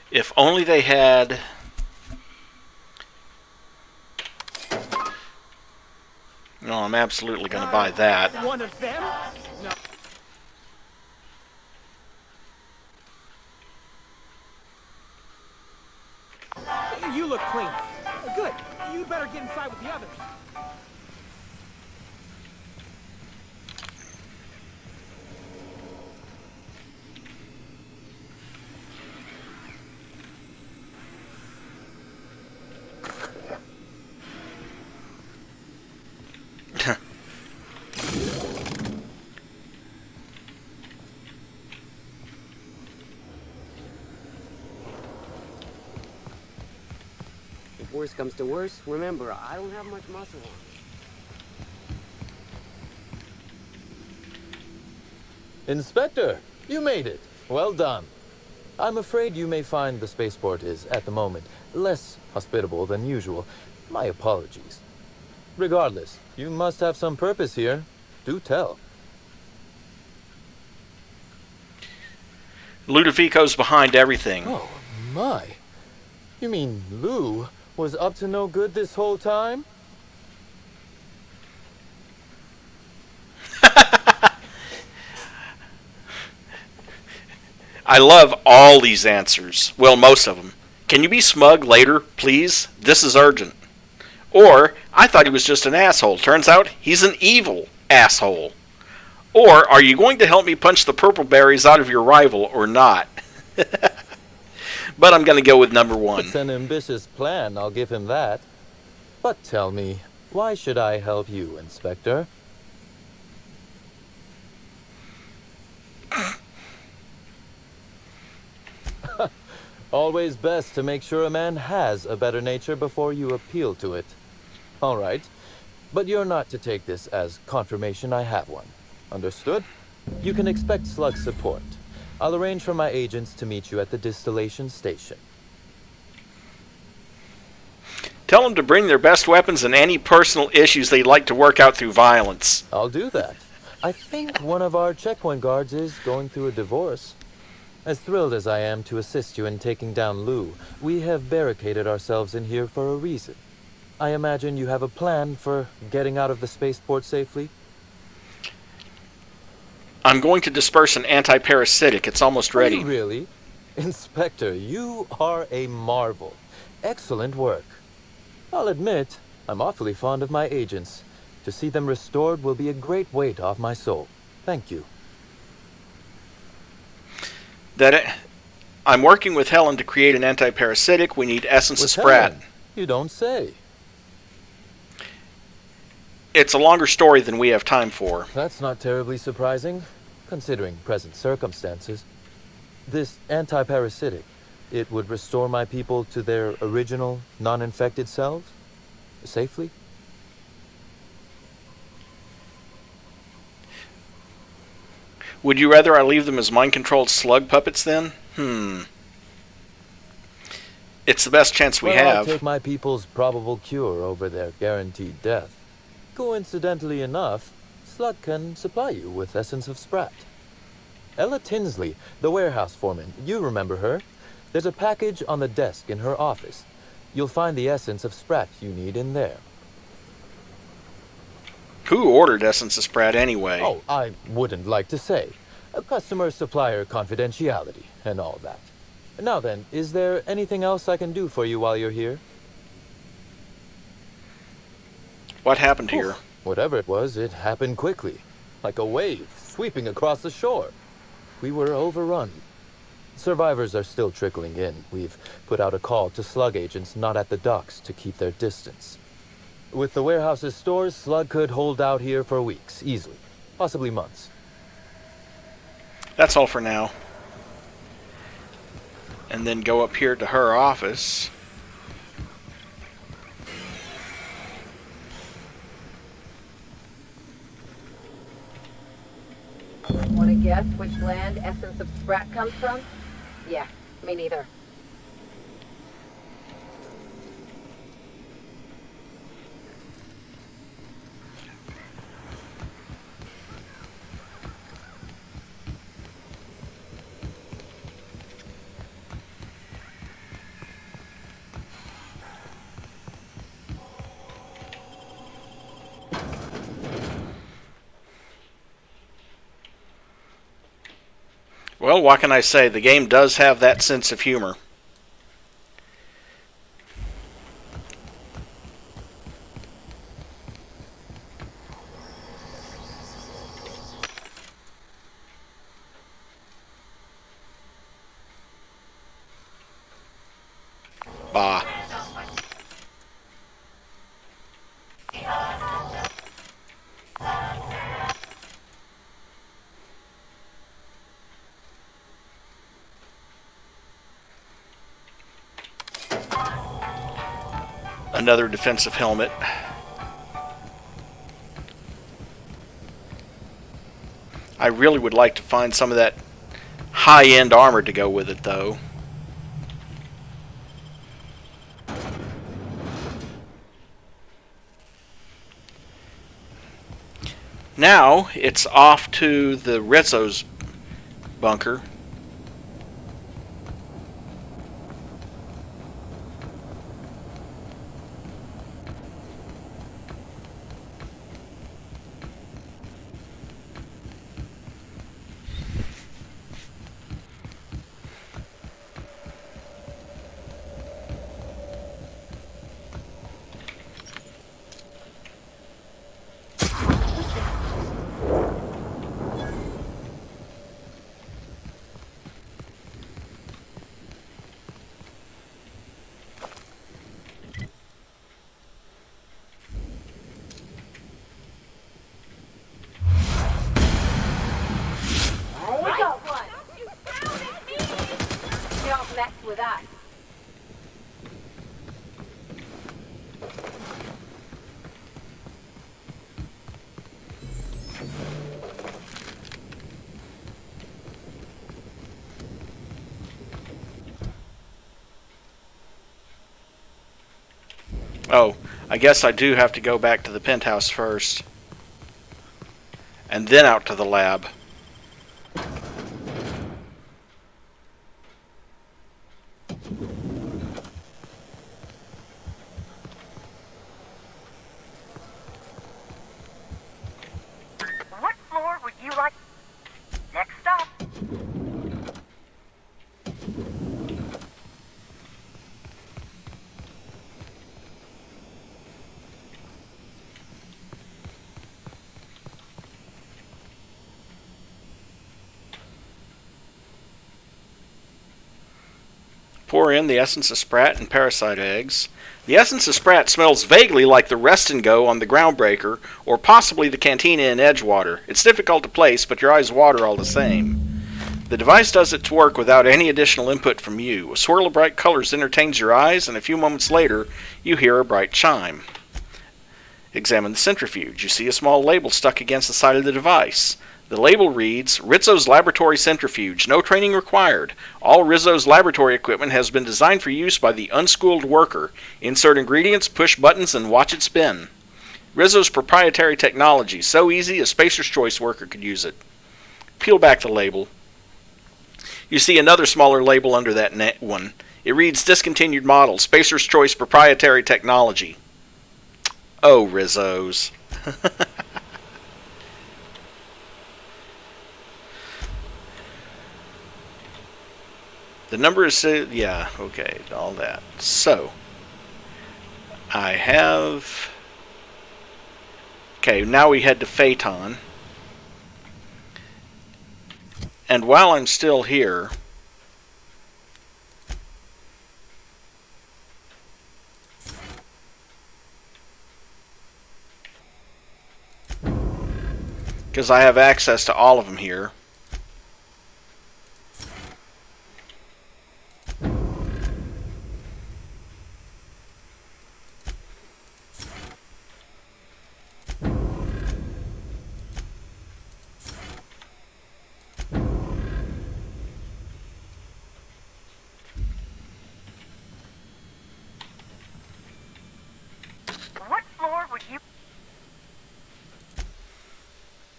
Speaker 1: If only they had... No, I'm absolutely going to buy that.
Speaker 17: one of them? No. You look clean. Good. You'd better get inside with the others.
Speaker 14: If worse comes to worse, remember, I don't have much muscle on me.
Speaker 10: Inspector, you made it. Well done. I'm afraid you may find the spaceport is, at the moment, less hospitable than usual. My apologies. Regardless, you must have some purpose here. Do tell.
Speaker 1: Ludovico's behind everything.
Speaker 10: Oh, my. You mean Lou was up to no good this whole time?
Speaker 1: I love all these answers. Well, most of them. Can you be smug later, please? This is urgent. Or, I thought he was just an asshole. Turns out, he's an evil asshole. Or, are you going to help me punch the purple berries out of your rival or not? But I'm going to go with number one.
Speaker 10: It's an ambitious plan, I'll give him that. But tell me, why should I help you, Inspector? Always best to make sure a man has a better nature before you appeal to it. All right. But you're not to take this as confirmation I have one. Understood? You can expect Slug's support. I'll arrange for my agents to meet you at the distillation station.
Speaker 1: Tell them to bring their best weapons and any personal issues they'd like to work out through violence.
Speaker 10: I'll do that. I think one of our checkpoint guards is going through a divorce. As thrilled as I am to assist you in taking down Lou, we have barricaded ourselves in here for a reason. I imagine you have a plan for getting out of the spaceport safely?
Speaker 1: I'm going to disperse an anti-parasitic. It's almost ready.
Speaker 10: Are you really? Inspector, you are a marvel. Excellent work. I'll admit, I'm awfully fond of my agents. To see them restored will be a great weight off my soul. Thank you.
Speaker 1: I'm working with Helen to create an anti-parasitic. We need essence of Sprat.
Speaker 10: Helen? You don't say.
Speaker 1: It's a longer story than we have time for.
Speaker 10: That's not terribly surprising, considering present circumstances. This anti-parasitic, it would restore my people to their original, non-infected selves? Safely?
Speaker 1: Would you rather I leave them as mind-controlled slug puppets then? It's the best chance we have.
Speaker 10: I'll take my people's probable cure over their guaranteed death. Coincidentally enough, Slug can supply you with essence of Sprat. Ella Tinsley, the warehouse foreman, you remember her? There's a package on the desk in her office. You'll find the essence of Sprat you need in there.
Speaker 1: Who ordered essence of Sprat anyway?
Speaker 10: Oh, I wouldn't like to say. A customer-supplier confidentiality and all that. Now then, is there anything else I can do for you while you're here?
Speaker 1: What happened here?
Speaker 10: Whatever it was, it happened quickly. Like a wave sweeping across the shore. We were overrun. Survivors are still trickling in. We've put out a call to Slug agents not at the docks to keep their distance. With the warehouse's stores, Slug could hold out here for weeks, easily. Possibly months.
Speaker 1: That's all for now. And then go up here to her office.
Speaker 14: Want to guess which land essence of Sprat comes from? Yeah, me neither.
Speaker 1: Well, what can I say? The game does have that sense of humor. Bah. Another defensive helmet. I really would like to find some of that high-end armor to go with it, though. Now, it's off to the Rizzo's bunker. Oh, I guess I do have to go back to the penthouse first. And then out to the lab.
Speaker 6: What floor would you like? Next stop.
Speaker 1: Pour in the essence of sprat and parasite eggs. The essence of sprat smells vaguely like the Rest and Go on the Groundbreaker, or possibly the Cantina in Edgewater. It's difficult to place, but your eyes water all the same. The device does its work without any additional input from you. A swirl of bright colors entertains your eyes, and a few moments later, you hear a bright chime. Examine the centrifuge. You see a small label stuck against the side of the device. The label reads, Rizzo's Laboratory Centrifuge. No training required. All Rizzo's laboratory equipment has been designed for use by the unschooled worker. Insert ingredients, push buttons, and watch it spin. Rizzo's proprietary technology. So easy, a Spacer's Choice worker could use it. Peel back the label. You see another smaller label under that one. It reads, Discontinued Model. Spacer's Choice Proprietary Technology. Oh, Rizzo's. The number is, yeah, okay, all that. So, I have, okay, now we head to Phaeton. And while I'm still here, because I have access to all of them here,
Speaker 6: What floor would you...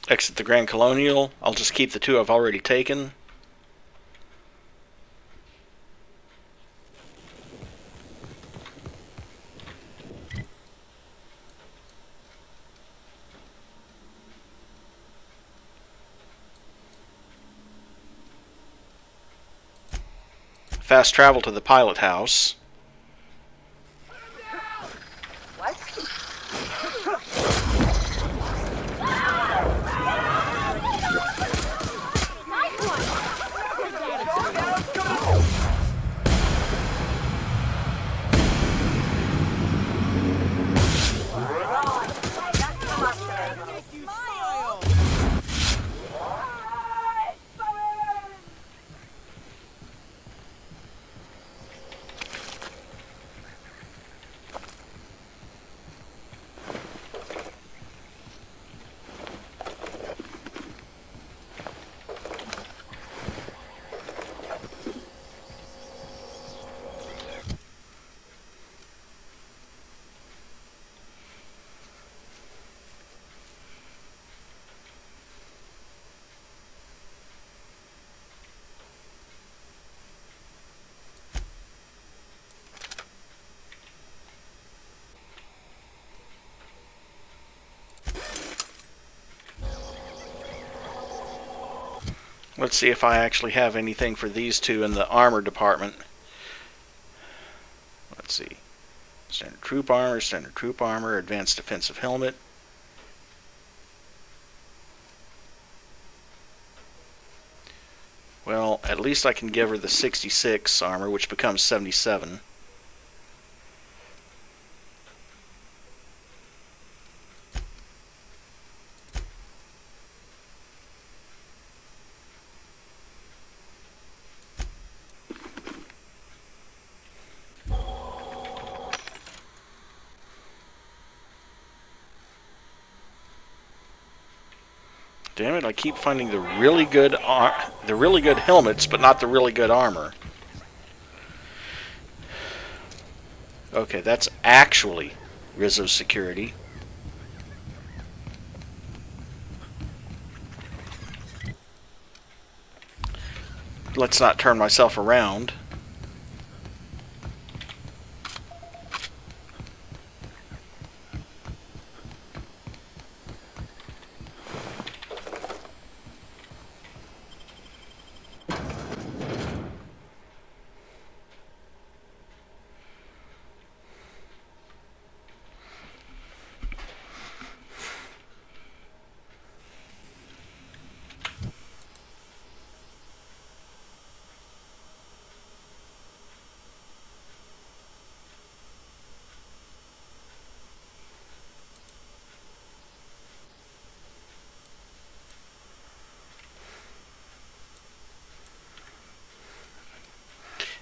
Speaker 1: exit the Grand Colonial. I'll just keep the two I've already taken. Fast travel to the pilot house. Let's see if I actually have anything for these two in the armor department. Let's see. Standard troop armor, advanced defensive helmet. Well, at least I can give her the 66 armor, which becomes 77. Damn it, I keep finding the really good helmets, but not the really good armor. Okay, that's actually Rizzo's security. Let's not turn myself around.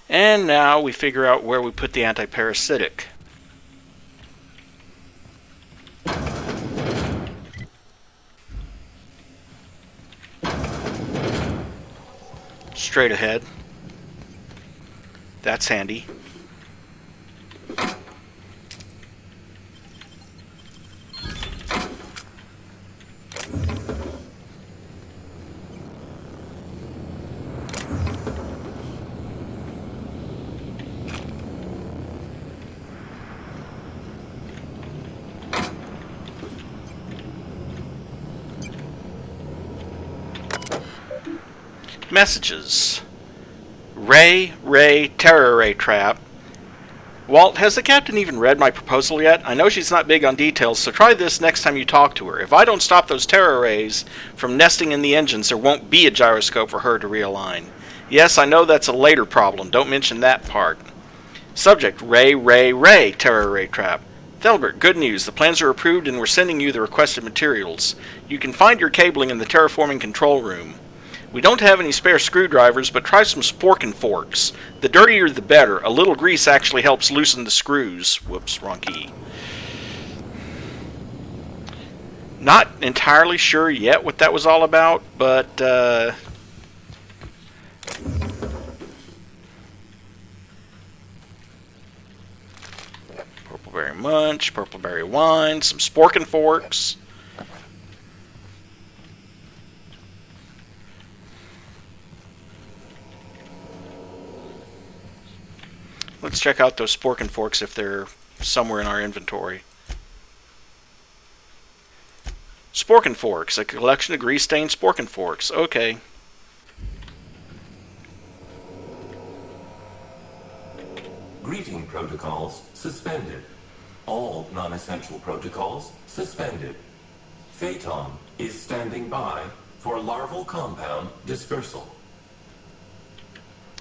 Speaker 1: And now we figure out where we put the antiparasitic. Straight ahead. That's handy. Messages. Ray, terror ray trap. Walt, has the captain even read my proposal yet? I know she's not big on details, so try this next time you talk to her. If I don't stop those terror rays from nesting in the engines, there won't be a gyroscope for her to realign. Yes, I know that's a later problem. Don't mention that part. Subject, Ray, terror ray trap. Thelbert, good news. The plans are approved and we're sending you the requested materials. You can find your cabling in the terraforming control room. We don't have any spare screwdrivers, but try some spork and forks. The dirtier the better. A little grease actually helps loosen the screws. Whoops, wrong key. Not entirely sure yet what that was all about, but purpleberry munch, purpleberry wine, some spork and forks. Let's check out those spork and forks if they're somewhere in our inventory. Spork and forks, a collection of grease-stained spork and forks. Okay.
Speaker 19: Greeting protocols suspended. All non-essential protocols suspended. Phaeton is standing by for larval compound dispersal.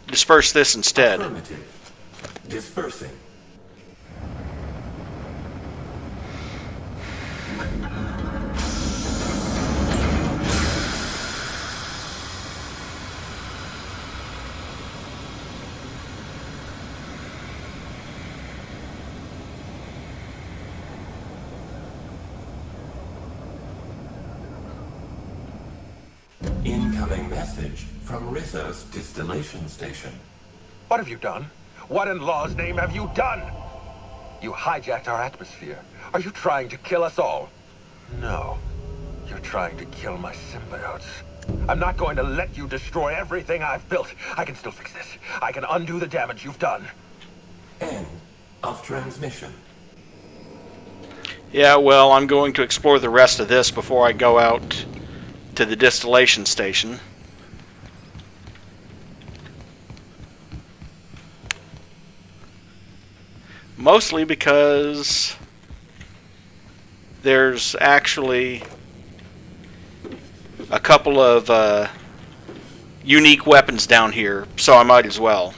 Speaker 1: Disperse this instead.
Speaker 19: Affirmative. Dispersing. Incoming message from Rizzo's distillation station.
Speaker 5: What have you done? What in law's name have you done? You hijacked our atmosphere. Are you trying to kill us all? No. You're trying to kill my symbiotes. I'm not going to let you destroy everything I've built. I can still fix this. I can undo the damage you've done.
Speaker 19: End of transmission.
Speaker 1: Yeah, well, I'm going to explore the rest of this before I go out to the distillation station. Mostly because there's actually a couple of unique weapons down here, so I might as well.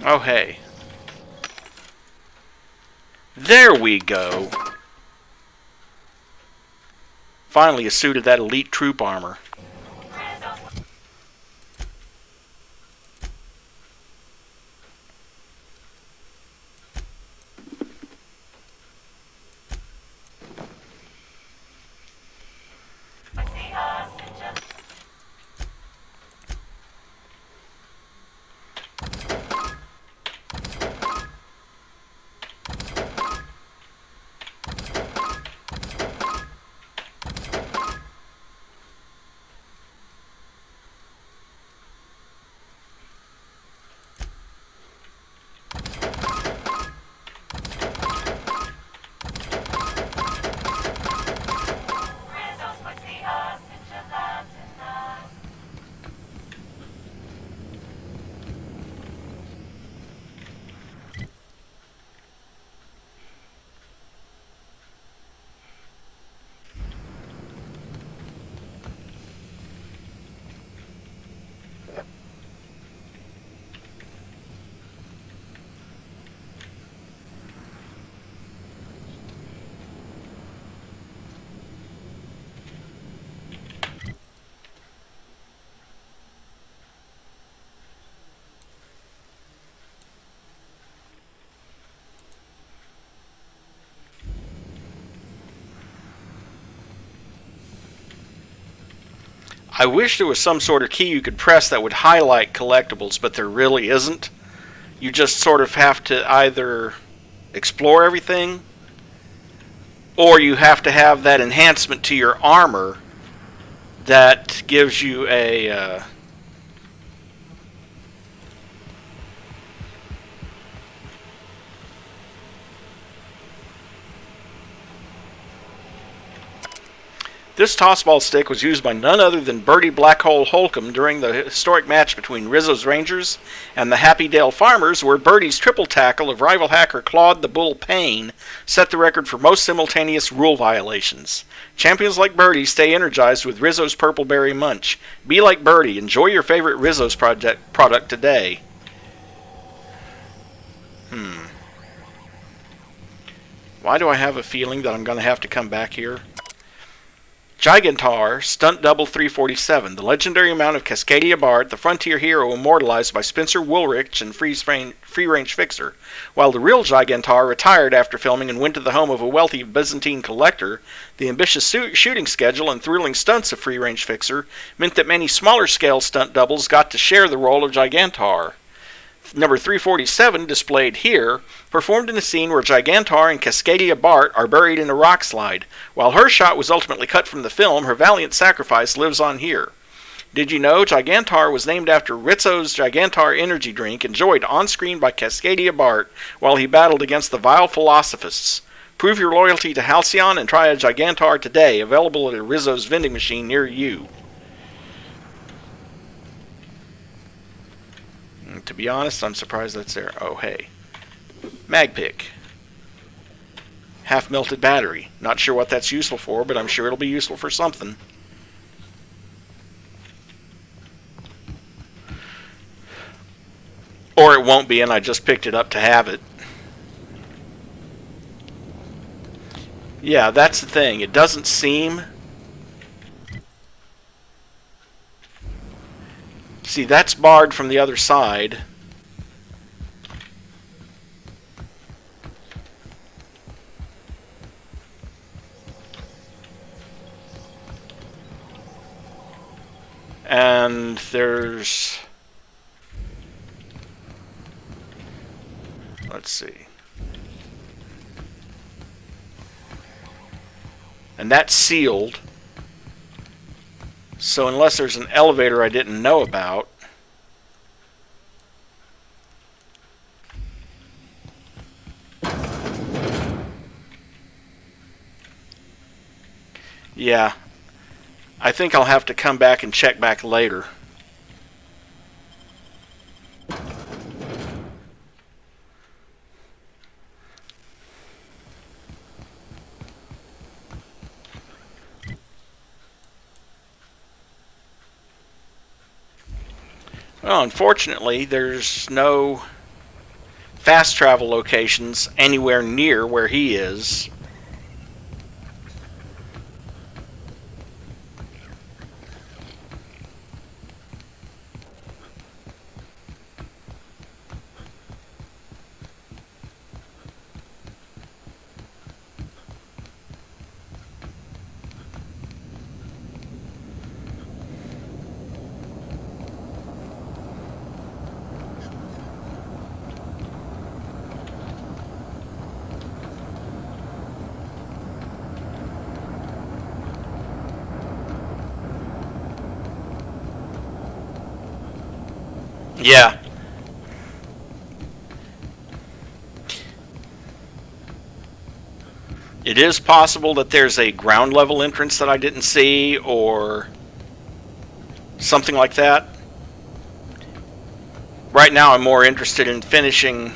Speaker 1: Oh, hey. There we go. Finally, a suit of that elite troop armor. I wish there was some sort of key you could press that would highlight collectibles, but there really isn't. You just sort of have to either explore everything, or you have to have that enhancement to your armor that gives you a... This tossball stick was used by none other than Bertie Blackhole Holcomb during the historic match between Rizzo's Rangers and the Happy Dale Farmers, where Bertie's triple tackle of rival hacker Claude the Bull Payne set the record for most simultaneous rule violations. Champions like Bertie stay energized with Rizzo's Purple Berry Munch. Be like Bertie. Enjoy your favorite Rizzo's product today. Why do I have a feeling that I'm going to have to come back here? Gigantar, Stunt Double 347, the legendary mount of Cascadia Bart, the frontier hero immortalized by Spencer Woolrich and Free Range Fixer. While the real Gigantar retired after filming and went to the home of a wealthy Byzantine collector, the ambitious shooting schedule and thrilling stunts of Free Range Fixer meant that many smaller scale stunt doubles got to share the role of Gigantar. Number 347, displayed here, performed in a scene where Gigantar and Cascadia Bart are buried in a rock slide. While her shot was ultimately cut from the film, her valiant sacrifice lives on here. Did you know Gigantar was named after Rizzo's Gigantar energy drink, enjoyed on-screen by Cascadia Bart while he battled against the vile Philosophists? Prove your loyalty to Halcyon and try a Gigantar today, available at a Rizzo's vending machine near you. To be honest, I'm surprised that's there. Oh, hey. Magpick. Half-melted battery. Not sure what that's useful for, but I'm sure it'll be useful for something. Or it won't be, and I just picked it up to have it. Yeah, that's the thing. It doesn't seem... See, that's barred from the other side. And there's... Let's see. And that's sealed. So unless there's an elevator I didn't know about... Yeah. I think I'll have to come back and check back later. Well, unfortunately, there's no fast travel locations anywhere near where he is. Yeah. It is possible that there's a ground level entrance that I didn't see, or something like that. Right now I'm more interested in finishing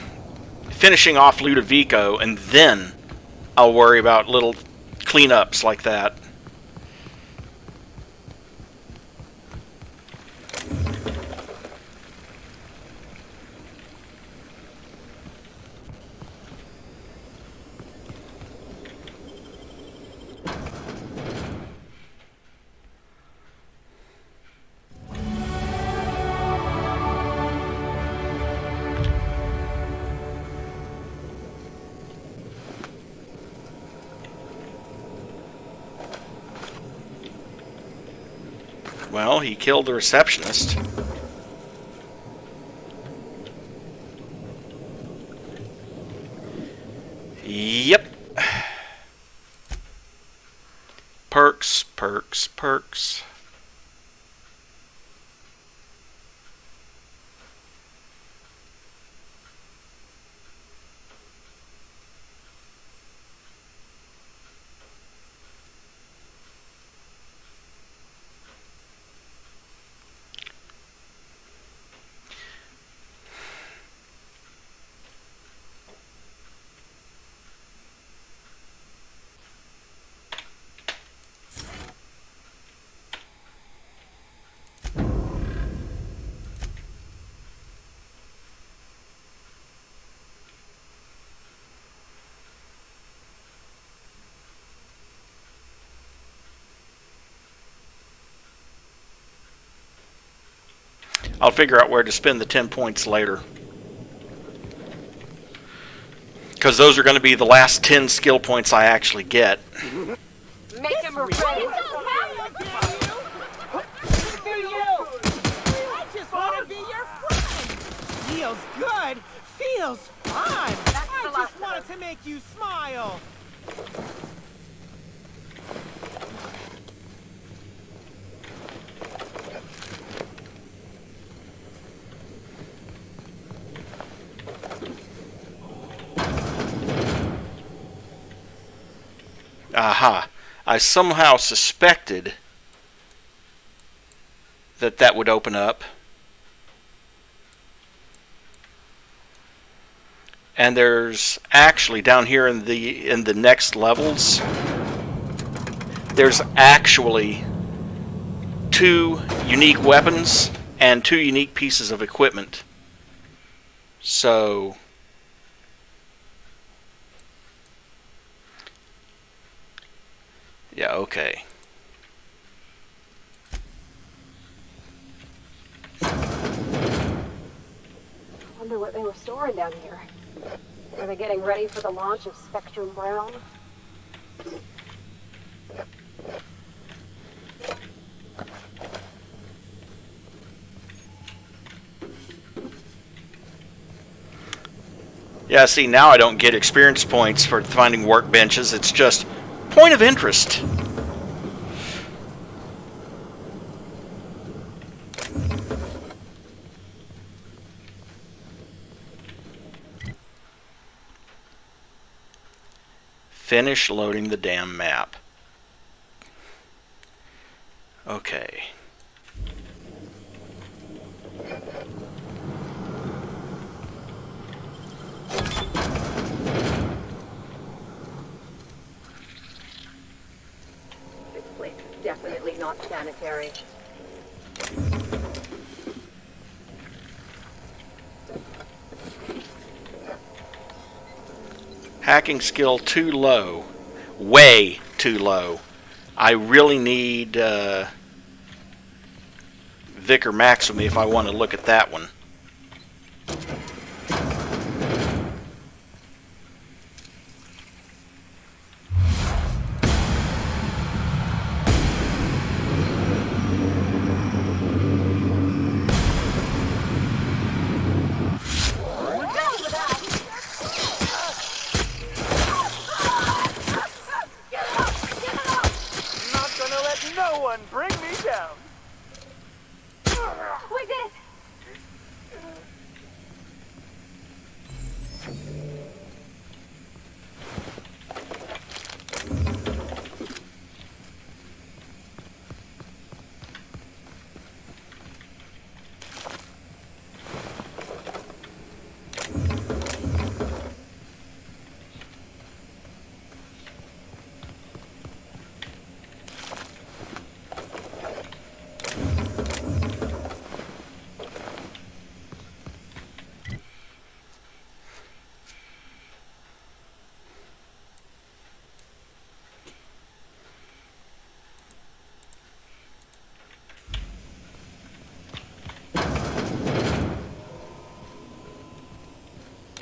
Speaker 1: off Ludovico, and then I'll worry about little cleanups like that. Well, he killed the receptionist. Yep. Perks, perks, perks. I'll figure out where to spend the 10 points later. Because those are going to be the last 10 skill points I actually get.
Speaker 6: Make him ready.
Speaker 17: I just want to be your friend. Feels good. Feels fun. I just wanted to make you smile.
Speaker 1: Aha. I somehow suspected that that would open up. And there's actually down here in the next levels, there's actually 2 unique weapons and 2 unique pieces of equipment. So yeah, okay.
Speaker 18: Wonder what they were storing down here. Are they getting ready for the launch of Spectrum Brown?
Speaker 1: Yeah, see, now I don't get experience points for finding workbenches. It's just point of interest. Finish loading the damn map. Okay.
Speaker 6: This place is definitely not sanitary.
Speaker 1: Hacking skill too low. Way too low. I really need Vic or Max with me if I want to look at that one.
Speaker 17: No one bring me down!
Speaker 9: We did it!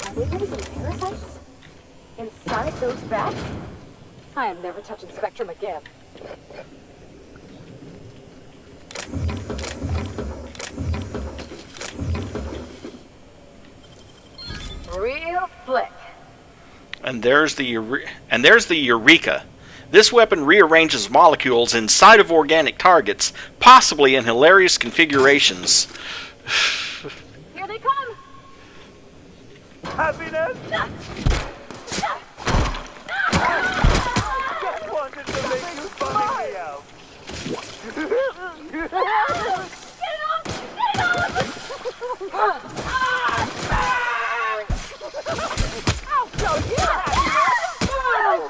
Speaker 20: Are they raising parasites? Inside those bats? I am never touching Spectrum again. Real slick.
Speaker 1: And there's the Eureka. This weapon rearranges molecules inside of organic targets, possibly in hilarious configurations.
Speaker 20: Here they come!
Speaker 17: Happiness? Just wanted to make you funny me out.
Speaker 20: Get it off! Get it off! I'll show you happiness!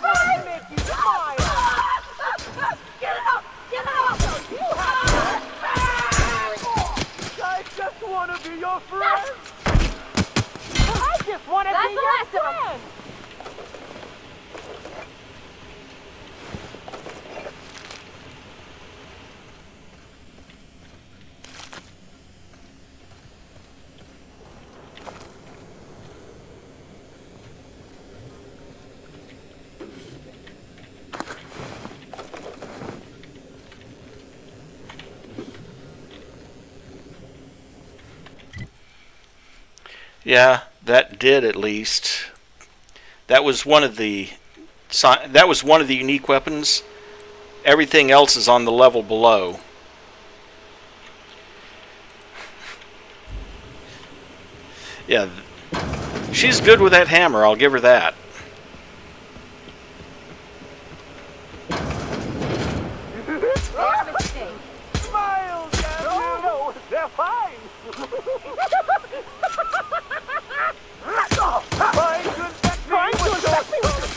Speaker 20: I'll make you smile! Get it off! Get it off! I'll show you happiness!
Speaker 17: I just want to be your friend!
Speaker 20: I just want to be your friend!
Speaker 1: Yeah, that did at least. That was one of the unique weapons. Everything else is on the level below. Yeah, she's good with that hammer, I'll give her that.
Speaker 17: Smile, damn you! No, they're fine!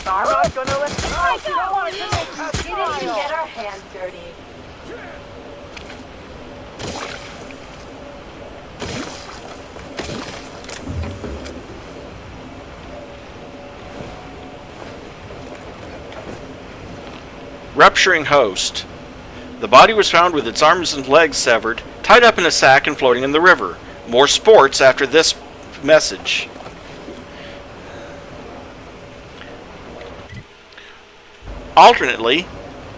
Speaker 17: I'm not gonna let you
Speaker 20: I don't want to make you didn't even get our hands dirty.
Speaker 1: Rupturing host. The body was found with its arms and legs severed, tied up in a sack and floating in the river. More sports after this message. Alternately,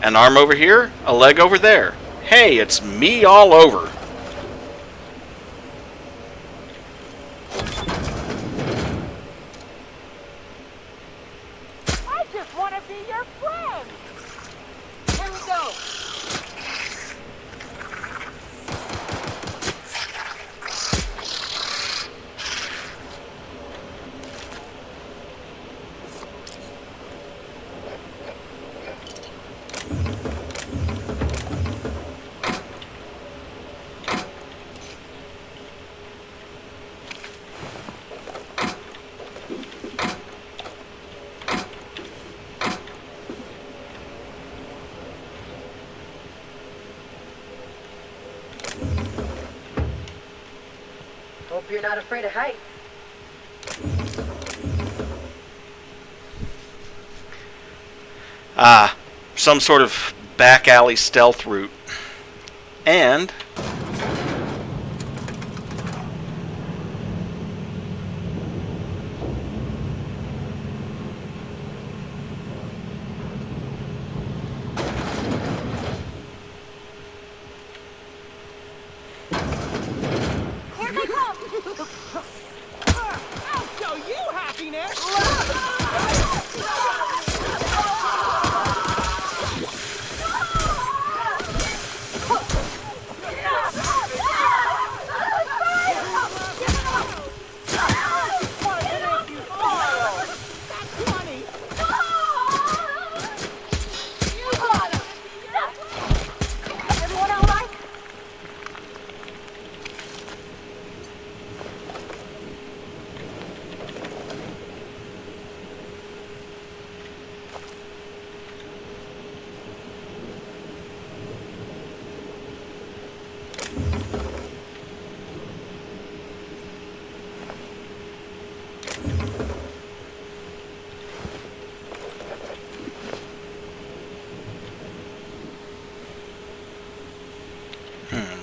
Speaker 1: an arm over here, a leg over there. Hey, it's me all over.
Speaker 20: I just want to be your friend! Here we go!
Speaker 6: Hope you're not afraid of heights.
Speaker 1: Some sort of back alley stealth route. And
Speaker 17: Here they come! I'll show you happiness!
Speaker 6: Everyone all right?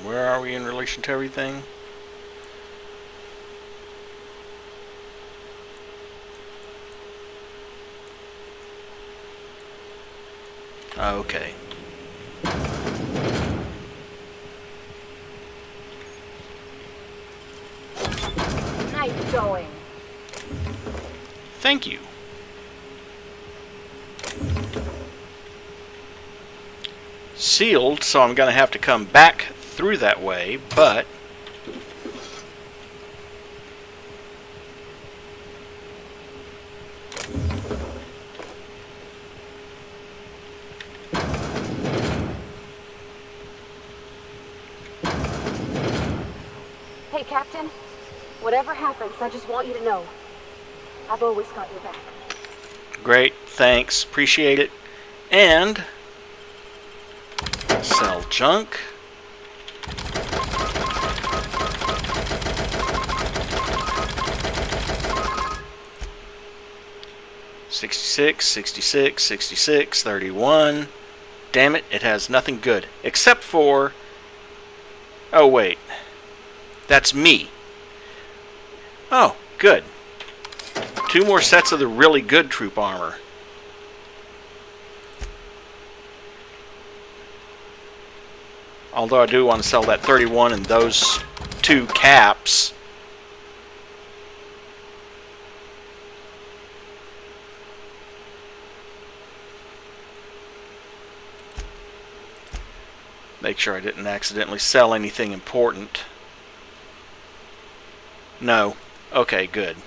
Speaker 1: where are we in relation to everything? Okay.
Speaker 6: Nice going.
Speaker 1: Thank you. Sealed, so I'm going to have to come back through that way, but
Speaker 6: Hey, Captain. Whatever happens, I just want you to know. I've always got your back.
Speaker 1: great, thanks, appreciate it. And sell junk. $66, $66, $66, $31. Damn it, it has nothing good. Except for... Oh, wait. That's me. Oh, good. 2 more sets of the really good troop armor. Although I do want to sell that 31 and those 2 caps. Make sure I didn't accidentally sell anything important. No. Okay, good.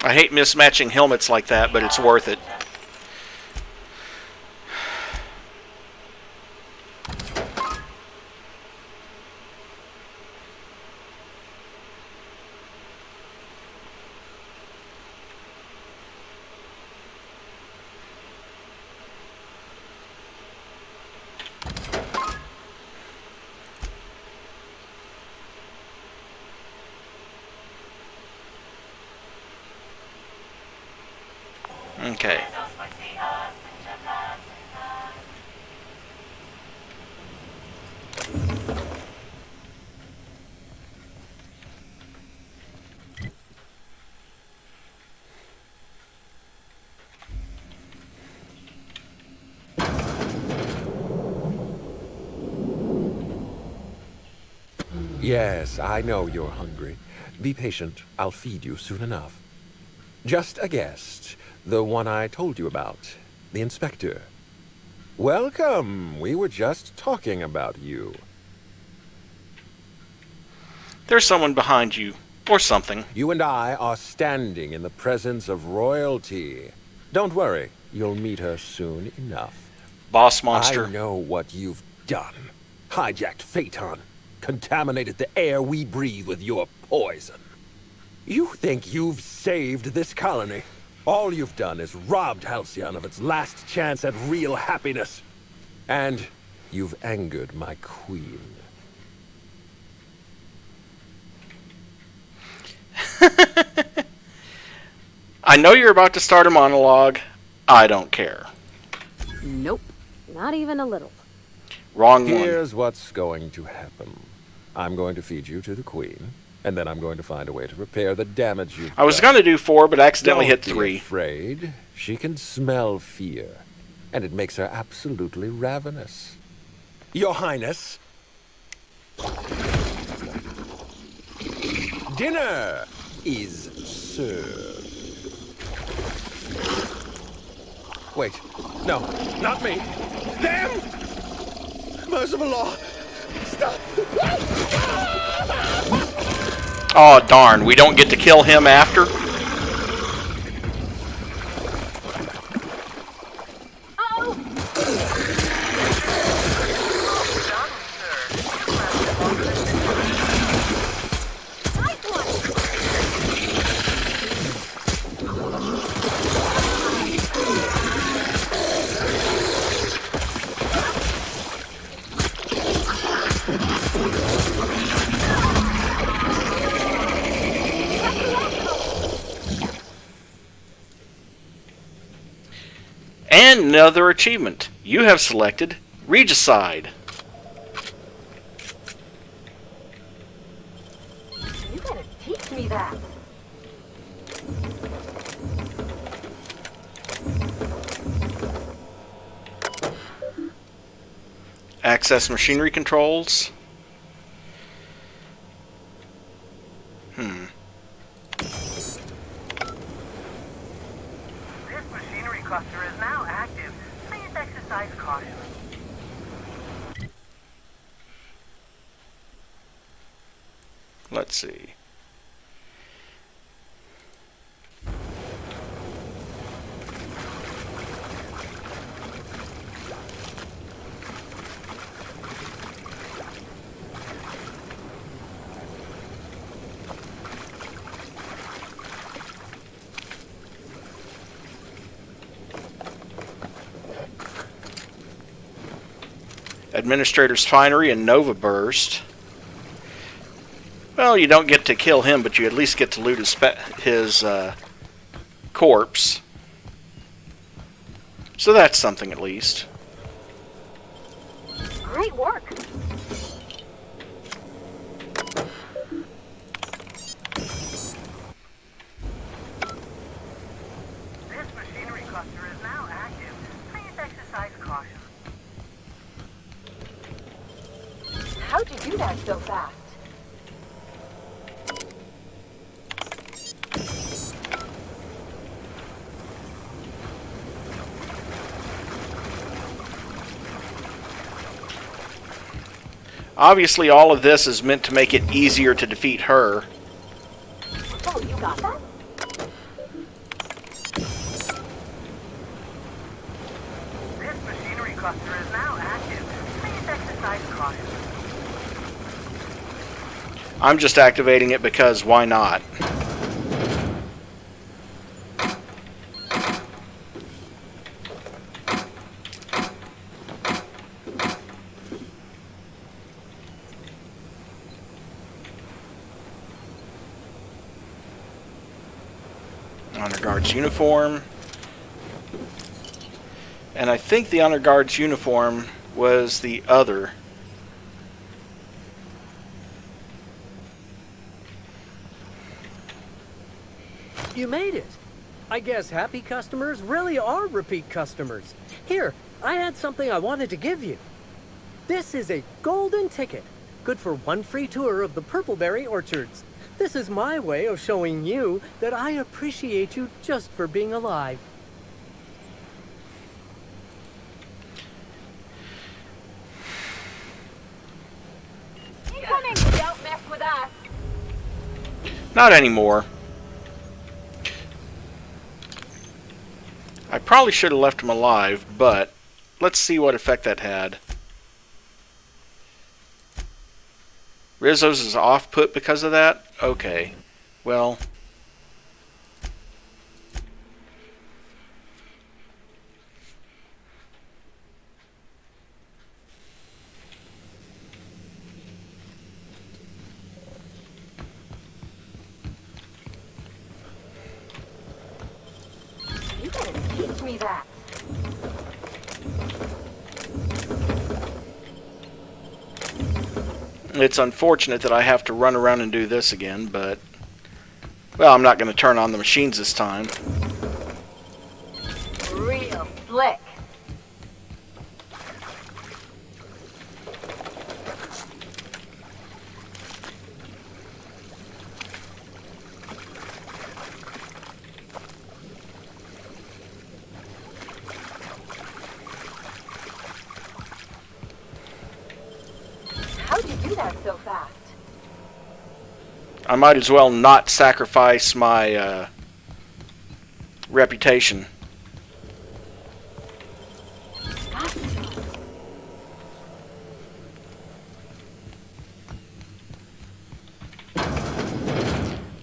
Speaker 1: I hate mismatching helmets like that, but it's worth it. Okay.
Speaker 5: Yes, I know you're hungry. Be patient. I'll feed you soon enough. Just a guest. The one I told you about. The inspector. Welcome. We were just talking about you.
Speaker 1: There's someone behind you. Or something.
Speaker 5: You and I are standing in the presence of royalty. Don't worry. You'll meet her soon enough.
Speaker 1: Boss monster.
Speaker 5: I know what you've done. Hijacked Phaeton. Contaminated the air we breathe with your poison. You think you've saved this colony? All you've done is robbed Halcyon of its last chance at real happiness. And You've angered my queen.
Speaker 1: I know you're about to start a monologue. I don't care.
Speaker 18: Nope. Not even a little.
Speaker 1: Wrong one.
Speaker 5: Here's what's going to happen. I'm going to feed you to the queen, and then I'm going to find a way to repair the damage you've
Speaker 1: I was
Speaker 5: done.
Speaker 1: going to do 4, but accidentally
Speaker 5: Don't
Speaker 1: hit
Speaker 5: be
Speaker 1: 3.
Speaker 5: afraid. She can smell fear, and it makes her absolutely ravenous. Your Highness. Dinner is served. Wait, no, not me. Them! Merciful law! Stop!
Speaker 1: Oh, darn. We don't get to kill him after? And another achievement. You have selected Regicide.
Speaker 6: You gotta teach me that.
Speaker 1: Access machinery controls.
Speaker 8: This machinery cluster is now active. Please exercise caution.
Speaker 1: Let's see. Administrator's Finery and Nova Burst. Well, you don't get to kill him, but you at least get to loot his corpse. So that's something at least.
Speaker 6: Great work.
Speaker 8: This machinery cluster is now active. Please exercise caution.
Speaker 6: How'd you do that so fast?
Speaker 1: Obviously, all of this is meant to make it easier to defeat her.
Speaker 6: Oh, you got that?
Speaker 8: This machinery cluster is now active. Please exercise caution.
Speaker 1: I'm just activating it because why not? Honor Guard's uniform. And I think the Honor Guard's uniform was the other.
Speaker 17: You made it. I guess happy customers really are repeat customers. Here, I had something I wanted to give you. This is a golden ticket, good for 1 free tour of the Purpleberry Orchards. This is my way of showing you that I appreciate you just for being alive.
Speaker 6: Incoming! Don't mess with us.
Speaker 1: Not anymore. I probably should have left him alive, but let's see what effect that had. Rizzo's is off-put because of that? Okay. Well... It's unfortunate that I have to run around and do this again, but... Well, I'm not going to turn on the machines this time.
Speaker 6: Real slick.
Speaker 9: How'd you do that so fast?
Speaker 1: I might as well not sacrifice my reputation.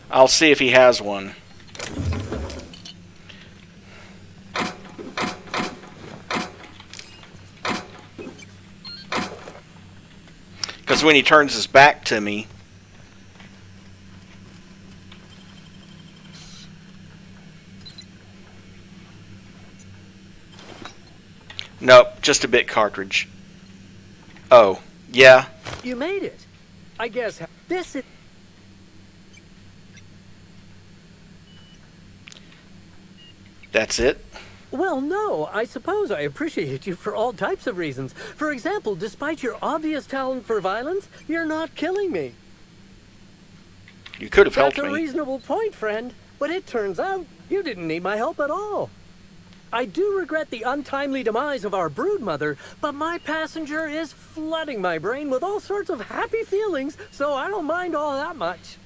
Speaker 1: I'll see if he has one. Because when he turns his back to me... Nope, just a bit cartridge. Oh, yeah.
Speaker 17: You made it. I guess this is...
Speaker 1: That's it?
Speaker 17: Well, no. I suppose I appreciate you for all types of reasons. For example, despite your obvious talent for violence, you're not killing me.
Speaker 1: You could have helped
Speaker 17: That's a
Speaker 1: me.
Speaker 17: reasonable point, friend. But it turns out you didn't need my help at all. I do regret the untimely demise of our broodmother, but my passenger is flooding my brain with all sorts of happy feelings, so I don't mind all that much.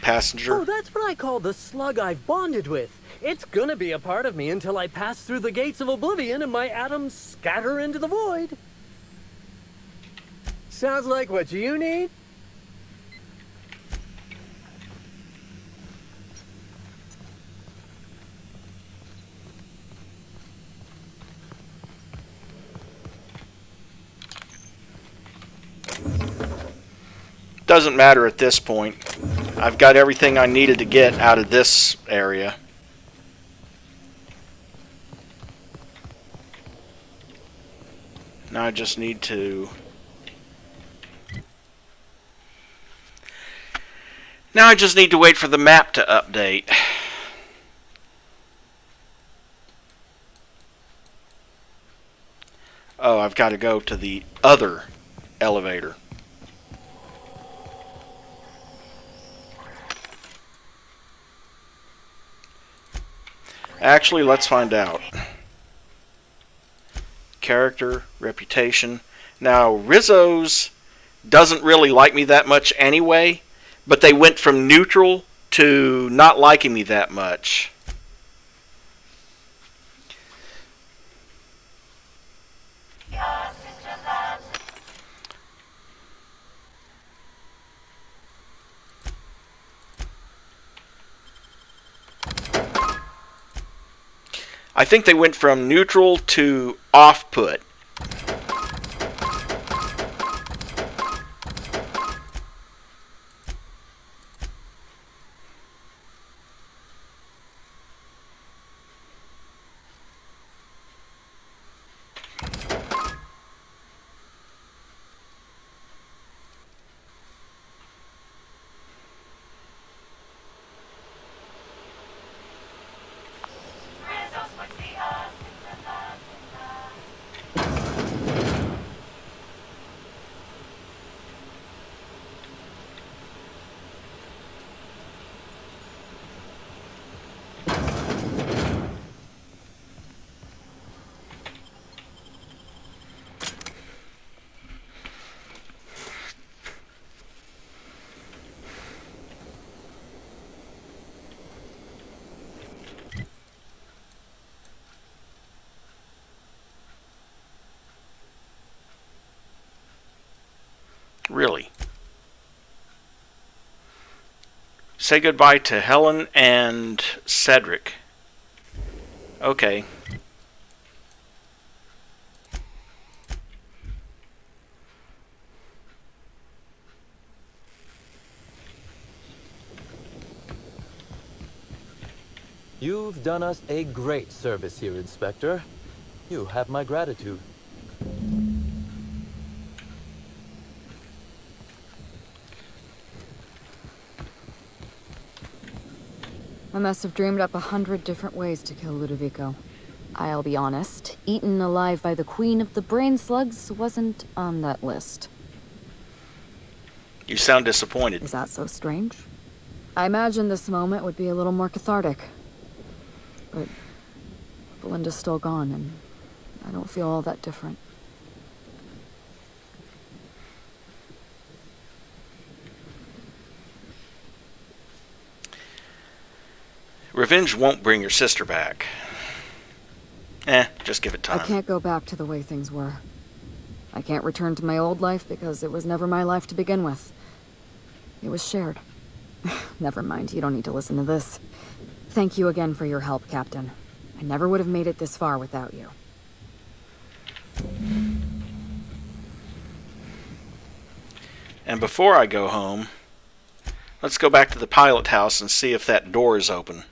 Speaker 1: Passenger?
Speaker 17: Oh, that's what I call the slug I've bonded with. It's gonna be a part of me until I pass through the gates of oblivion and my atoms scatter into the void. Sounds like what you need?
Speaker 1: Doesn't matter at this point. I've got everything I needed to get out of this area. Now I just need to... Now I just need to wait for the map to update. Oh, I've got to go to the other elevator. Actually, let's find out. Character, reputation. Now, Rizzo's doesn't really like me that much anyway, but they went from neutral to not liking me that much. I think they went from neutral to off-put. Really. Say goodbye to Helen and Cedric. Okay.
Speaker 10: You've done us a great service here, Inspector. You have my gratitude.
Speaker 18: must have dreamed up 100 different ways to kill Ludovico. I'll be honest, eaten alive by the Queen of the Brain Slugs wasn't on that list.
Speaker 1: You sound disappointed.
Speaker 18: Is that so strange? I imagine this moment would be a little more cathartic. But Belinda's still gone, and I don't feel all that different.
Speaker 1: Revenge won't bring your sister back. Just give it time.
Speaker 18: I can't go back to the way things were. I can't return to my old life because it was never my life to begin with. It was shared. Never mind, you don't need to listen to this. Thank you again for your help, Captain. I never would have made it this far without you.
Speaker 1: And before I go home, let's go back to the pilot house and see if that door is open.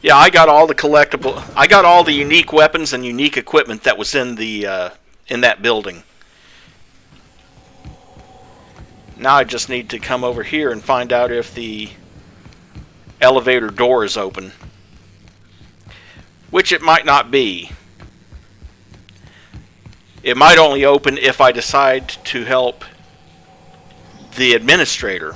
Speaker 1: Yeah, I got all the collectible. I got all the unique weapons and unique equipment that was in the in that building. Now I just need to come over here and find out if the elevator door is open, which it might not be. It might only open if I decide to help the administrator.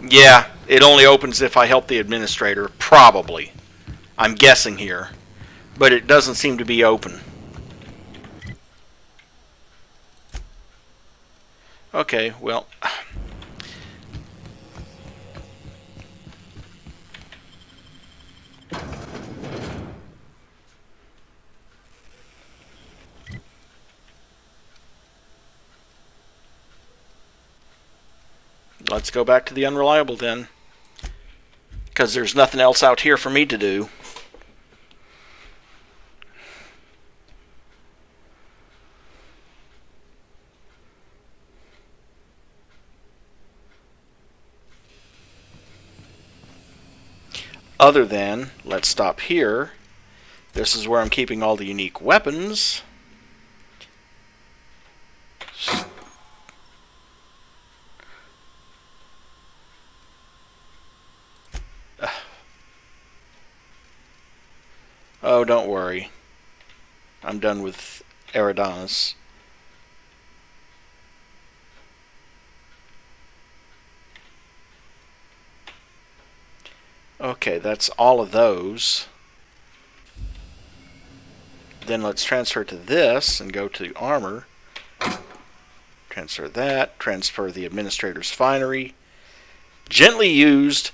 Speaker 1: Yeah, it only opens if I help the administrator, probably. I'm guessing here. But it doesn't seem to be open. Okay, well... Let's go back to the unreliable then. Because there's nothing else out here for me to do. Other than, let's stop here. This is where I'm keeping all the unique weapons. Oh, don't worry. I'm done with Eridanos. Okay, that's all of those. Then let's transfer to this and go to armor. Transfer that. Transfer the administrator's finery. Gently used.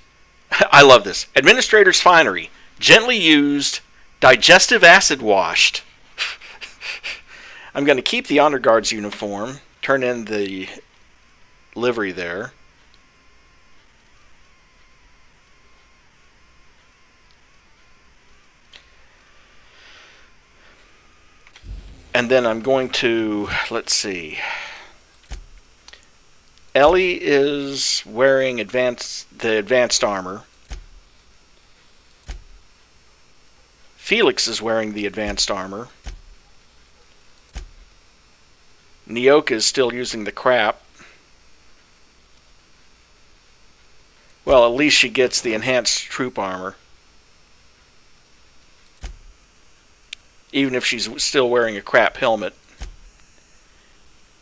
Speaker 1: I love this. Administrator's finery. Gently used. Digestive acid washed. I'm going to keep the honor guard's uniform. Turn in the livery there. And then I'm going to, let's see. Ellie is wearing the advanced armor. Felix is wearing the advanced armor. Nyoka is still using the crap. Well, at least she gets the enhanced troop armor. Even if she's still wearing a crap helmet.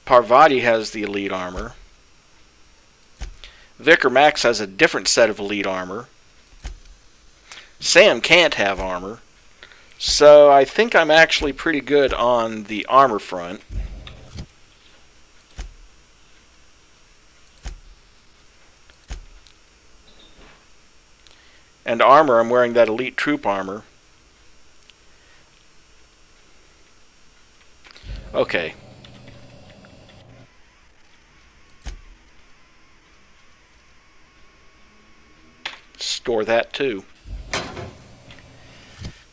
Speaker 1: Parvati has the elite armor. Vicar Max has a different set of elite armor. Sam can't have armor. So I think I'm actually pretty good on the armor front. And armor, I'm wearing that elite troop armor. Okay. Store that too.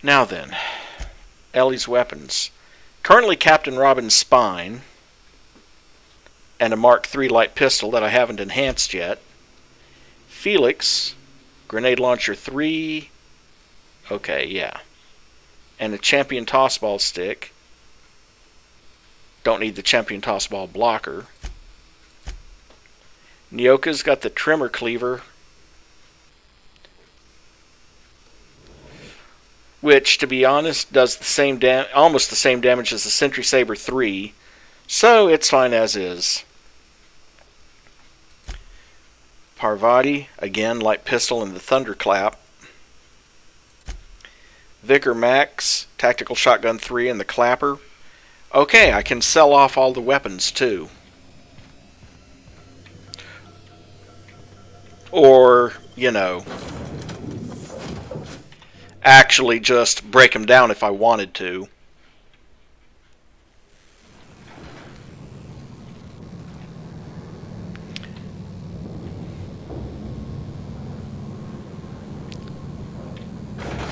Speaker 1: Now then, Ellie's weapons. Currently Captain Robin's spine and a Mark III light pistol that I haven't enhanced yet. Felix, grenade launcher 3. Okay, yeah. And a champion tossball stick. Don't need the champion tossball blocker. Nyoka's got the trimmer cleaver, which, to be honest, does the same almost the same damage as the Sentry Saber 3, so it's fine as is. Parvati, again, light pistol and the thunderclap. Vicar Max, tactical shotgun 3 and the clapper. Okay, I can sell off all the weapons too. Or, you know, actually just break them down if I wanted to.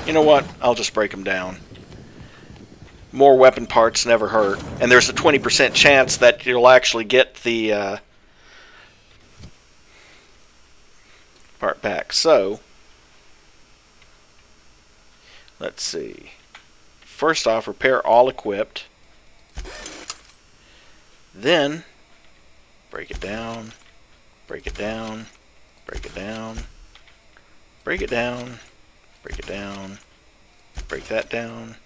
Speaker 1: You know what? I'll just break them down. More weapon parts never hurt. And there's a 20% chance that you'll actually get the part back. So, let's see. First off, repair all equipped. Then, break it down, break it down, break it down, break it down, break it down, break that down.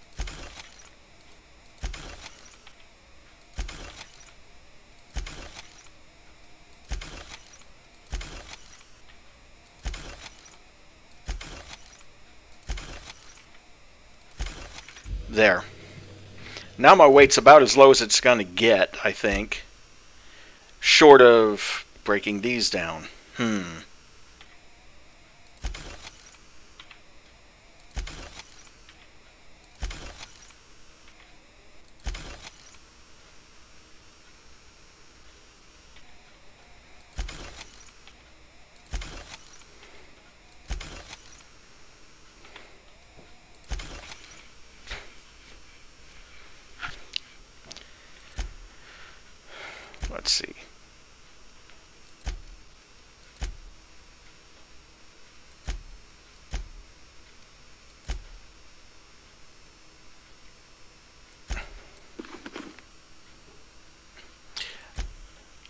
Speaker 1: There. Now my weight's about as low as it's going to get, I think. Short of breaking these down. Let's see.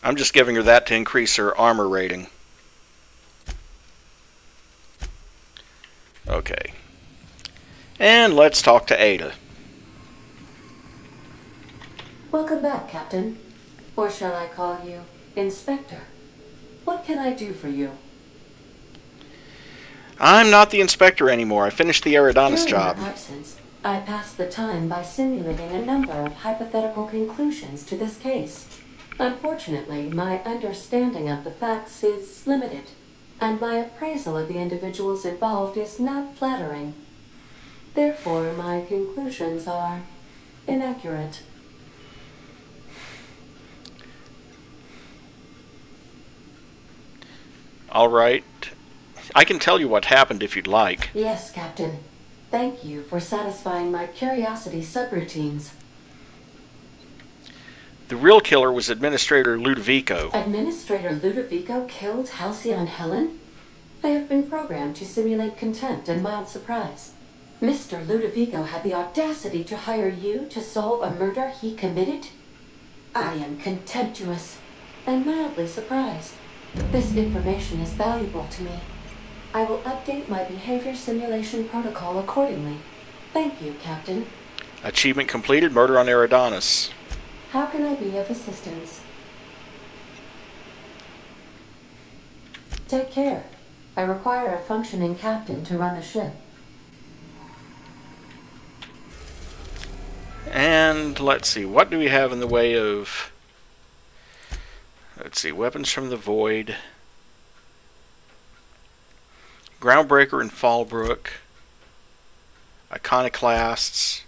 Speaker 1: I'm just giving her that to increase her armor rating. Okay. And let's talk to Ada.
Speaker 21: Welcome back, Captain. Or shall I call you Inspector? What can I do for you?
Speaker 1: I'm not the inspector anymore. I finished the Eridanos job.
Speaker 21: During your absence, I passed the time by simulating a number of hypothetical conclusions to this case. Unfortunately, my understanding of the facts is limited, and my appraisal of the individuals involved is not flattering. Therefore, my conclusions are inaccurate.
Speaker 1: All right. I can tell you what happened if you'd like.
Speaker 21: Yes, Captain. Thank you for satisfying my curiosity subroutines.
Speaker 1: The real killer was Administrator Ludovico.
Speaker 21: Administrator Ludovico killed Halcyon Helen? I have been programmed to simulate contempt and mild surprise. Mr. Ludovico had the audacity to hire you to solve a murder he committed? I am contemptuous and mildly surprised. This information is valuable to me. I will update my behavior simulation protocol accordingly. Thank you, Captain.
Speaker 1: Achievement completed, murder on Eridanos.
Speaker 21: How can I be of assistance? Take care. I require a functioning captain to run the ship.
Speaker 1: And let's see, what do we have in the way of... Let's see, weapons from the void. Groundbreaker and Fallbrook. Iconoclasts.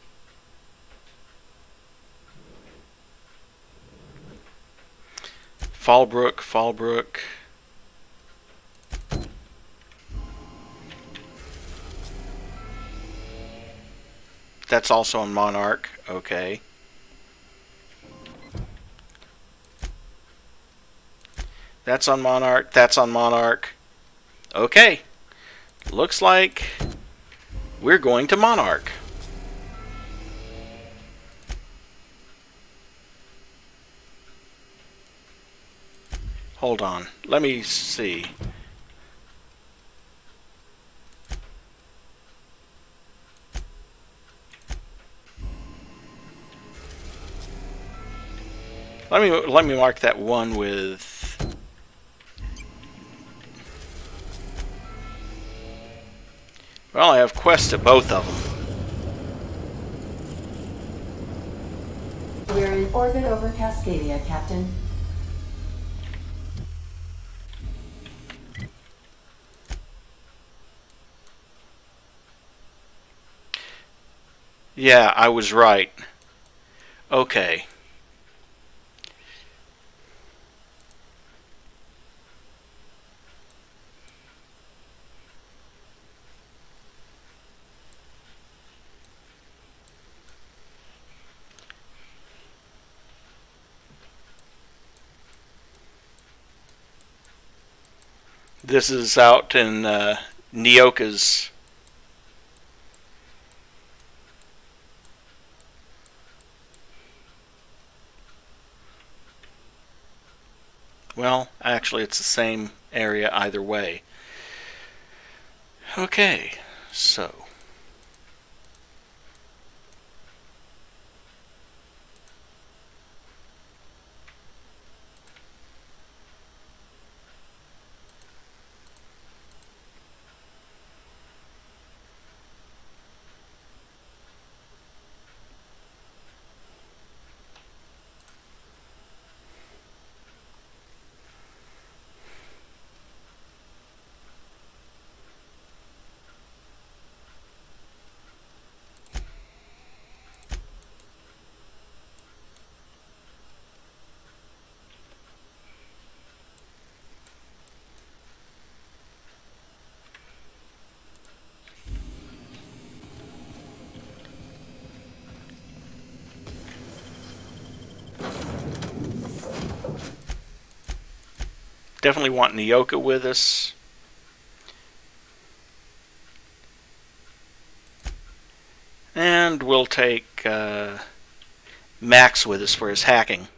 Speaker 1: Fallbrook. That's also on Monarch. Okay. That's on Monarch. That's on Monarch. Okay. Looks like we're going to Monarch. Hold on. Let me see. Let me mark that one with. Well, I have quests at both of them.
Speaker 21: We're in orbit over Cascadia, Captain.
Speaker 1: Yeah, I was right. Okay. This is out in Nyoka's. Well, actually, it's the same area either way. Okay, so. Definitely want Nyoka with us. And we'll take Max with us for his hacking.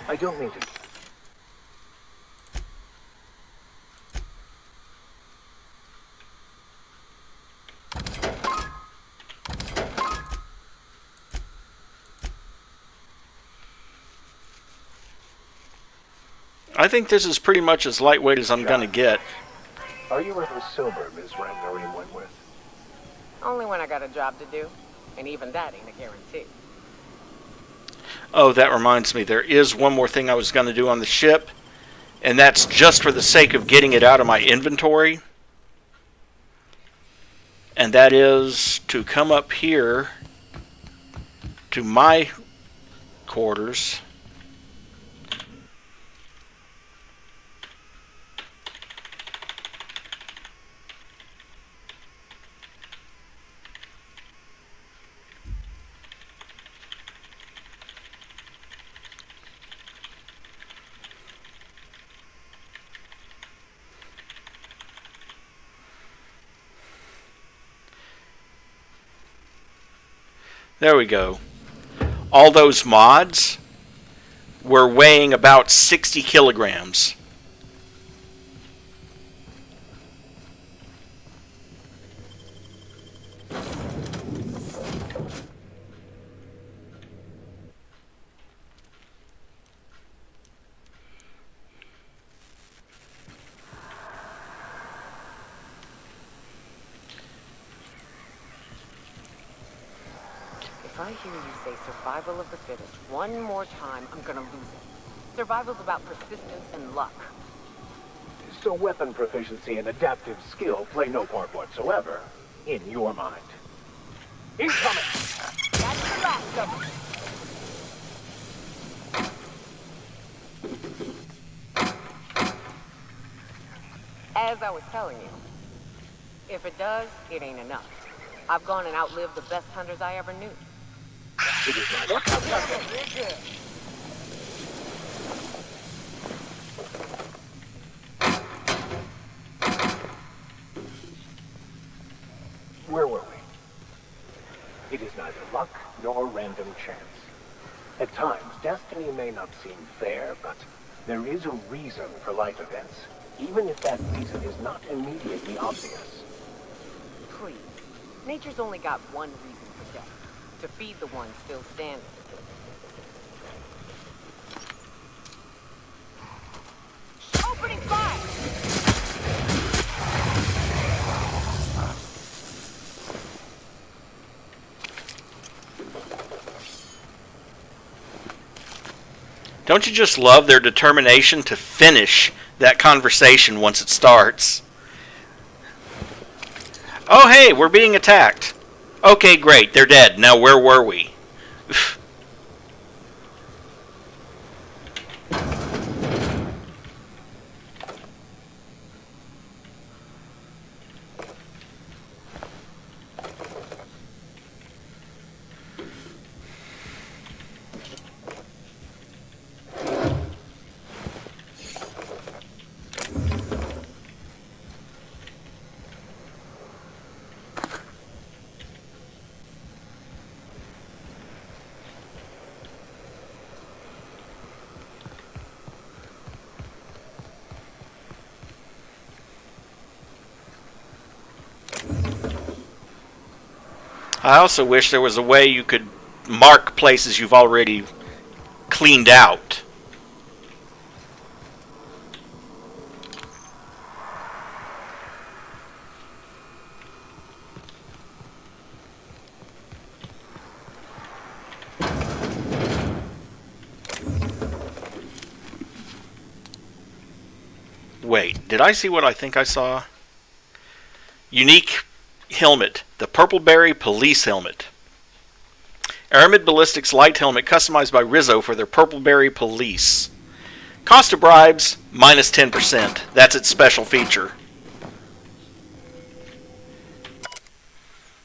Speaker 16: I don't mean to.
Speaker 1: I think this is pretty much as lightweight as I'm going to get.
Speaker 16: Are you ever sober, Ms. Rangarian Wentworth?
Speaker 6: Only when I got a job to do, and even that ain't a guarantee.
Speaker 1: Oh, that reminds me, there is one more thing I was going to do on the ship, and that's just for the sake of getting it out of my inventory. And that is to come up here to my quarters. There we go. All those mods were weighing about 60 kilograms.
Speaker 6: If I hear you say survival of the fittest one more time, I'm gonna lose it. Survival's about persistence and luck.
Speaker 16: So weapon proficiency and adaptive skill play no part whatsoever in your mind. Incoming!
Speaker 6: That's the last of them. As I was telling you, if it does, it ain't enough. I've gone and outlived the best hunters I ever knew.
Speaker 16: It is not. Where were we? It is neither luck nor random chance. At times, destiny may not seem fair, but there is a reason for life events, even if that reason is not immediately obvious.
Speaker 6: Please. Nature's only got one reason for death. To feed the ones still standing. Opening fire!
Speaker 1: Don't you just love their determination to finish that conversation once it starts? Oh, hey, we're being attacked. Okay, great, they're dead. Now, where were we? I also wish there was a way you could mark places you've already cleaned out. Wait, did I see what I think I saw? Unique helmet, the Purpleberry Police Helmet. Aramid Ballistics Light Helmet customized by Rizzo for their Purpleberry Police. Cost of bribes, minus 10%. That's its special feature.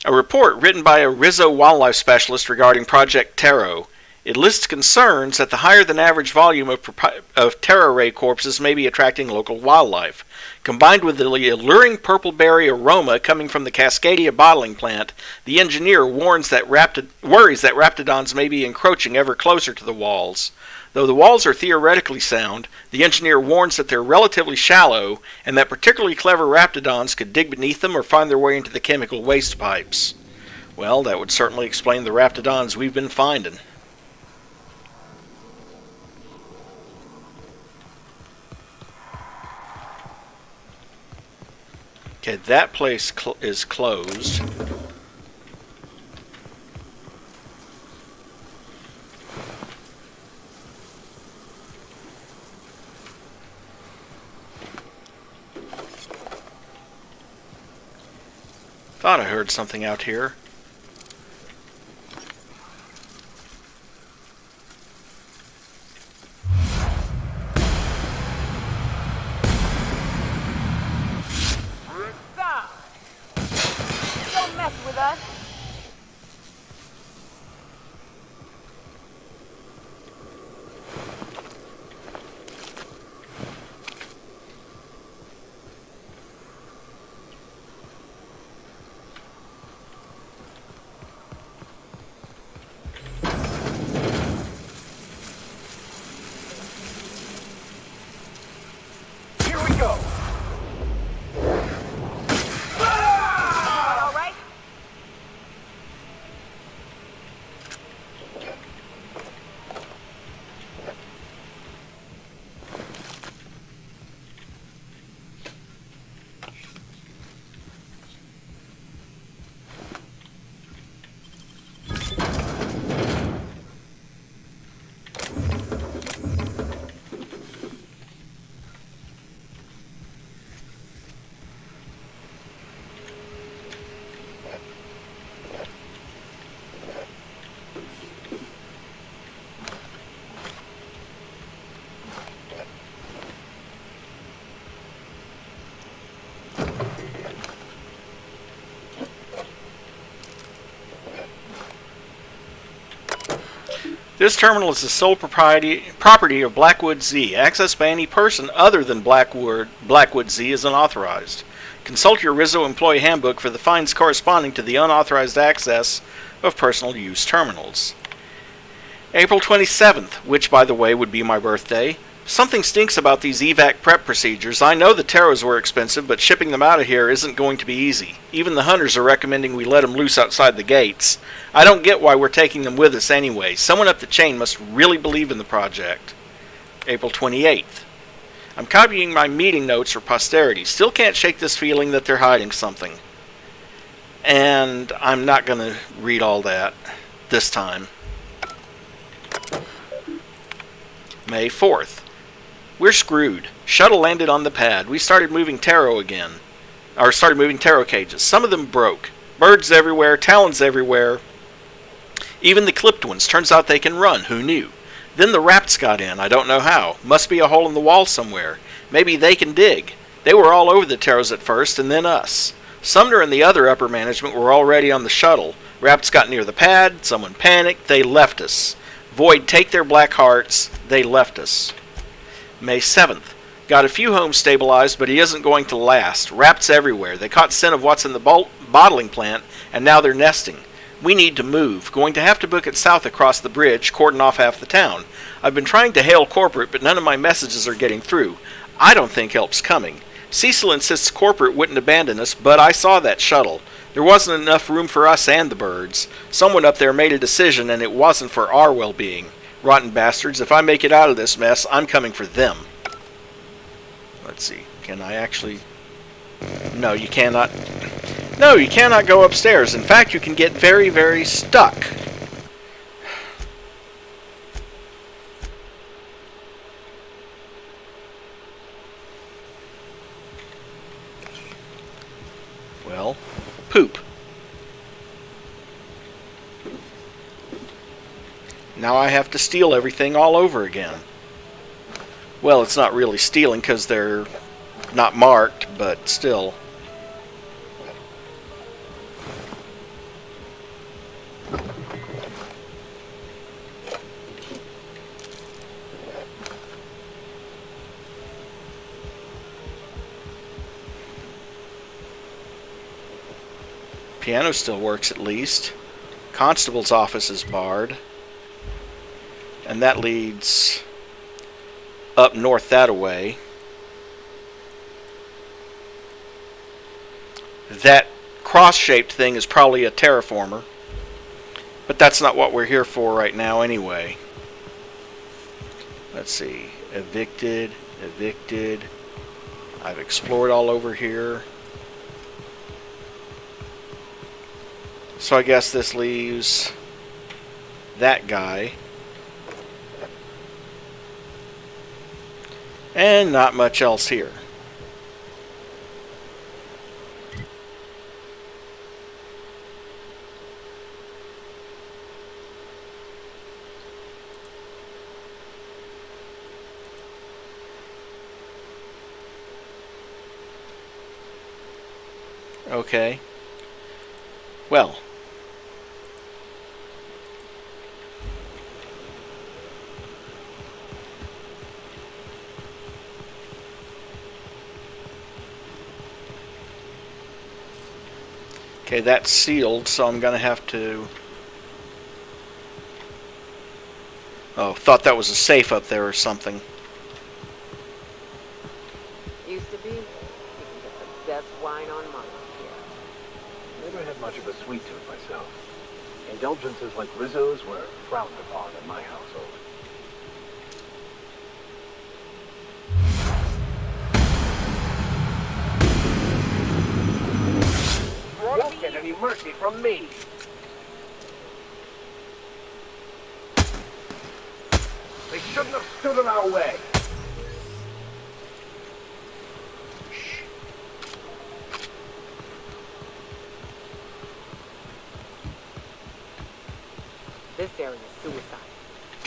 Speaker 1: A report written by a Rizzo wildlife specialist regarding Project Taro. It lists concerns that the higher than average volume of Terra Ray corpses may be attracting local wildlife. Combined with the alluring purple-berry aroma coming from the Cascadia bottling plant, the engineer worries that raptidons may be encroaching ever closer to the walls. Though the walls are theoretically sound, the engineer warns that they're relatively shallow and that particularly clever raptidons could dig beneath them or find their way into the chemical waste pipes. Well, that would certainly explain the raptidons we've been finding. Okay, that place is closed. Thought I heard something out here.
Speaker 6: Don't mess with us.
Speaker 16: Here we go!
Speaker 6: All right?
Speaker 1: This terminal is the sole property of Blackwood Z. Access by any person other than Blackwood Z is unauthorized. Consult your Rizzo employee handbook for the fines corresponding to the unauthorized access of personal use terminals. April 27th, which by the way would be my birthday. Something stinks about these evac prep procedures. I know the taros were expensive, but shipping them out of here isn't going to be easy. Even the hunters are recommending we let them loose outside the gates. I don't get why we're taking them with us anyway. Someone up the chain must really believe in the project. April 28th. I'm copying my meeting notes for posterity. Still can't shake this feeling that they're hiding something. And I'm not going to read all that this time. May 4th. We're screwed. Shuttle landed on the pad. We started moving taro again. Or started moving taro cages. Some of them broke. Birds everywhere, talons everywhere. Even the clipped ones. Turns out they can run. Who knew? Then the rats got in. I don't know how. Must be a hole in the wall somewhere. Maybe they can dig. They were all over the taros at first, and then us. Sumner and the other upper management were already on the shuttle. Rats got near the pad. Someone panicked. They left us. Void, take their black hearts. They left us. May 7th. Got a few homes stabilized, but he isn't going to last. Rats everywhere. They caught scent of what's in the bottling plant, and now they're nesting. We need to move. Going to have to book it south across the bridge, cordon off half the town. I've been trying to hail corporate, but none of my messages are getting through. I don't think help's coming. Cecil insists corporate wouldn't abandon us, but I saw that shuttle. There wasn't enough room for us and the birds. Someone up there made a decision, and it wasn't for our well-being. Rotten bastards, if I make it out of this mess, I'm coming for them. Let's see, can I actually... No, you cannot... No, you cannot go upstairs. In fact, you can get very, very stuck. Well, poop. Now I have to steal everything all over again. Well, it's not really stealing because they're not marked, but still. Piano still works at least. Constable's office is barred. And that leads up north that-a-way. That cross-shaped thing is probably a terraformer. But that's not what we're here for right now anyway. Let's see. Evicted. Evicted. I've explored all over here. So I guess this leaves that guy. And not much else here. Okay. Well. Okay, that's sealed, so I'm going to have to... Oh, thought that was a safe up there or something.
Speaker 14: Used to be. You can get the best wine on mine here.
Speaker 16: Never had much of a sweet tooth myself. Indulgences like Rizzo's were frowned upon in my household. Won't get any mercy from me. They shouldn't have stood in our way.
Speaker 14: This area is suicide.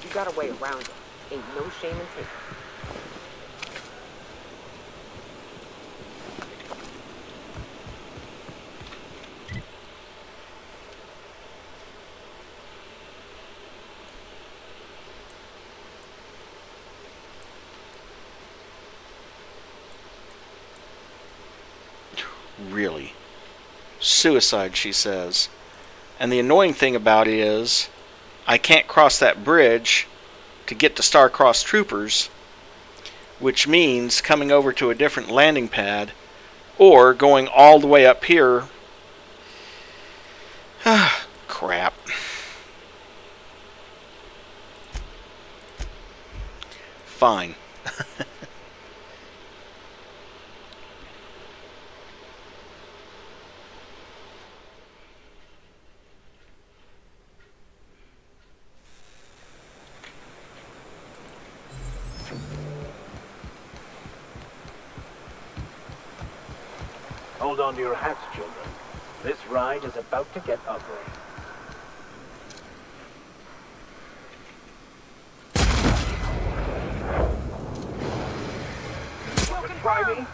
Speaker 14: You got a way around it. Ain't no shame in taking it.
Speaker 1: Really. Suicide, she says. And the annoying thing about it is, I can't cross that bridge to get to Star-Crossed Troopers, which means coming over to a different landing pad, or going all the way up here. Crap. Fine.
Speaker 16: Hold on to your hats, children. This ride is about to get ugly. Try me.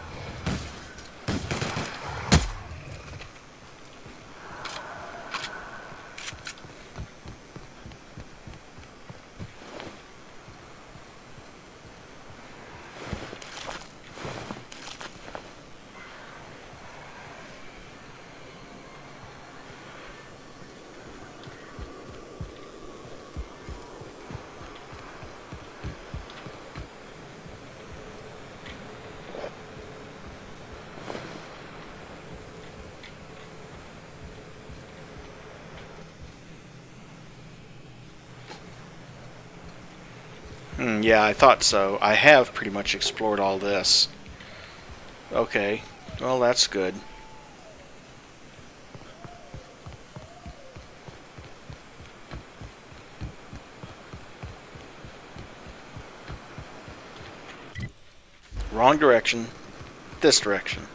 Speaker 1: Yeah, I thought so. I have pretty much explored all this. Okay, well that's good. Wrong direction. This direction.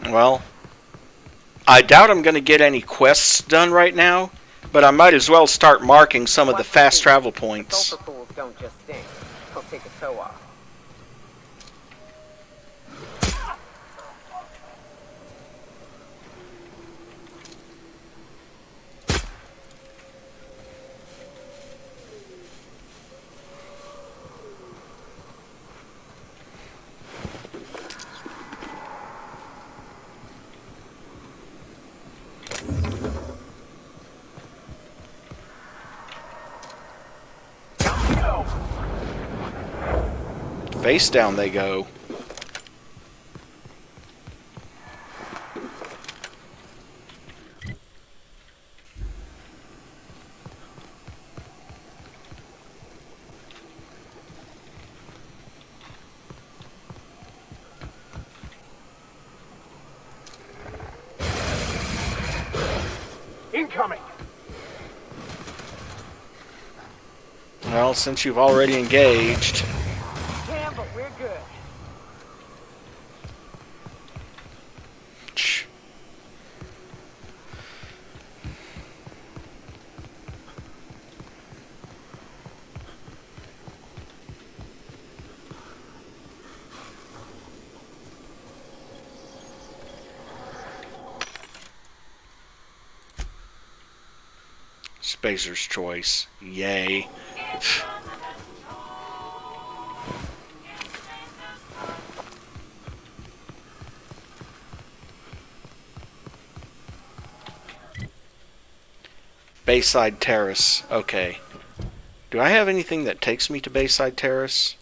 Speaker 1: Well, I doubt I'm going to get any quests done right now, but I might as well start marking some of the fast travel points.
Speaker 6: Sulfur pools don't just stink. They'll take a toe off.
Speaker 1: Face down they go.
Speaker 16: Incoming!
Speaker 1: Well, since you've already engaged...
Speaker 6: Damn, but we're good.
Speaker 1: Spacer's choice. Yay. Bayside Terrace. Okay. Do I have anything that takes me to Bayside Terrace?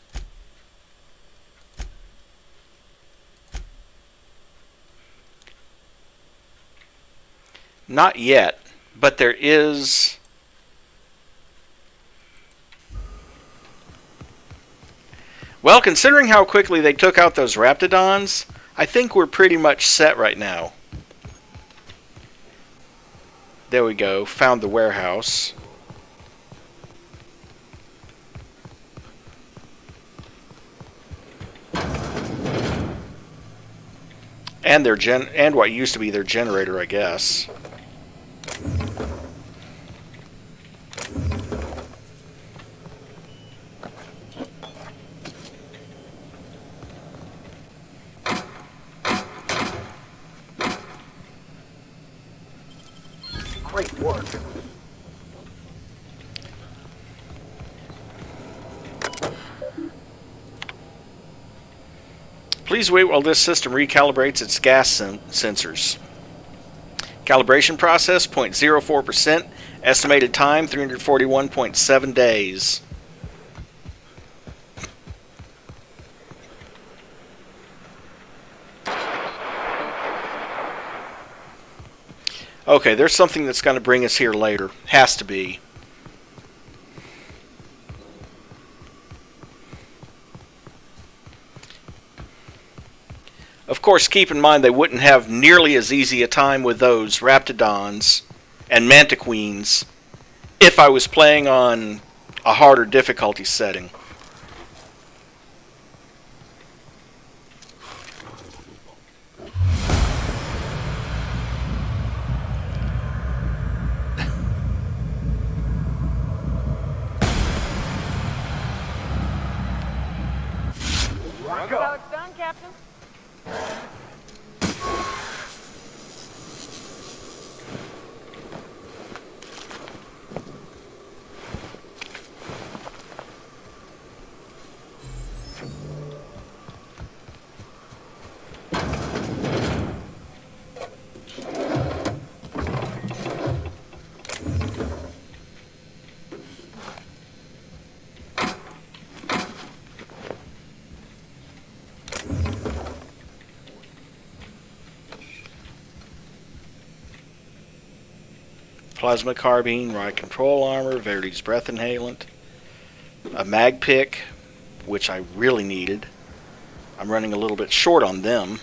Speaker 1: Not yet. But there is... Well, considering how quickly they took out those Raptidons, I think we're pretty much set right now. There we go. Found the warehouse. And their and what used to be their generator, I guess.
Speaker 16: Great work.
Speaker 1: Please wait while this system recalibrates its gas sensors. Calibration process 0.04%. Estimated time 341.7 days. Okay, there's something that's going to bring us here later. Has to be. Of course, keep in mind they wouldn't have nearly as easy a time with those Raptidons and Mantiqueens if I was playing on a harder difficulty setting.
Speaker 20: Look how it's done, Captain.
Speaker 1: Plasma carbine, riot control armor, Verity's breath inhalant, a mag pick, which I really needed. I'm running a little bit short on them.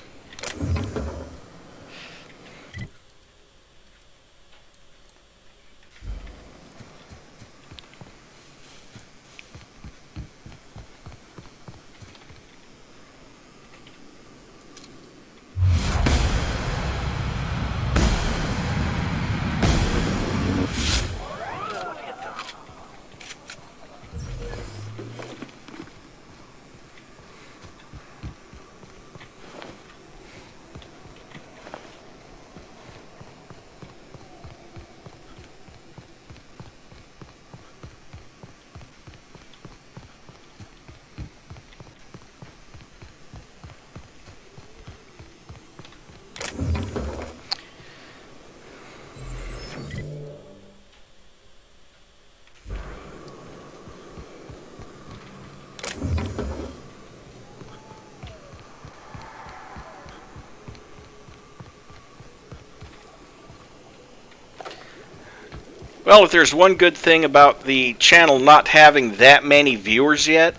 Speaker 1: Well, if there's one good thing about the channel not having that many viewers yet,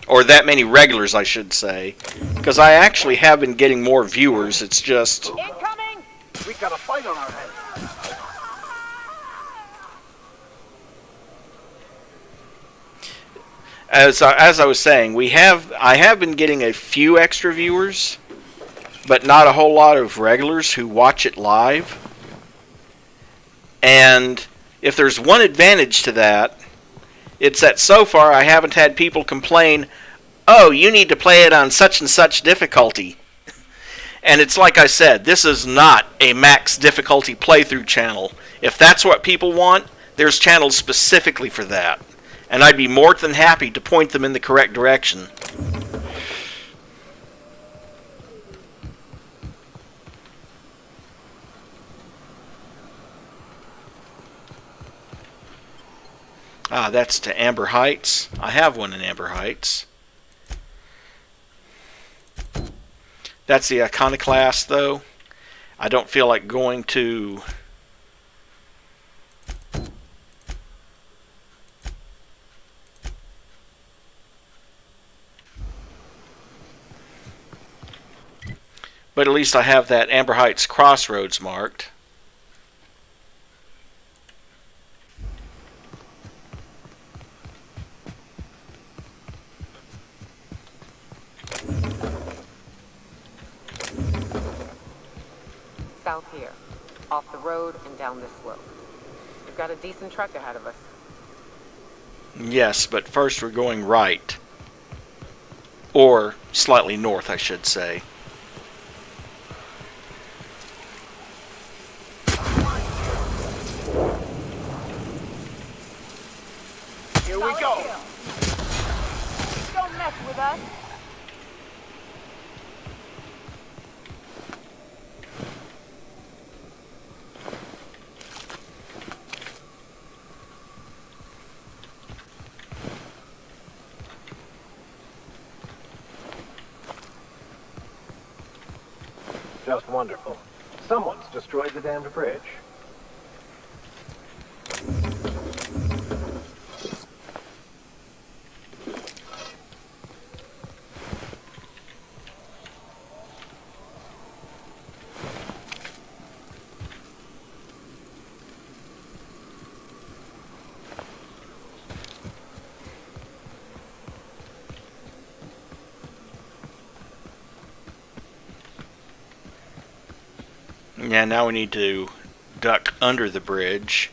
Speaker 1: or that many regulars, I should say, because I actually have been getting more viewers, it's just...
Speaker 20: Incoming! We got a fight on our hands.
Speaker 1: As I was saying, I have been getting a few extra viewers, but not a whole lot of regulars who watch it live. And if there's one advantage to that, it's that so far I haven't had people complain, "Oh, you need to play it on such and such difficulty." And it's like I said, this is not a max difficulty playthrough channel. If that's what people want, there's channels specifically for that. And I'd be more than happy to point them in the correct direction. Ah, that's to Amber Heights. I have one in Amber Heights. That's the Iconoclast, though. I don't feel like going to But at least I have that Amber Heights Crossroads marked.
Speaker 14: South here, off the road and down this slope. We've got a decent trek ahead of us.
Speaker 1: Yes, but first we're going right. Or slightly north, I should say.
Speaker 20: Here we go. Don't mess with us.
Speaker 16: Just wonderful. Someone's destroyed the damned bridge.
Speaker 1: Yeah, now we need to duck under the bridge.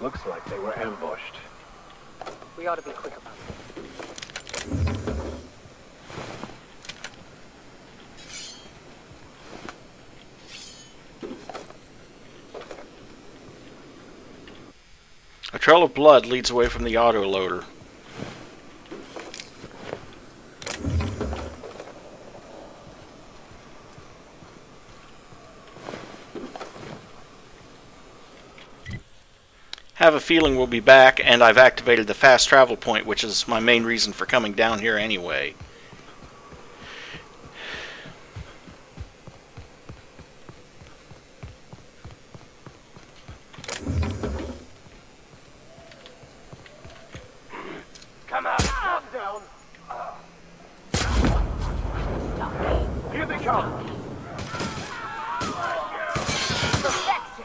Speaker 16: Looks like they were ambushed.
Speaker 14: We ought to be quick about this.
Speaker 1: A trail of blood leads away from the autoloader. Have a feeling we'll be back, and I've activated the fast travel point, which is my main reason for coming down here anyway.
Speaker 20: Come out. Calm down. Here they come. Perfection.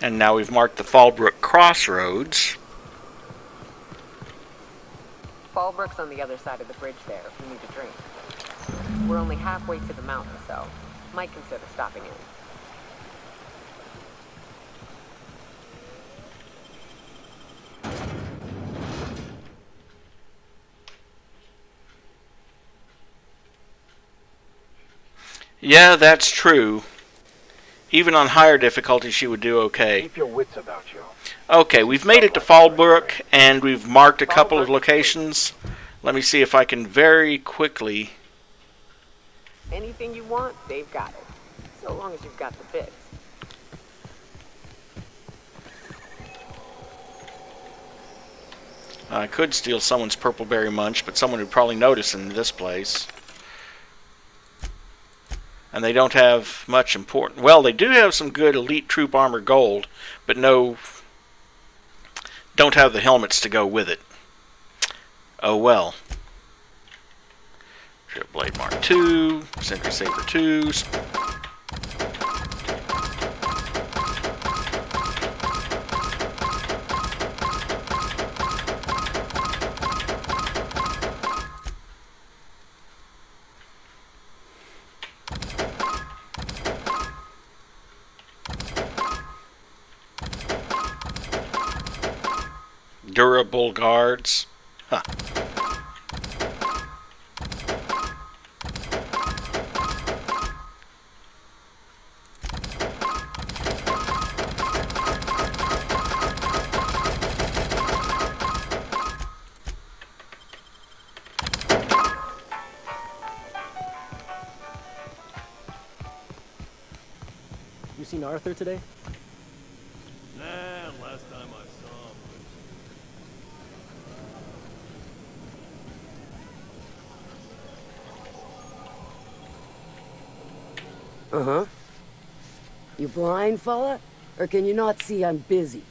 Speaker 1: And now we've marked the Fallbrook Crossroads.
Speaker 14: Fallbrook's on the other side of the bridge there if we need a drink. We're only halfway to the mountain, so might consider stopping in.
Speaker 1: Yeah, that's true. Even on higher difficulty, she would do okay.
Speaker 16: Keep your wits about you.
Speaker 1: Okay, we've made it to Fallbrook, and we've marked a couple of locations. Let me see if I can very quickly...
Speaker 14: Anything you want, they've got it. So long as you've got the bits.
Speaker 1: I could steal someone's purpleberry munch, but someone would probably notice in this place. And they don't have much important... Well, they do have some good elite troop armor gold, but no... don't have the helmets to go with it. Oh well. Strip Blade Mark 2, Sentry Saber 2. Durable guards. Huh.
Speaker 17: You seen Arthur today?
Speaker 7: Nah, last time I saw him.
Speaker 14: Uh-huh. You blind, fella? Or can you not see I'm busy?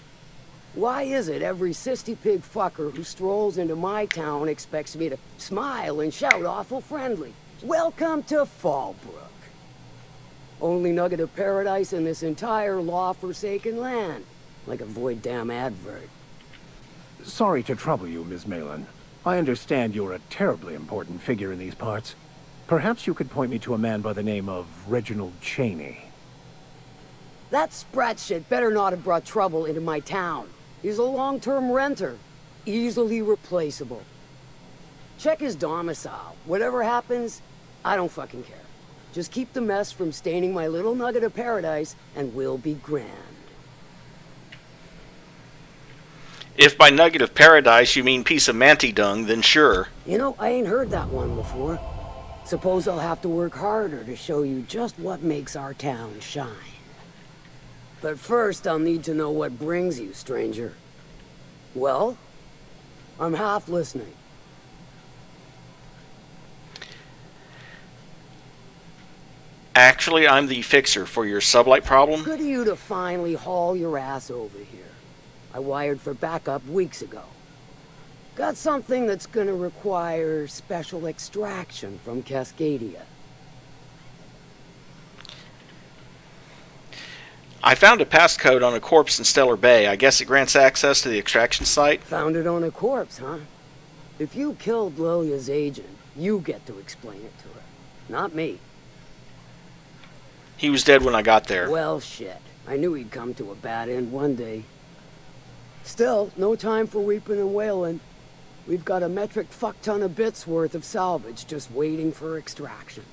Speaker 14: Why is it every sissy pig fucker who strolls into my town expects me to smile and shout awful friendly? Welcome to Fallbrook. Only nugget of paradise in this entire law-forsaken land. Like a void damn advert.
Speaker 16: Sorry to trouble you, Ms. Malin. I understand you're a terribly important figure in these parts. Perhaps you could point me to a man by the name of Reginald Cheney.
Speaker 14: That sprat shit better not have brought trouble into my town. He's a long-term renter. Easily replaceable. Check his domicile. Whatever happens, I don't fucking care. Just keep the mess from staining my little nugget of paradise, and we'll be grand.
Speaker 1: If by nugget of paradise you mean piece of manti dung, then sure.
Speaker 14: You know, I ain't heard that one before. Suppose I'll have to work harder to show you just what makes our town shine. But first, I'll need to know what brings you, stranger. Well, I'm half listening.
Speaker 1: Actually, I'm the fixer for your sublight problem.
Speaker 14: Good of you to finally haul your ass over here. I wired for backup weeks ago. Got something that's gonna require special extraction from Cascadia.
Speaker 1: I found a passcode on a corpse in Stellar Bay. I guess it grants access to the extraction site.
Speaker 14: Found it on a corpse, huh? If you killed Lilia's agent, you get to explain it to her. Not me.
Speaker 1: He was dead when I got there.
Speaker 14: Well, shit. I knew he'd come to a bad end one day. Still, no time for weeping and wailing. We've got a metric fuck ton of bits worth of salvage just waiting for extraction.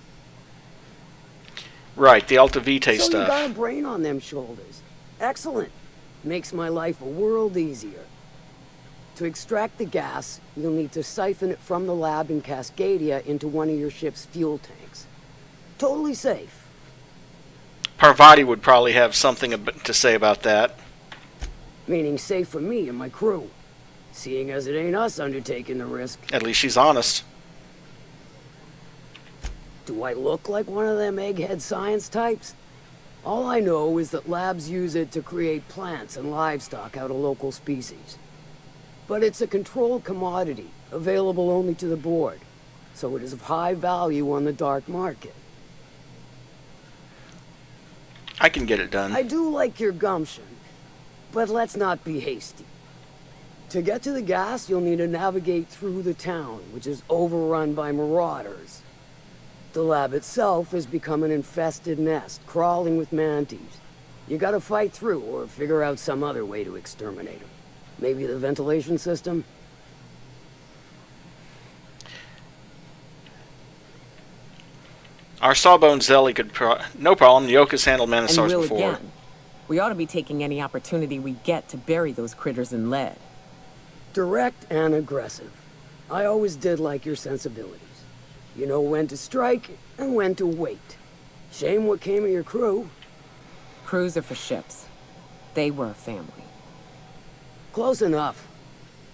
Speaker 1: Right, the Alta Vitae
Speaker 14: So
Speaker 1: stuff.
Speaker 14: you got a brain on them shoulders. Excellent. Makes my life a world easier. To extract the gas, you'll need to siphon it from the lab in Cascadia into one of your ship's fuel tanks. Totally safe.
Speaker 1: Parvati would probably have something to say about that.
Speaker 14: Meaning safe for me and my crew. Seeing as it ain't us undertaking the risk.
Speaker 1: At least she's honest.
Speaker 14: Do I look like one of them egghead science types? All I know is that labs use it to create plants and livestock out of local species. But it's a controlled commodity, available only to the board, so it is of high value on the dark market.
Speaker 1: I can get it done.
Speaker 14: I do like your gumption, but let's not be hasty. To get to the gas, you'll need to navigate through the town, which is overrun by marauders. The lab itself has become an infested nest, crawling with mantis. You gotta fight through, or figure out some other way to exterminate them. Maybe the ventilation system?
Speaker 1: Our Sawbones Zelly could no problem. Yoka's handled
Speaker 3: And
Speaker 1: Manosaurs
Speaker 3: will
Speaker 1: before.
Speaker 3: again. We ought to be taking any opportunity we get to bury those critters in lead.
Speaker 14: Direct and aggressive. I always did like your sensibilities. You know when to strike and when to wait. Shame what came of your crew.
Speaker 3: Crews are for ships. They were a family.
Speaker 14: Close enough.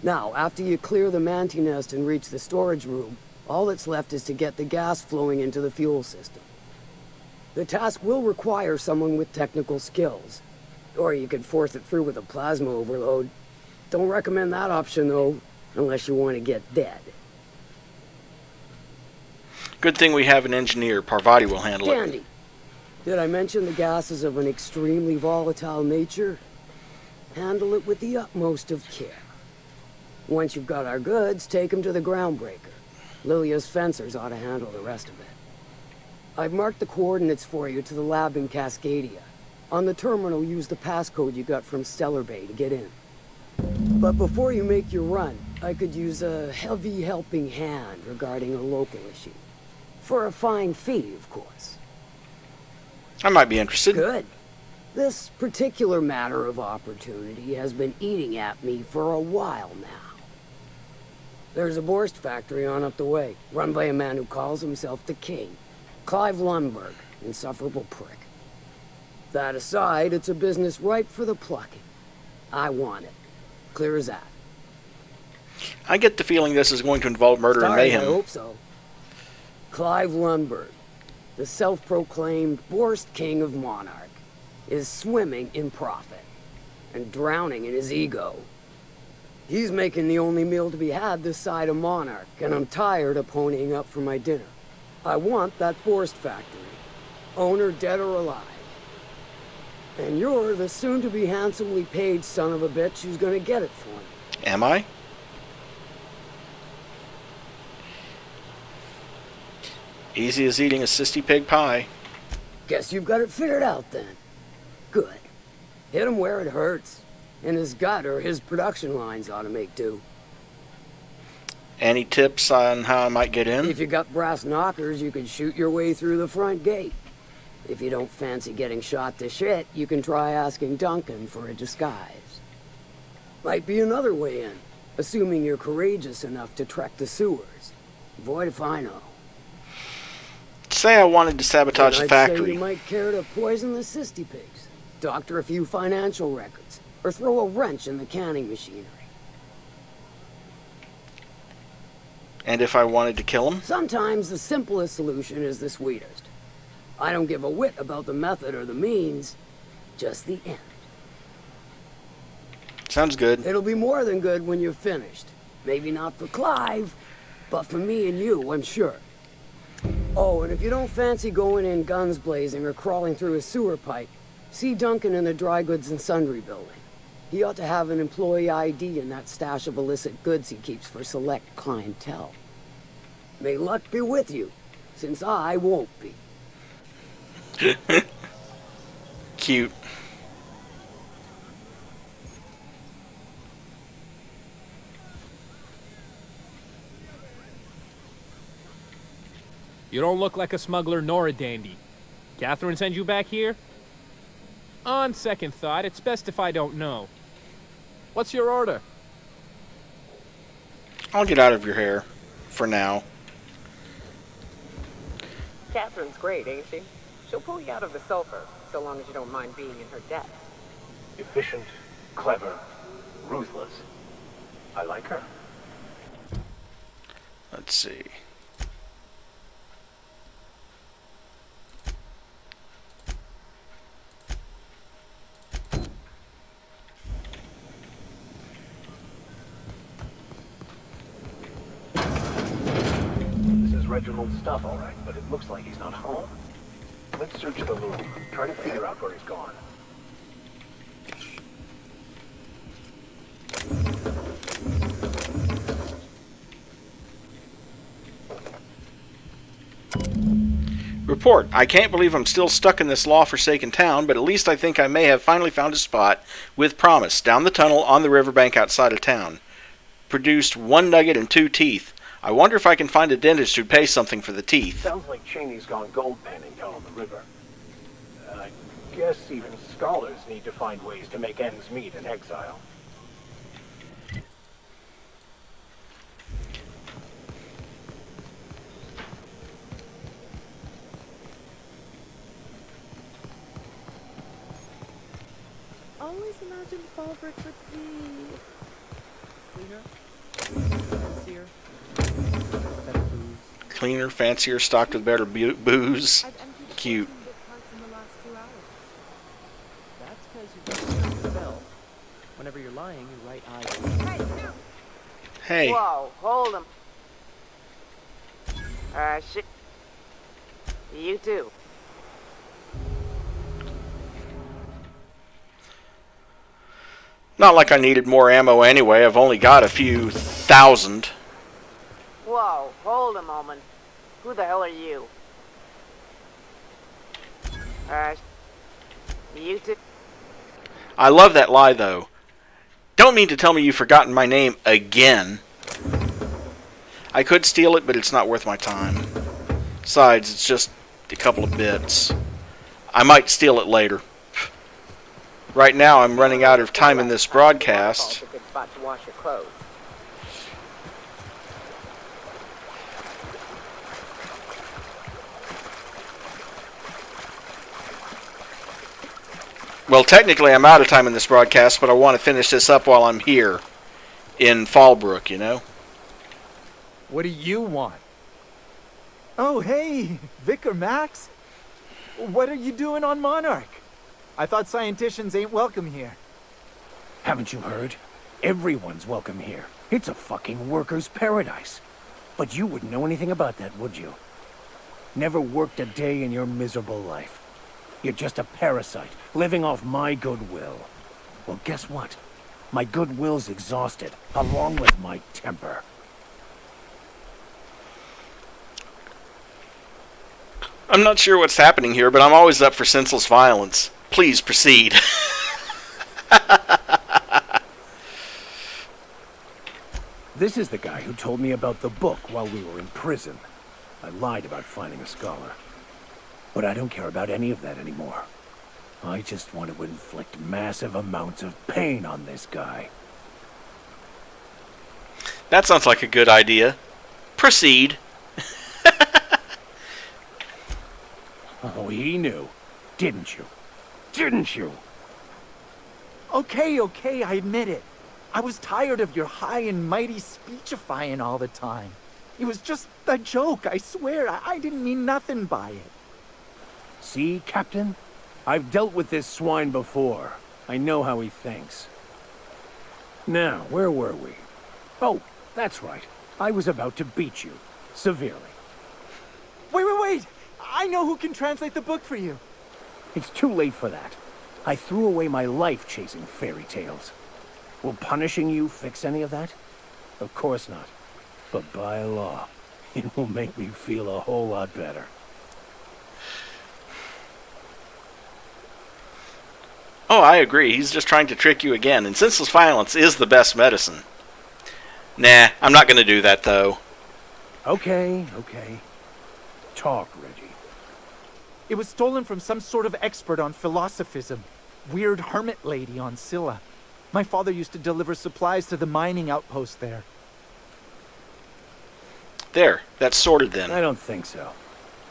Speaker 14: Now, after you clear the manti nest and reach the storage room, all that's left is to get the gas flowing into the fuel system. The task will require someone with technical skills. Or you could force it through with a plasma overload. Don't recommend that option, though, unless you want to get dead.
Speaker 1: Good thing we have an engineer. Parvati will handle it.
Speaker 14: Dandy. Did I mention the gas is of an extremely volatile nature? Handle it with the utmost of care. Once you've got our goods, take them to the groundbreaker. Lilia's fencers ought to handle the rest of it. I've marked the coordinates for you to the lab in Cascadia. On the terminal, use the passcode you got from Stellar Bay to get in. But before you make your run, I could use a heavy helping hand regarding a local issue. For a fine fee, of course.
Speaker 1: I might be interested.
Speaker 14: Good. This particular matter of opportunity has been eating at me for a while now. There's a Borst factory on up the way, run by a man who calls himself the King. Clive Lundberg, insufferable prick. That aside, it's a business ripe for the plucking. I want it. Clear as that.
Speaker 1: I get the feeling this is going to involve murder and mayhem.
Speaker 14: I hope so. Clive Lundberg, the self-proclaimed Borst King of Monarch, is swimming in profit and drowning in his ego. He's making the only meal to be had this side of Monarch, and I'm tired of ponying up for my dinner. I want that Borst factory, owner dead or alive. And you're the soon-to-be handsomely paid son of a bitch who's gonna get it for me.
Speaker 1: Am I? Easy as eating a cysty pig pie.
Speaker 14: Guess you've got it figured out then. Good. Hit him where it hurts. In his gut or his production lines ought to make do.
Speaker 1: Any tips on how I might get in?
Speaker 14: If you got brass knockers, you can shoot your way through the front gate. If you don't fancy getting shot to shit, you can try asking Duncan for a disguise. Might be another way in, assuming you're courageous enough to trek the sewers. Void if I know.
Speaker 1: Say I wanted to sabotage the
Speaker 14: I'd
Speaker 1: factory.
Speaker 14: say you might care to poison the cysty pigs, doctor a few financial records, or throw a wrench in the canning machinery.
Speaker 1: And if I wanted to kill him?
Speaker 14: Sometimes the simplest solution is the sweetest. I don't give a whit about the method or the means, just the end.
Speaker 1: Sounds good.
Speaker 14: It'll be more than good when you're finished. Maybe not for Clive, but for me and you, I'm sure. Oh, and if you don't fancy going in guns blazing or crawling through a sewer pipe, see Duncan in the dry goods and sundry building. He ought to have an employee ID in that stash of illicit goods he keeps for select clientele. May luck be with you, since I won't be.
Speaker 1: Cute.
Speaker 11: You don't look like a smuggler nor a dandy. Catherine sent you back here? On second thought, it's best if I don't know. What's your order?
Speaker 1: I'll get out of your hair. For now.
Speaker 3: Catherine's great, ain't she? She'll pull you out of the sulfur, so long as you don't mind being in her debt.
Speaker 16: Efficient, clever, ruthless. I like her.
Speaker 1: Let's see.
Speaker 16: This is Reginald's stuff, all right, but it looks like he's not home. Let's search the room. Try to figure out where he's gone.
Speaker 1: Report. I can't believe I'm still stuck in this law-forsaken town, but at least I think I may have finally found a spot with promise down the tunnel on the riverbank outside of town. Produced 1 nugget and 2 teeth. I wonder if I can find a dentist who'd pay something for the teeth.
Speaker 16: Sounds like Cheney's gone gold panning down on the river. I guess even scholars need to find ways to make ends meet in exile.
Speaker 22: Always imagined Fallbrook would be cleaner, fancier, better booze.
Speaker 1: Cleaner, fancier, stocked with better booze. Cute.
Speaker 22: In the last 2 hours. That's because you don't the spell. Whenever you're lying, your right eye.
Speaker 1: Hey.
Speaker 23: Whoa, hold him. Shit. You too.
Speaker 1: Not like I needed more ammo anyway. I've only got a few thousand.
Speaker 23: Whoa, hold a moment. Who the hell are you? You too.
Speaker 1: I love that lie, though. Don't mean to tell me you've forgotten my name again. I could steal it, but it's not worth my time. Besides, it's just a couple of bits. I might steal it later. Right now, I'm running out of time in this broadcast.
Speaker 3: A good spot to wash your clothes.
Speaker 1: Well, technically, I'm out of time in this broadcast, but I want to finish this up while I'm here in Fallbrook, you know?
Speaker 2: What do you want? Oh, hey, Vicar Max. What are you doing on Monarch? I thought scienticians ain't welcome here.
Speaker 16: Haven't you heard? Everyone's welcome here. It's a fucking worker's paradise. But you wouldn't know anything about that, would you? Never worked a day in your miserable life. You're just a parasite, living off my goodwill. Well, guess what? My goodwill's exhausted, along with my temper.
Speaker 1: I'm not sure what's happening here, but I'm always up for senseless violence. Please proceed.
Speaker 16: This is the guy who told me about the book while we were in prison. I lied about finding a scholar. But I don't care about any of that anymore. I just want to inflict massive amounts of pain on this guy.
Speaker 1: That sounds like a good idea. Proceed.
Speaker 16: Oh, he knew. Didn't you? Didn't you?
Speaker 2: Okay, I admit it. I was tired of your high and mighty speechifying all the time. It was just a joke, I swear. I didn't mean nothing by it.
Speaker 16: See, Captain? I've dealt with this swine before. I know how he thinks. Now, where were we? Oh, that's right. I was about to beat you. Severely.
Speaker 2: Wait! I know who can translate the book for you.
Speaker 16: It's too late for that. I threw away my life chasing fairy tales. Will punishing you fix any of that? Of course not. But by law, it will make me feel a whole lot better.
Speaker 1: Oh, I agree. He's just trying to trick you again, and senseless violence is the best medicine. Nah, I'm not going to do that, though.
Speaker 16: Okay. Talk, Reggie.
Speaker 2: It was stolen from some sort of expert on philosophism. Weird hermit lady on Scylla. My father used to deliver supplies to the mining outpost there.
Speaker 1: There, that's sorted then.
Speaker 16: I don't think so.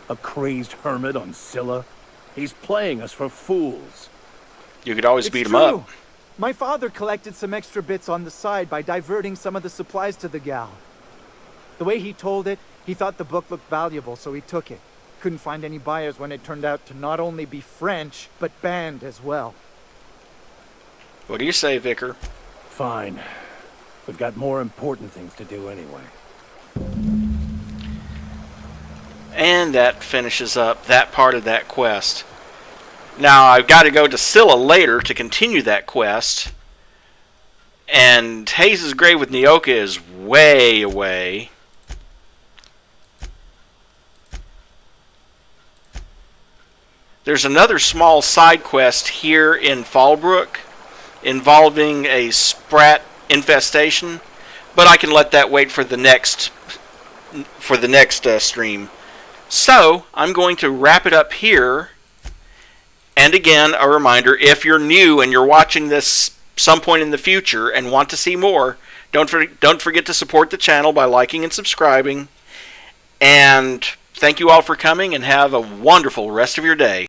Speaker 16: A crazed hermit on Scylla? He's playing us for fools.
Speaker 1: You could always beat him
Speaker 2: true.
Speaker 1: up.
Speaker 2: My father collected some extra bits on the side by diverting some of the supplies to the gal. The way he told it, he thought the book looked valuable, so he took it. Couldn't find any buyers when it turned out to not only be French, but banned as well.
Speaker 1: What do you say, Vicar?
Speaker 16: Fine. We've got more important things to do anyway.
Speaker 1: And that finishes up that part of that quest. Now, I've got to go to Scylla later to continue that quest. And Hayes' grave with Nyoka is way away. There's another small side quest here in Fallbrook involving a sprat infestation, but I can let that wait for the next stream. So, I'm going to wrap it up here. And again, a reminder, if you're new and you're watching this some point in the future and want to see more, don't forget to support the channel by liking and subscribing. And thank you all for coming, and have a wonderful rest of your day.